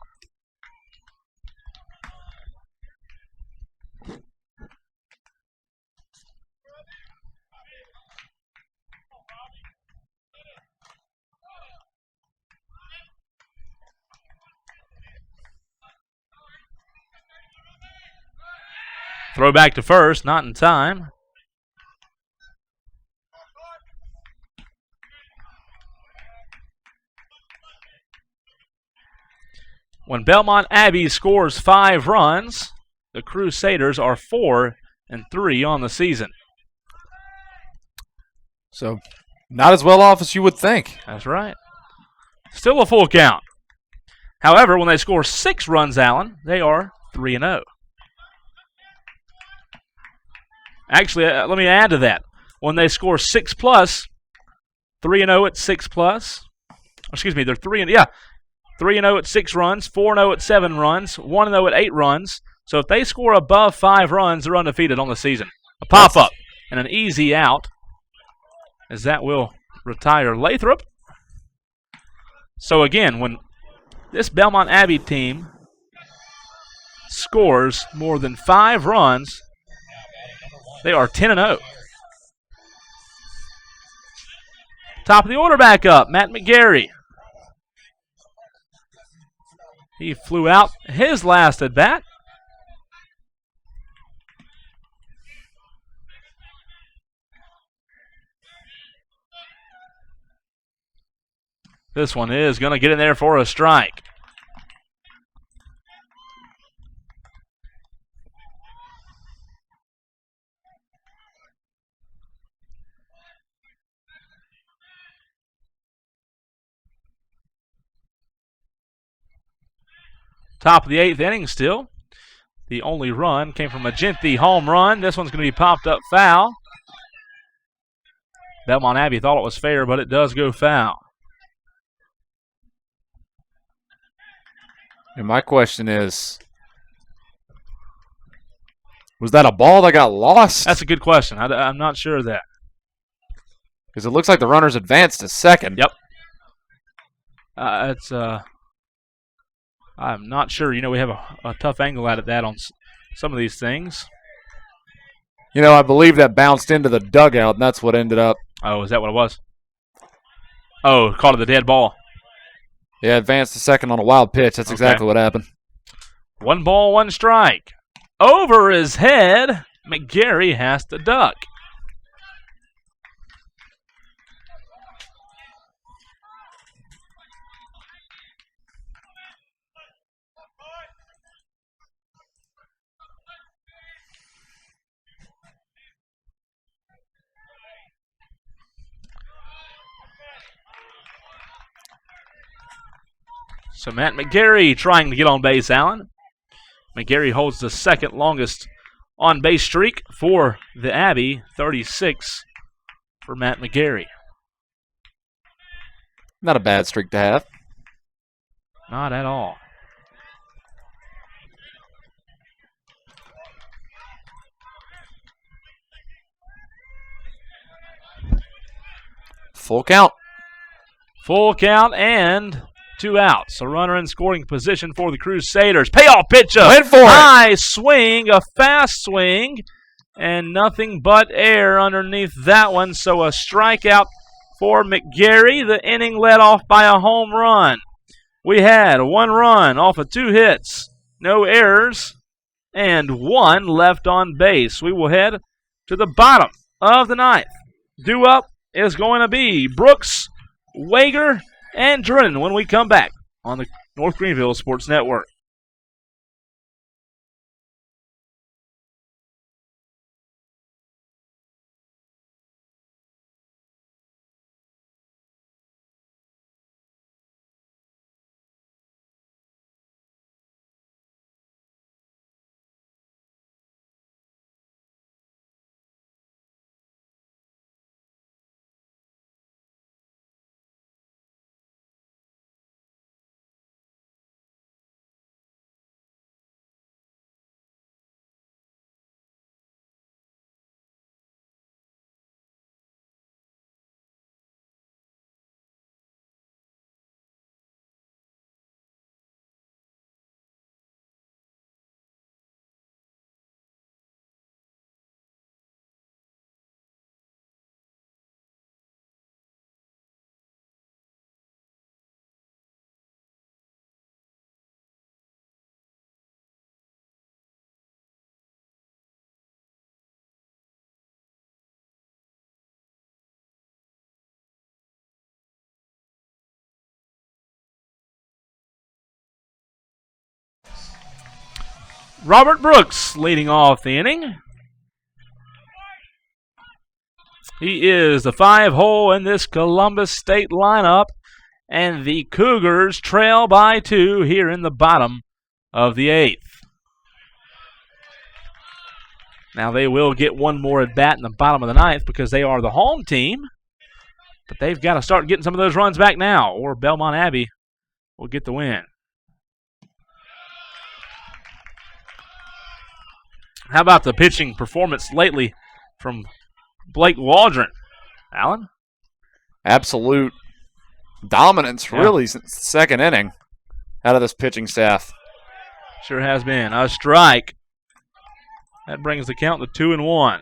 Throw back to first, not in time. When Belmont Abbey scores 5 runs, the Crusaders are 4-3 on the season. So, not as well off as you would think. That's right. Still a full count. However, when they score 6 runs, Allen, they are 3-0. Actually, let me add to that. when they score 6+, 3-0 at 6+. Excuse me, they're 3-0 at 6 runs, 4-0 at 7 runs, 1-0 at 8 runs. So if they score above 5 runs, they're undefeated on the season. A pop-up and an easy out, as that will retire Lathrop. So again, when this Belmont Abbey team scores more than 5 runs, they are 10-0. Top of the order back up, Matt McGarry. He flew out his last at bat. This one is going to get in there for a strike. Top of the 8th inning still. The only run came from a Genty home run. This one's going to be popped up foul. Belmont Abbey thought it was fair, but it does go foul. And my question is, was that a ball that got lost? That's a good question. I'm not sure of that. Because it looks like the runner's advanced to second. Yep. I'm not sure. You know, we have a tough angle at that on some of these things. You know, I believe that bounced into the dugout, and that's what ended up. Oh, is that what it was? Oh, called it the dead ball. Yeah, advanced to second on a wild pitch. That's exactly what happened. 1 ball, 1 strike. Over his head, McGarry has to duck. So Matt McGarry trying to get on base, Allen. McGarry holds the second longest on base streak for the Abbey, 36 for Matt McGarry. Not a bad streak to have. Not at all. Full count. Full count and 2 outs. A runner in scoring position for the Crusaders. Payoff pitch up. Went for it. High swing, a fast swing, and nothing but air underneath that one. So a strikeout for McGarry. The inning led off by a home run. We had 1 run off of 2 hits, no errors, and 1 left on base. We will head to the bottom of the 9th. Due up is going to be Brooks, Hager, and Drennan when we come back on the North Greenville Sports Network. Robert Brooks leading off the inning. He is the 5-hole in this Columbus State lineup, and the Cougars trail by 2 here in the bottom of the 8th. Now they will get one more at bat in the bottom of the ninth because they are the home team. But they've got to start getting some of those runs back now, or Belmont Abbey will get the win. How about the pitching performance lately from Blake Waldron? Alan? Absolute dominance, really, since the second inning out of this pitching staff. Sure has been. A strike. That brings the count to 2-1.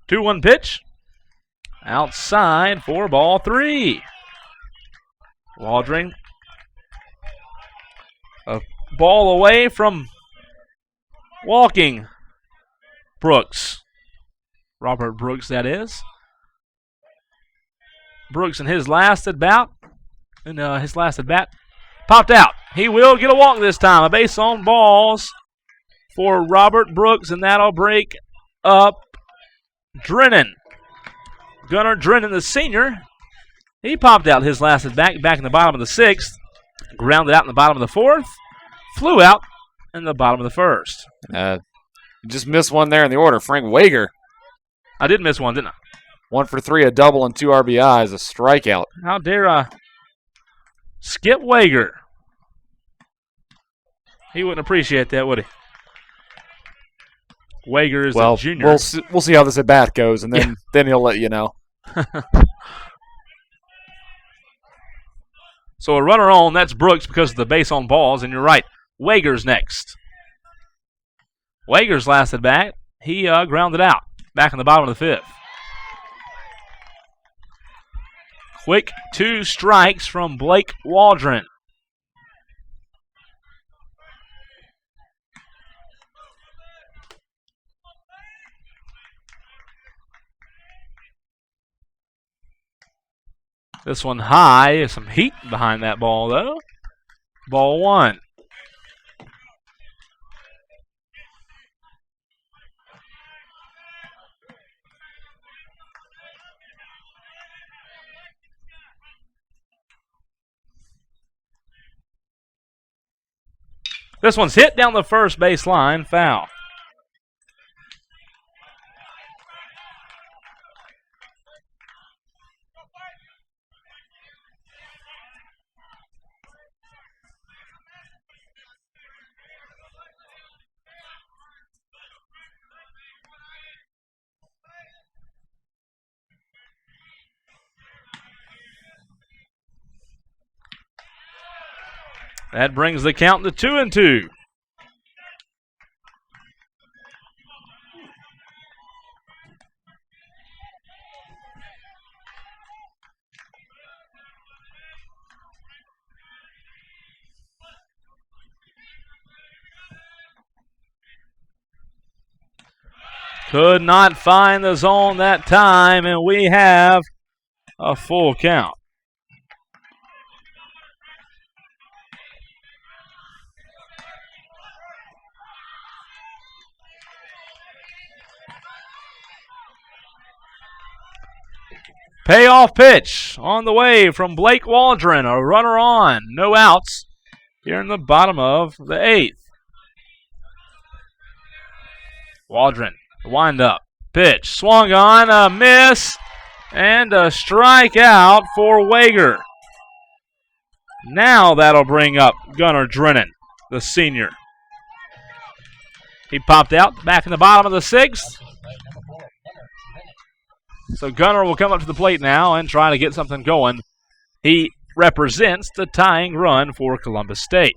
Two-one pitch. Outside for ball 3. Waldron. A ball away from walking Brooks. Robert Brooks, that is. Brooks in his last at bat. Popped out. He will get a walk this time. A base on balls for Robert Brooks, and that'll break up Drennan. Gunnar Drennan, the senior. He popped out his last at bat back in the bottom of the 6th. Grounded out in the bottom of the 4th. Flew out in the bottom of the 1st. Just missed one there in the order. Frank Hager. I did miss one, didn't I? 1 for 3, a double and 2 RBIs, a strikeout. How dare I skip Hager? He wouldn't appreciate that, would he? Hager is a junior. We'll see how this at bat goes, and then he'll let you know. So a runner on, that's Brooks because of the base on balls, and you're right. Hager's next. Hager's last at bat, he grounded out back in the bottom of the 5th. Quick 2 strikes from Blake Waldron. This one high, some heat behind that ball though. Ball 1. This one's hit down the first base line, foul. That brings the count to 2-2. Could not find the zone that time, and we have a full count. Payoff pitch on the way from Blake Waldron. A runner on, no outs here in the bottom of the 8th. Waldron, wind up, pitch, swung on, a miss, and a strikeout for Hager. Now that'll bring up Gunnar Drennan, the senior. He popped out back in the bottom of the 6th. So Gunnar will come up to the plate now and try to get something going. He represents the tying run for Columbus State.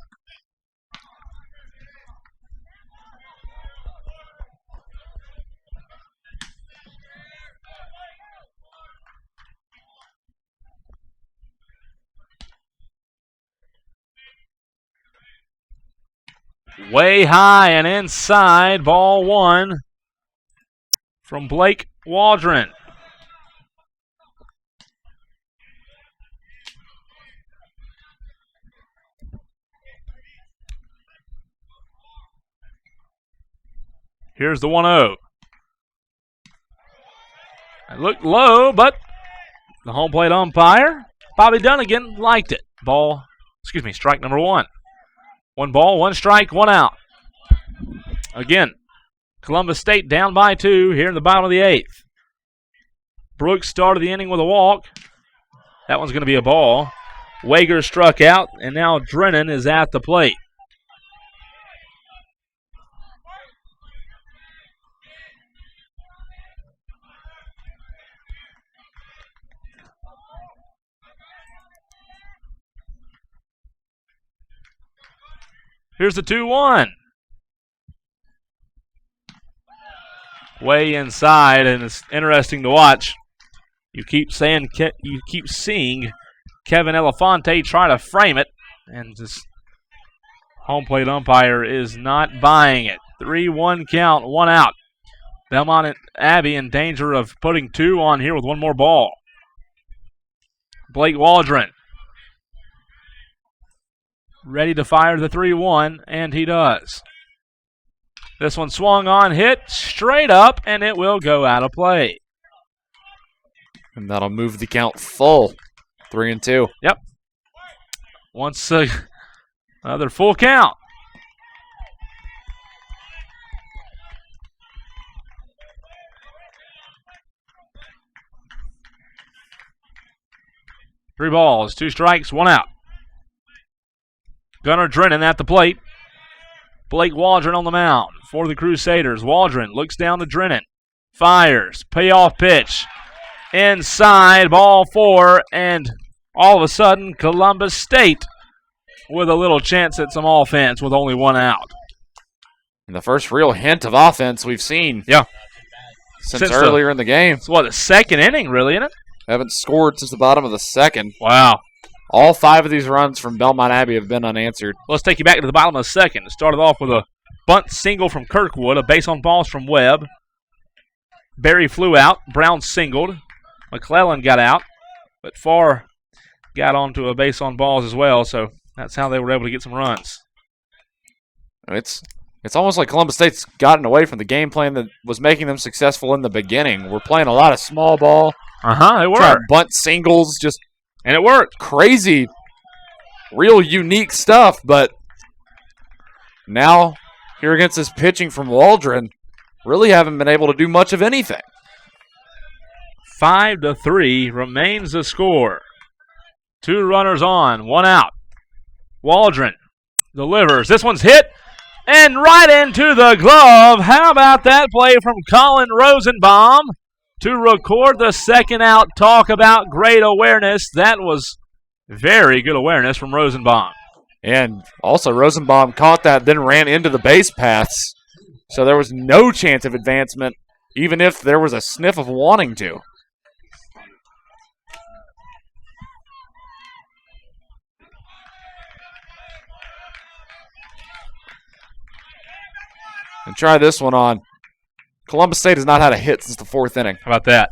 Way high and inside, ball 1 from Blake Waldron. Here's the 1-0. It looked low, but the home plate umpire, Bobby Dunnigan, liked it. Ball Strike number 1. 1 ball, 1 strike, 1 out. Again, Columbus State down by 2 here in the bottom of the 8th. Brooks started the inning with a walk. That one's going to be a ball. Hager struck out, and now Drennan is at the plate. Here's the 2-1. Way inside, and it's interesting to watch. You keep seeing Kevin Elefante try to frame it, and this home plate umpire is not buying it. 3-1 count, 1 out. Belmont Abbey in danger of putting 2 on here with 1 more ball. Blake Waldron ready to fire the 3-1, and he does. This one swung on, hit straight up, and it will go out of play. And that'll move the count full. 3-2. Yep. Once another full count. Three balls, 2 strikes, 1 out. Gunnar Drennan at the plate. Blake Waldron on the mound for the Crusaders. Waldron looks down to Drennan. Fires. Payoff pitch. Inside, ball 4, and all of a sudden, Columbus State with a little chance at some offense with only 1 out. And the first real hint of offense we've seen. Yeah. Since earlier in the game. It's the second inning, really, isn't it? Haven't scored since the bottom of the 2nd. Wow. All 5 of these runs from Belmont Abbey have been unanswered. Let's take you back to the bottom of the 2nd. It started off with a bunt single from Kirkwood, a base on balls from Webb. Berry flew out. Brown singled. McClellan got out, but Farr got onto a base on balls as well, so that's how they were able to get some runs. It's almost like Columbus State's gotten away from the game plan that was making them successful in the beginning. We're playing a lot of small ball. They were. Trying to bunt singles, and it worked. Crazy, real unique stuff, but now here against this pitching from Waldron, really haven't been able to do much of anything. 5-3 remains the score. 2 runners on, 1 out. Waldron delivers. This one's hit and right into the glove. How about that play from Colin Rosenbaum to record the 2nd out? Talk about great awareness. That was very good awareness from Rosenbaum. And also Rosenbaum caught that, then ran into the base paths. So there was no chance of advancement, even if there was a sniff of wanting to. And try this one on. Columbus State has not had a hit since the 4th inning. How about that?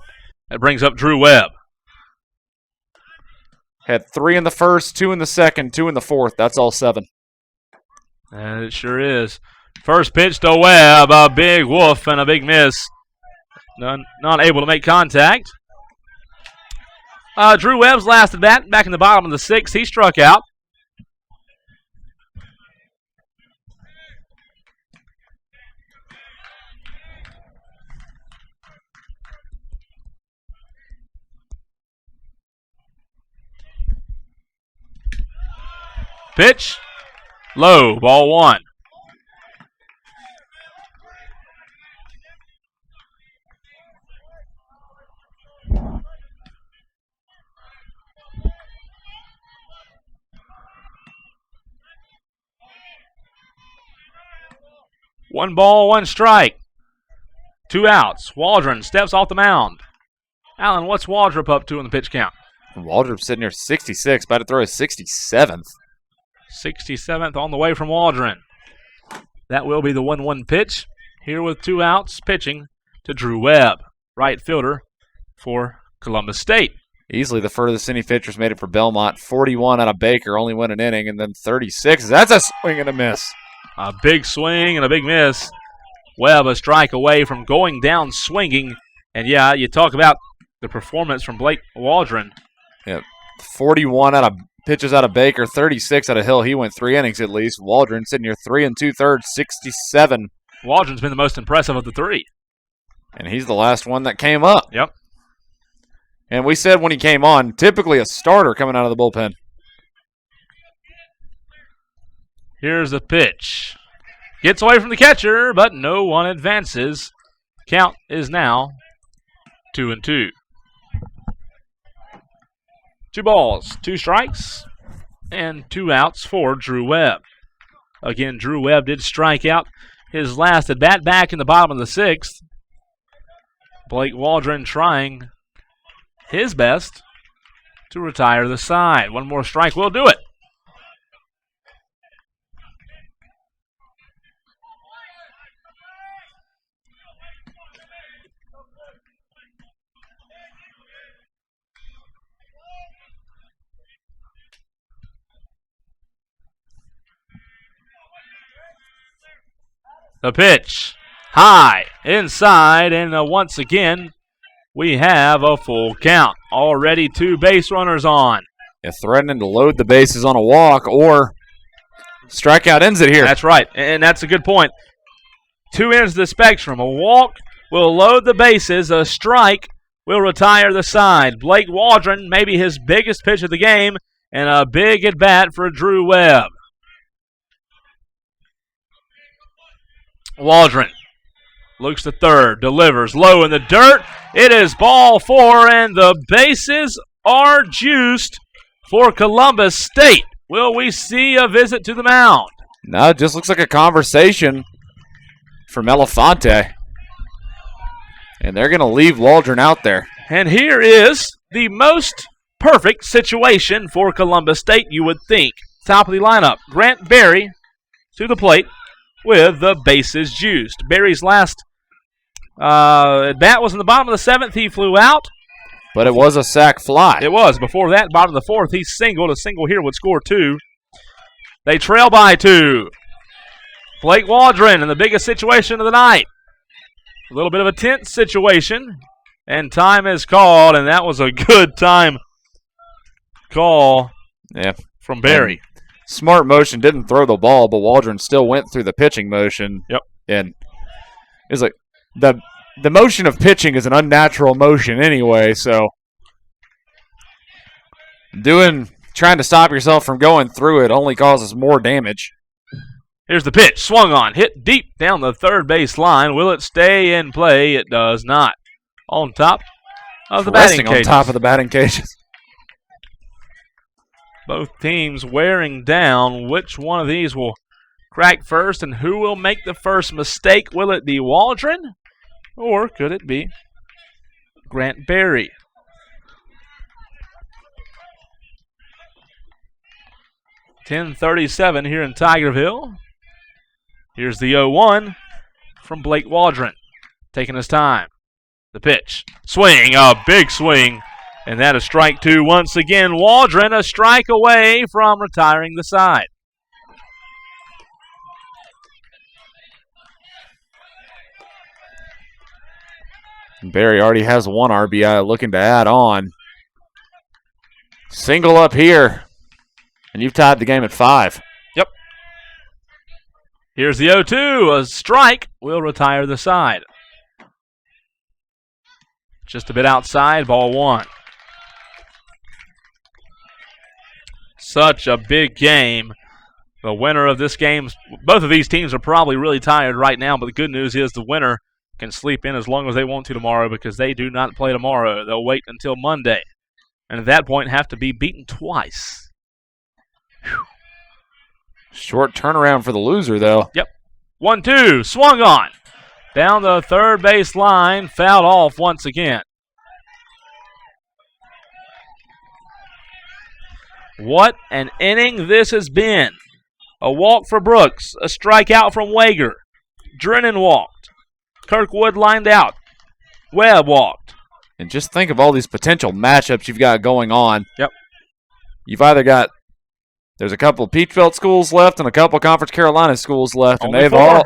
That brings up Drew Webb. Had 3 in the 1st, 2 in the 2nd, 2 in the 4th. That's all 7. And it sure is. First pitch to Webb, a big woof and a big miss. Not able to make contact. Drew Webb's last at bat, back in the bottom of the 6th. He struck out. Pitch, low, ball 1. One ball, 1 strike. 2 outs. Waldron steps off the mound. Alan, what's Waldrop up to in the pitch count? Waldrop's sitting here 66, about to throw his 67th. 67th on the way from Waldron. That will be the 1-1 pitch. Here with 2 outs, pitching to Drew Webb, right fielder for Columbus State. Easily the furthest any pitcher's made it for Belmont. 41 out of Baker, only win an inning, and then 36. That's a swing and a miss. A big swing and a big miss. Webb a strike away from going down swinging. And yeah, you talk about the performance from Blake Waldron. Yeah, 41 out of pitches out of Baker, 36 out of Hill. He went 3 innings at least. Waldron sitting here 3 2/3, 67. Waldron's been the most impressive of the three. And he's the last one that came up. Yep. And we said when he came on, typically a starter coming out of the bullpen. Here's the pitch. Gets away from the catcher, but no one advances. Count is now 2-2. 2 balls, 2 strikes, and 2 outs for Drew Webb. Again, Drew Webb did strike out his last at bat back in the bottom of the 6th. Blake Waldron trying his best to retire the side. One more strike will do it. The pitch, high, inside, and once again, we have a full count. Already 2 base runners on. Yeah, threatening to load the bases on a walk or strikeout ends it here. That's right, and that's a good point. 2 ends of the spectrum. A walk will load the bases. A strike will retire the side. Blake Waldron, maybe his biggest pitch of the game, and a big at-bat for Drew Webb. Waldron looks to third, delivers low in the dirt. It is ball 4, and the bases are juiced for Columbus State. Will we see a visit to the mound? No, it just looks like a conversation from Elefante. And they're going to leave Waldron out there. And here is the most perfect situation for Columbus State, you would think. Top of the lineup, Grant Berry to the plate with the bases juiced. Berry's last at-bat was in the bottom of the 7th. He flew out. But it was a sac fly. It was. Before that, bottom of the 4th, he singled. A single here would score 2. They trail by 2. Blake Waldron in the biggest situation of the night. A little bit of a tense situation. And time is called, and that was a good time call from Berry. And smart motion, didn't throw the ball, but Waldron still went through the pitching motion. Yep. And it's like the motion of pitching is an unnatural motion anyway, so trying to stop yourself from going through it only causes more damage. Here's the pitch, swung on, hit deep down the third base line. Will it stay in play? It does not. On top of the batting cages. On top of the batting cages. Both teams wearing down. Which one of these will crack first, and who will make the first mistake? Will it be Waldron, or could it be Grant Berry? .10:37 here in Tigerville. Here's the 0-1 from Blake Waldron, taking his time. The pitch, swing, a big swing, and that is strike 2 once again. Waldron a strike away from retiring the side. Berry already has 1 RBI looking to add on. Single up here, and you've tied the game at 5. Yep. Here's the 0-2. A strike will retire the side. Just a bit outside, ball 1. Such a big game. The winner of this game, both of these teams are probably really tired right now, but the good news is the winner can sleep in as long as they want to tomorrow because they do not play tomorrow. They'll wait until Monday. And at that point have to be beaten twice. Whew. Short turnaround for the loser, though. Yep. 1-2, swung on. Down the third base line, fouled off once again. What an inning this has been. A walk for Brooks, a strikeout from Hager. Drennan walked. Kirkwood lined out. Webb walked. And just think of all these potential matchups you've got going on. Yep. You've either got, there's a couple of Peach Belt schools left and a couple of Conference Carolina schools left. Only and they've 4. all,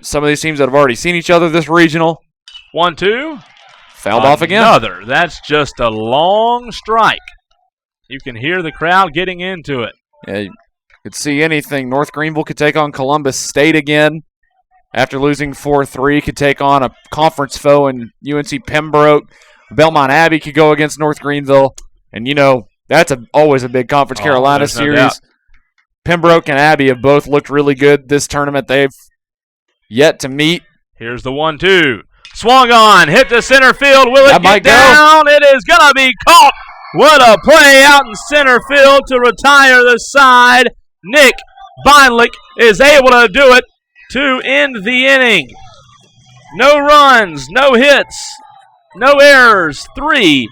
some of these teams that have already seen each other this regional. 1-2. Fouled off again. Another. That's just a long strike. You can hear the crowd getting into it. Yeah, you could see anything. North Greenville could take on Columbus State again. After losing 4-3, could take on a conference foe in UNC Pembroke. Belmont Abbey could go against North Greenville. And, you know, that's always a big Conference Carolina series. No doubt. Pembroke and Abbey have both looked really good this tournament. They've yet to meet. Here's the 1-2. Swung on, hit to center field. Will it get down? It is going to be caught. What a play out in center field to retire the side. Nick Beinlich is able to do it to end the inning. No runs, no hits, no errors. 3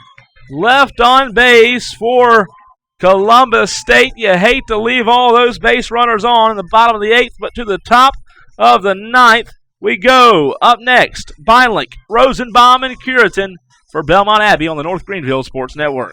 left on base for Columbus State. You hate to leave all those base runners on in the bottom of the 8th, but to the top of the 9th we go. Up next, Beinlich, Rosenbaum, and Cureton for Belmont Abbey on the North Greenville Sports Network.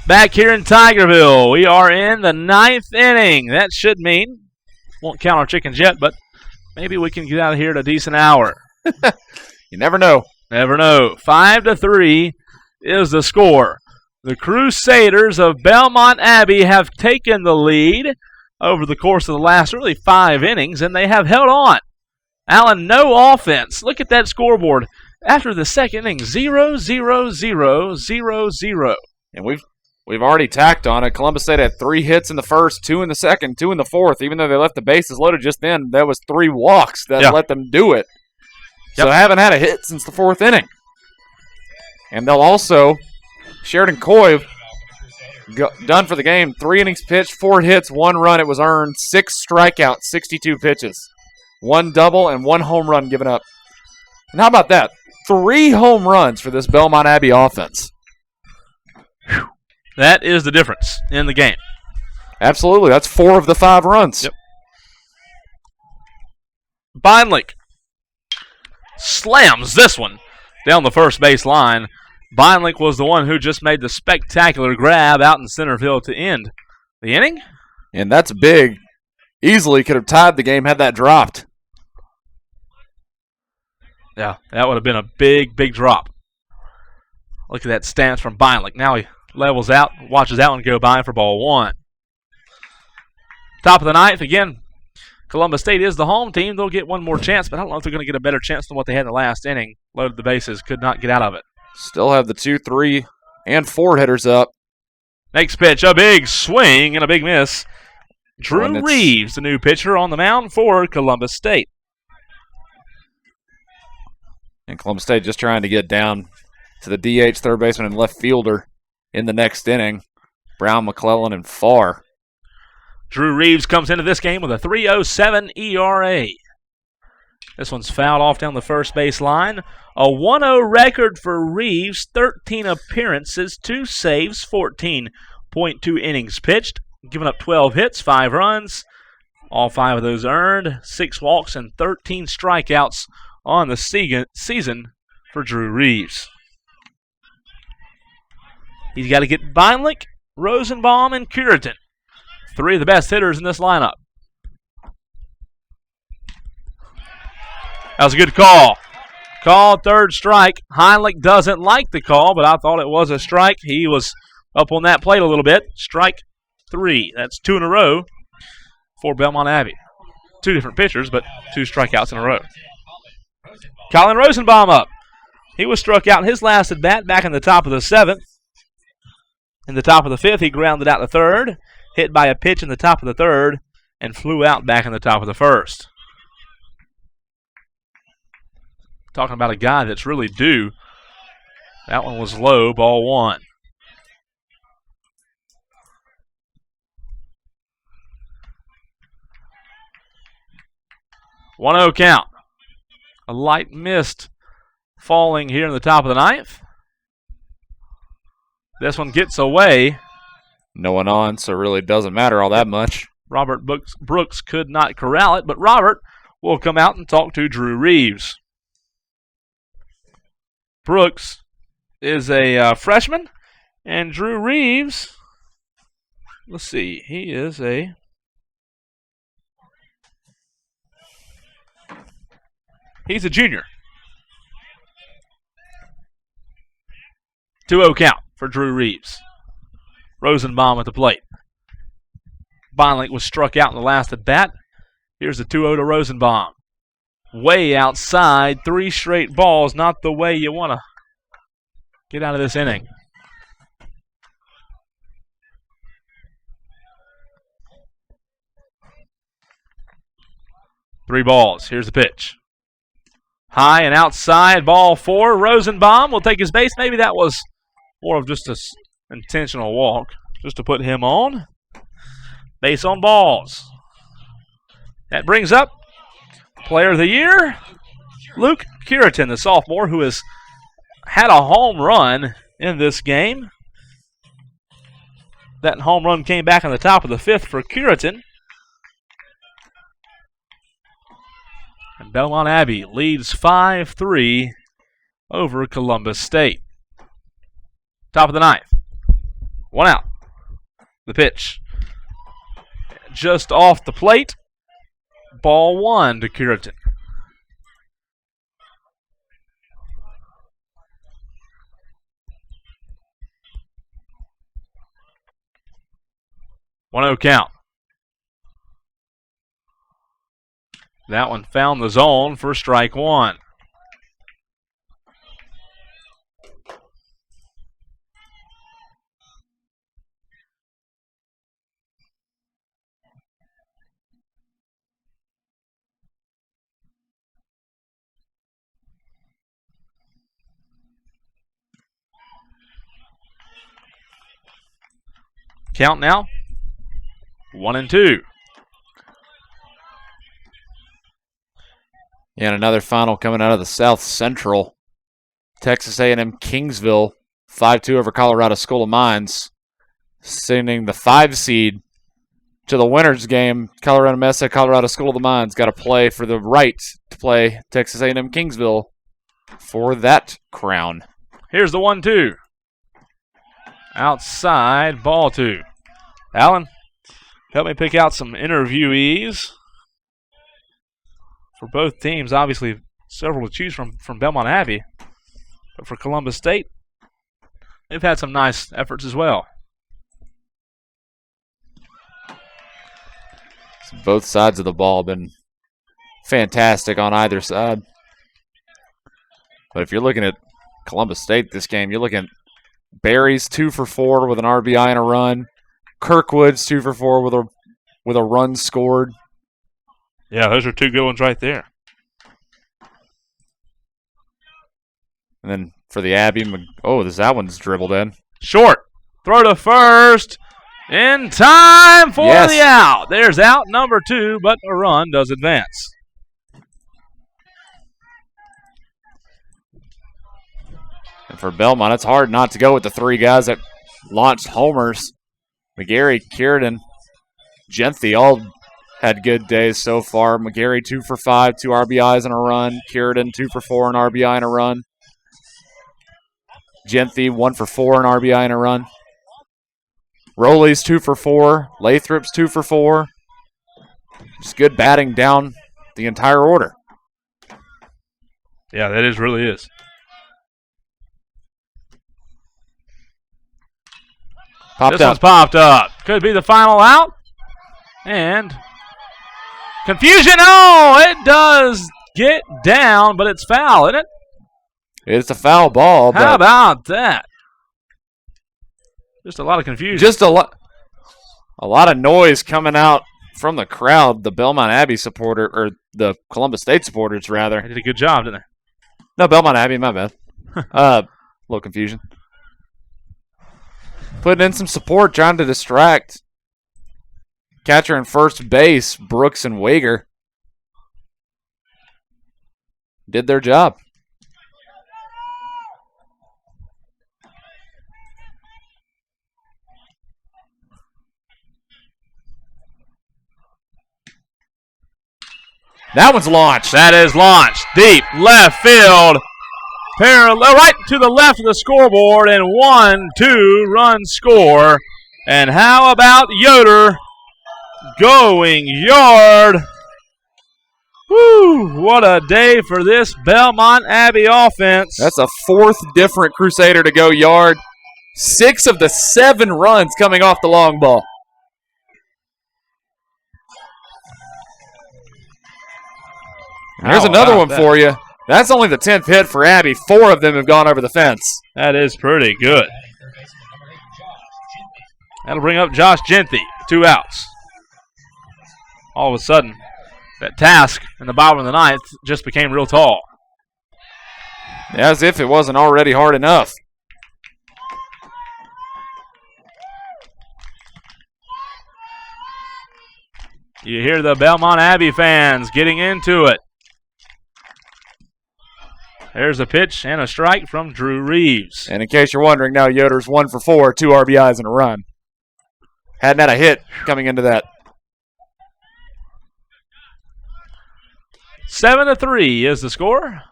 Back here in Tigerville, we are in the 9th inning. That should mean, won't count our chickens yet, but maybe we can get out of here at a decent hour. You never know. Never know. 5-3 is the score. The Crusaders of Belmont Abbey have taken the lead over the course of the last really 5 innings, and they have held on. Allen, no offense. Look at that scoreboard. After the second inning, 0-0-0-0-0. And we've already tacked on it. Columbus State had 3 hits in the first, 2 in the second, 2 in the fourth. Even though they left the bases loaded just then, that was 3 walks that let them do it. So they haven't had a hit since the 4th inning. And they'll also, Sheridan Coy done for the game. 3 innings pitched, 4 hits, 1 run. It was earned, 6 strikeouts, 62 pitches. 1 double and 1 home run given up. And how about that? 3 home runs for this Belmont Abbey offense. Whew. That is the difference in the game. Absolutely. That's 4 of the 5 runs. Yep. Beinlich slams this one down the first base line. Beinlich was the one who just made the spectacular grab out in center field to end the inning. And that's big. Easily could have tied the game had that dropped. Yeah, that would have been a big, big drop. Look at that stance from Beinlich. Now he levels out, watches that one go by for ball 1. Top of the 9th, again, Columbus State is the home team. They'll get one more chance, but I don't know if they're going to get a better chance than what they had in the last inning. Loaded the bases, could not get out of it. Still have the 2, 3, and 4 hitters up. Next pitch, a big swing and a big miss. Drew Reeves, the new pitcher on the mound for Columbus State. And Columbus State just trying to get down to the DH, third baseman, and left fielder in the next inning. Brown, McClellan, and Farr. Drew Reeves comes into this game with a 3.07 ERA. This one's fouled off down the first base line. A 1-0 record for Reeves, 13 appearances, 2 saves, 14.2 innings pitched, giving up 12 hits, 5 runs. All 5 of those earned, 6 walks, and 13 strikeouts on the season for Drew Reeves. He's got to get Beinlich, Rosenbaum, and Cureton. 3 of the best hitters in this lineup. That was a good call. Called third strike. Heinlich doesn't like the call, but I thought it was a strike. He was up on that plate a little bit. Strike 3. That's 2 in a row for Belmont Abbey. 2 different pitchers, but 2 strikeouts in a row. Colin Rosenbaum up. He was struck out in his last at bat back in the top of the 7th. In the top of the 5th, he grounded out the 3rd, hit by a pitch in the top of the 3rd, and flew out back in the top of the 1st. Talking about a guy that's really due. That one was low, ball 1. One 0 count. A light mist falling here in the top of the 9th. This one gets away. No one on, so it really doesn't matter all that much. Robert Brooks could not corral it, but Robert will come out and talk to Drew Reeves. Brooks is a freshman, and Drew Reeves, let's see, he's a junior. 2-0 count for Drew Reeves. Rosenbaum at the plate. Beinlich was struck out in the last at bat. Here's the 2-0 to Rosenbaum. Way outside, 3 straight balls, not the way you want to get out of this inning. Three balls. Here's the pitch. High and outside, ball 4. Rosenbaum will take his base. Maybe that was more of just an intentional walk, just to put him on. Base on balls. That brings up Player of the Year, Luke Cureton, the sophomore, who has had a home run in this game. That home run came back in the top of the 5th for Cureton. And Belmont Abbey leads 5-3 over Columbus State. Top of the 9th. 1 out. The pitch. Just off the plate. Ball 1 to Cureton. One 0 count. That one found the zone for strike 1. Count now. 1-2. And another final coming out of the South Central. Texas A&M Kingsville, 5-2 over Colorado School of Mines, sending the 5 seed to the winners game. Colorado Mesa, Colorado School of the Mines got to play for the right to play Texas A&M Kingsville for that crown. Here's the 1-2. Outside, ball 2. Alan, help me pick out some interviewees for both teams. Obviously, several to choose from Belmont Abbey. But for Columbus State, they've had some nice efforts as well. So both sides of the ball have been fantastic on either side. But if you're looking at Columbus State this game, you're looking at Barry's 2 for 4 with an RBI and a run. Kirkwood's 2 for 4 with a run scored. Yeah, those are 2 good ones right there. And then for the Abbey, that one's dribbled in. Short. Throw to first. In time for the out. There's out number 2, but a run does advance. And for Belmont, it's hard not to go with the 3 guys that launched homers. McGarry, Cureton, Genthy all had good days so far. McGarry 2 for 5, 2 RBIs and a run. Cureton 2 for 4, an RBI and a run. Genthy 1 for 4 in RBI and a run. Rowley's 2 for 4. Lathrop's 2 for 4. Just good batting down the entire order. Yeah, that really is. This one's popped up. Could be the final out. And confusion. Oh, it does get down, but it's foul, isn't it? It's a foul ball. How about that? Just a lot of confusion. Just a lot of noise coming out from the crowd. The Belmont Abbey supporter, or the Columbus State supporters, rather. They did a good job, didn't they? No, Belmont Abbey, my bad. A little confusion. Putting in some support, trying to distract catcher and first base, Brooks and Hager. Did their job. That one's launched. That is launched. Deep left field. Parallel right to the left of the scoreboard, and 1-2 run score. And how about Yoder going yard? Woo! What a day for this Belmont Abbey offense. That's a fourth different Crusader to go yard. 6 of the 7 runs coming off the long ball. Here's another one for you. That's only the 10th hit for Abbey. 4 of them have gone over the fence. That is pretty good. That'll bring up Josh Genthy. 2 outs. All of a sudden, that task in the bottom of the ninth just became real tall. As if it wasn't already hard enough. You hear the Belmont Abbey fans getting into it. There's a pitch and a strike from Drew Reeves. And in case you're wondering, now Yoder's 1 for 4, 2 RBIs and a run. Hadn't had a hit coming into that. 7-3 is the score.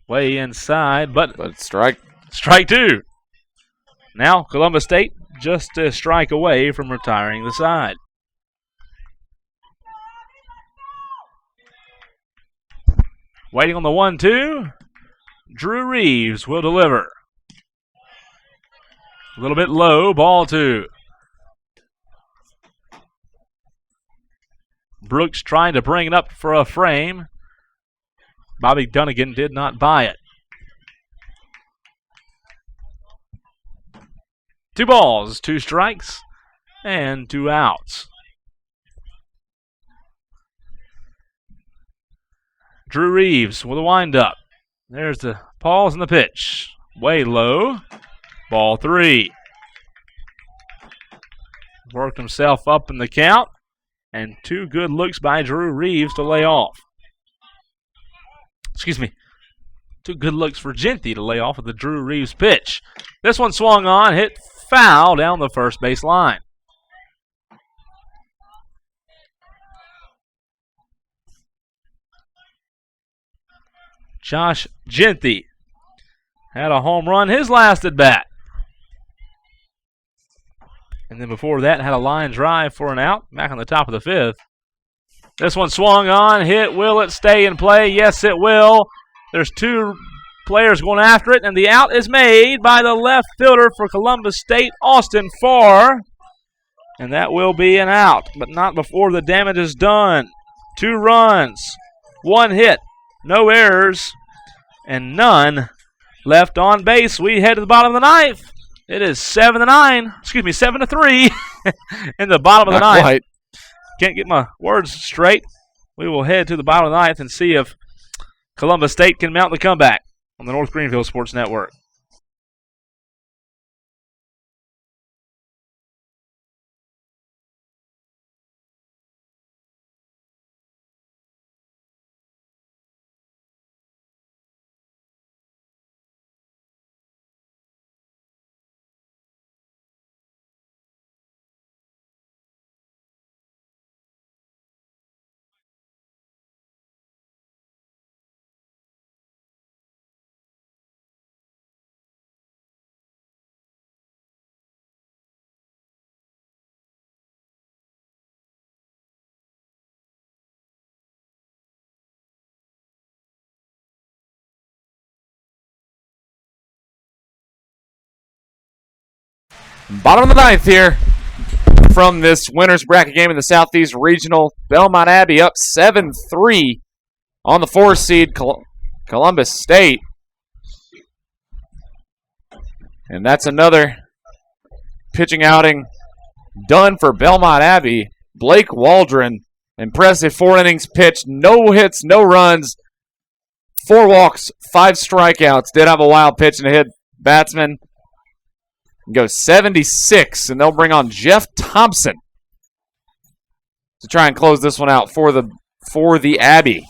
Way inside, but strike. Strike 2. Now Columbus State just a strike away from retiring the side. Waiting on the 1-2. Drew Reeves will deliver. A little bit low, ball 2. Brooks trying to bring it up for a frame. Bobby Dunnigan did not buy it. 2 balls, 2 strikes, and 2 outs. Drew Reeves with a windup. There's the pause and the pitch. Way low. Ball 3. Worked himself up in the count. And 2 good looks by Drew Reeves to lay off. Excuse me. 2 good looks for Genthy to lay off of the Drew Reeves pitch. This one swung on, hit foul down the first base line. Josh Genthy had a home run his last at bat. And then before that had a line drive for an out back on the top of the 5th. This one swung on, hit. Will it stay in play? Yes, it will. There's 2 players going after it, and the out is made by the left fielder for Columbus State, Austin Farr. And that will be an out, but not before the damage is done. 2 runs, 1 hit. No errors, and none left on base. We head to the bottom of the ninth. It is 7-3 in the bottom of the ninth. Quite. Can't get my words straight. We will head to the bottom of the ninth and see if Columbus State can mount the comeback on the North Greenville Sports Network. Bottom of the ninth here from this winner's bracket game in the Southeast Regional. Belmont Abbey up 7-3 on the 4 seed Columbus State. And that's another pitching outing done for Belmont Abbey. Blake Waldron, impressive 4 innings pitched, no hits, no runs, 4 walks, 5 strikeouts. Did have a wild pitch and a hit batsman. Goes 76, and they'll bring on Jeff Thompson to try and close this one out for the Abbey.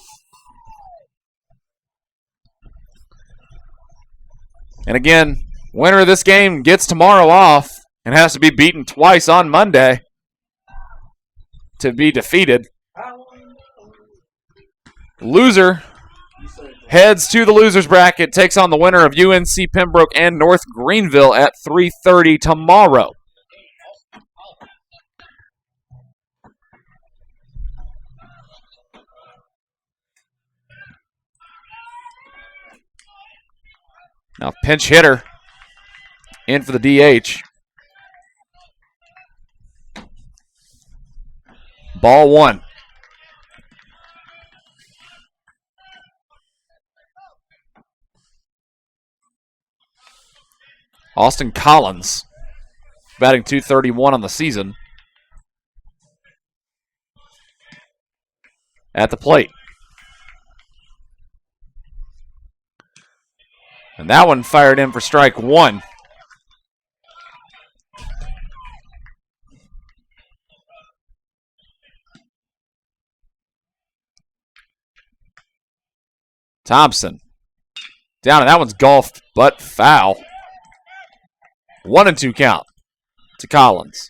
And again, winner of this game gets tomorrow off and has to be beaten twice on Monday to be defeated. Loser heads to the loser's bracket, takes on the winner of UNC Pembroke and North Greenville at 3:30 tomorrow. Now pinch hitter in for the DH. Ball 1. Austin Collins, batting .231 on the season, at the plate. And that one fired in for strike 1. Thompson down, and that one's golfed but foul. 1-2 count to Collins.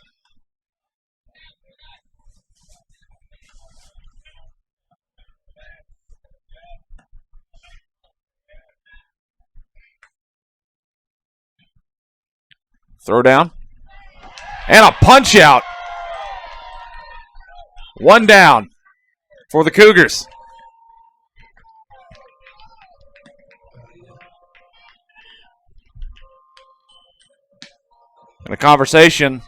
Throw down. And a punch out. 1 down for the Cougars. And a conversation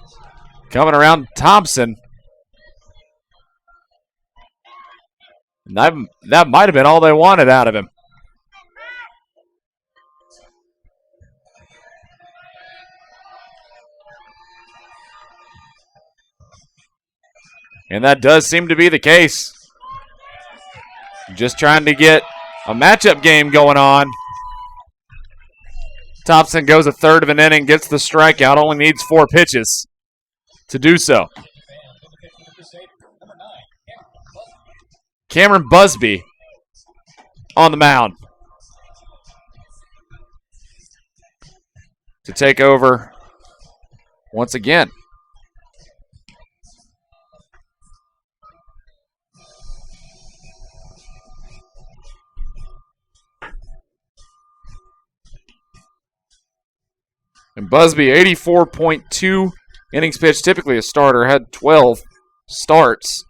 coming around Thompson. And that might have been all they wanted out of him. And that does seem to be the case. Just trying to get a matchup game going on. Thompson goes a third of an inning, gets the strikeout, only needs 4 pitches to do so. Cameron Busby on the mound to take over once again. And Busby, 84.2 innings pitched, typically a starter, had 12 starts.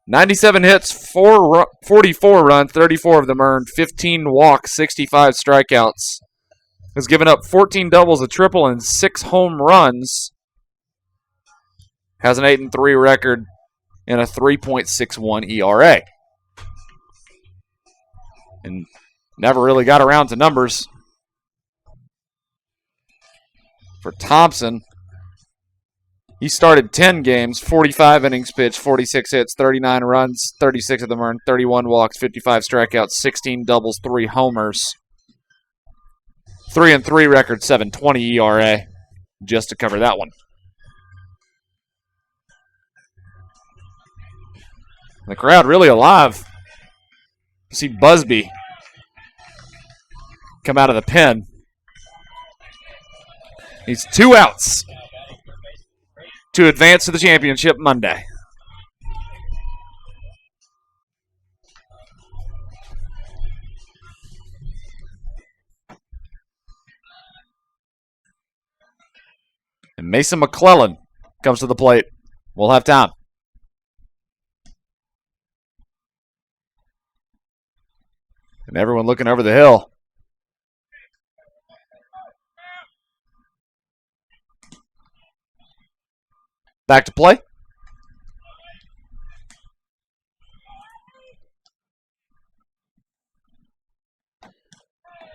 97 hits, 44 runs, 34 of them earned, 15 walks, 65 strikeouts. Has given up 14 doubles, a triple, and 6 home runs. Has an 8-3 record and a 3.61 ERA. And never really got around to numbers. For Thompson, he started 10 games, 45 innings pitched, 46 hits, 39 runs, 36 of them earned, 31 walks, 55 strikeouts, 16 doubles, 3 homers. 3-3 record, 7.20 ERA, just to cover that one. The crowd really alive to see Busby come out of the pen. He's 2 outs to advance to the championship Monday. And Mason McClellan comes to the plate. We'll have time. And everyone looking over the hill. Back to play.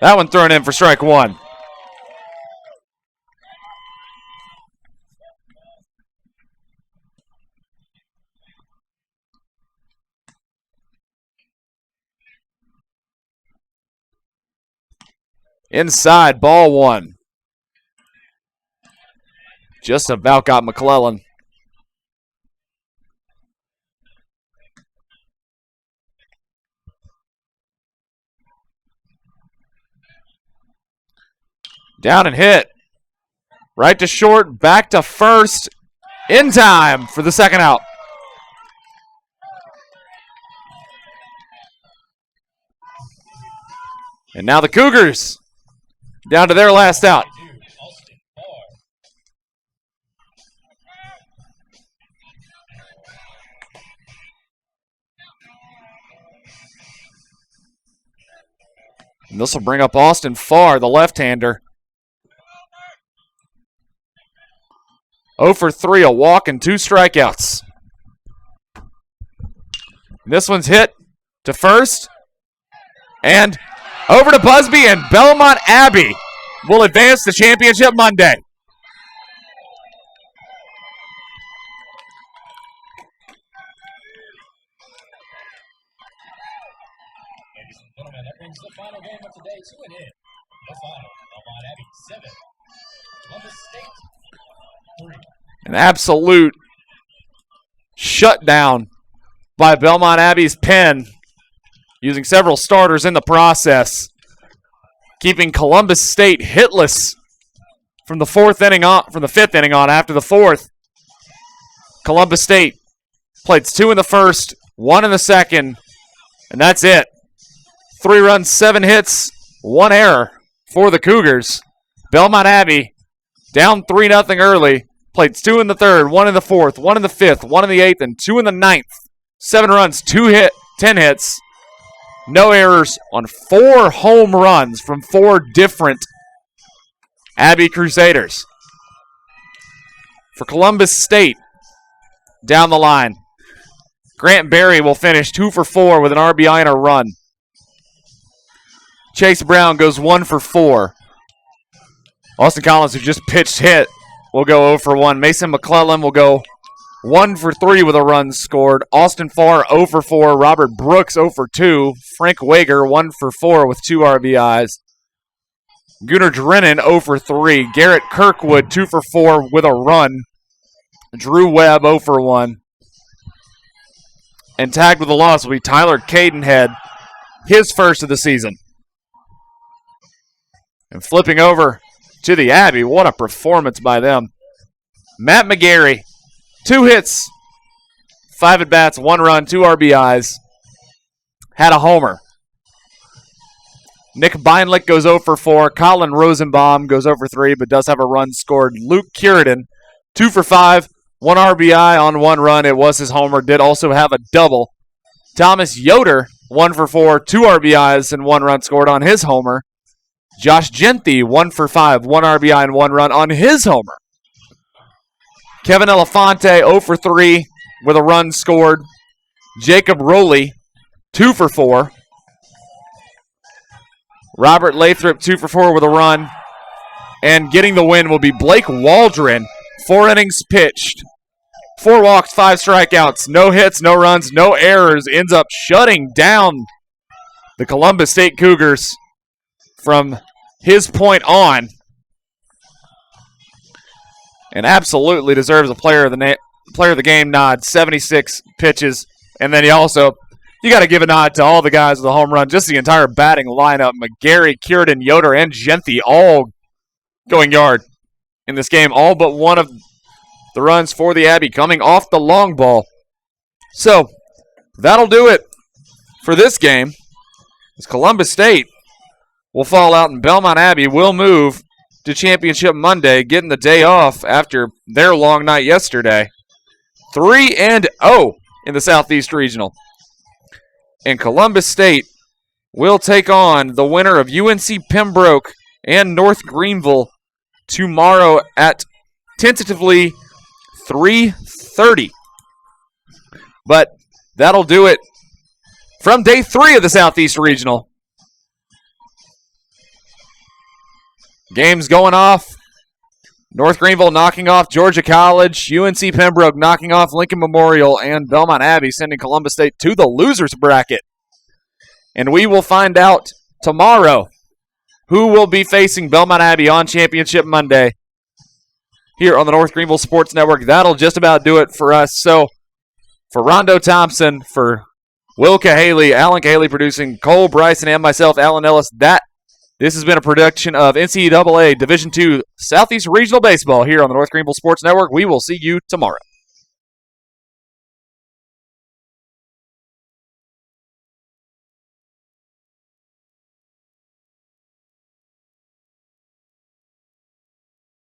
That one thrown in for strike one. Inside, ball one. Just about got McClellan. Down and hit. Right to short, back to first. In time for the second out. And now the Cougars down to their last out. And this will bring up Austin Farr, the left-hander. 0 for 3, a walk and 2 strikeouts. This one's hit to first. And over to Busby, and Belmont Abbey will advance to championship Monday. Ladies and gentlemen, that brings the final game of today to an end. The final, Belmont Abbey 7, Columbus State 3. An absolute shutdown by Belmont Abbey's pen, using several starters in the process, keeping Columbus State hitless from the fifth inning on. After the fourth, Columbus State played 2 in the first, 1 in the second, and that's it. 3 runs, 7 hits, 1 error for the Cougars. Belmont Abbey down 3-0 early, played 2 in the third, 1 in the fourth, 1 in the fifth, 1 in the eighth, and 2 in the ninth. 7 runs, 10 hits. No errors on 4 home runs from 4 different Abbey Crusaders. For Columbus State, down the line, Grant Berry will finish 2 for 4 with an RBI and a run. Chase Brown goes 1 for 4. Austin Collins, who just pitched hit, will go 0 for 1. Mason McClellan will go 1 for 3 with a run scored. Austin Farr 0 for 4. Robert Brooks 0 for 2. Frank Wager 1 for 4 with 2 RBIs. Gunnar Drennan 0 for 3. Garrett Kirkwood 2 for 4 with a run. Drew Webb 0 for 1. And tagged with a loss will be Tyler Cadenhead, his first of the season. And flipping over to the Abbey, what a performance by them. Matt McGarry, 2 hits, 5 at-bats, 1 run, 2 RBIs. Had a homer. Nick Beinlich goes 0 for 4. Colin Rosenbaum goes 0 for 3, but does have a run scored. Luke Cureton, 2 for 5, 1 RBI on 1 run. It was his homer. Did also have a double. Thomas Yoder, 1 for 4, 2 RBIs and 1 run scored on his homer. Josh Genty, 1 for 5, 1 RBI and 1 run on his homer. Kevin Elefante, 0 for 3 with a run scored. Jacob Rowley, 2 for 4. Robert Lathrop, 2 for 4 with a run. And getting the win will be Blake Waldron. 4 innings pitched. 4 walks, 5 strikeouts. No hits, no runs, no errors. Ends up shutting down the Columbus State Cougars from his point on. And absolutely deserves a player of the game nod. 76 pitches. And then you got to give a nod to all the guys with the home run. Just the entire batting lineup. McGarry, Cureton, Yoder, and Genty all going yard in this game. All but one of the runs for the Abbey coming off the long ball. So, that'll do it for this game. As Columbus State will fall out and Belmont Abbey will move to Championship Monday, getting the day off after their long night yesterday. 3-0 in the Southeast Regional. And Columbus State will take on the winner of UNC Pembroke and North Greenville tomorrow at tentatively 3:30. But that'll do it from day 3 of the Southeast Regional. Games going off. North Greenville knocking off Georgia College, UNC Pembroke knocking off Lincoln Memorial, and Belmont Abbey sending Columbus State to the losers bracket. And we will find out tomorrow who will be facing Belmont Abbey on Championship Monday here on the North Greenville Sports Network. That'll just about do it for us. So for Rondo Thompson, for Will Cahaley, Alan Cahaley producing, Cole Bryson, and myself, Alan Ellis, this has been a production of NCAA Division II Southeast Regional Baseball here on the North Greenville Sports Network. We will see you tomorrow.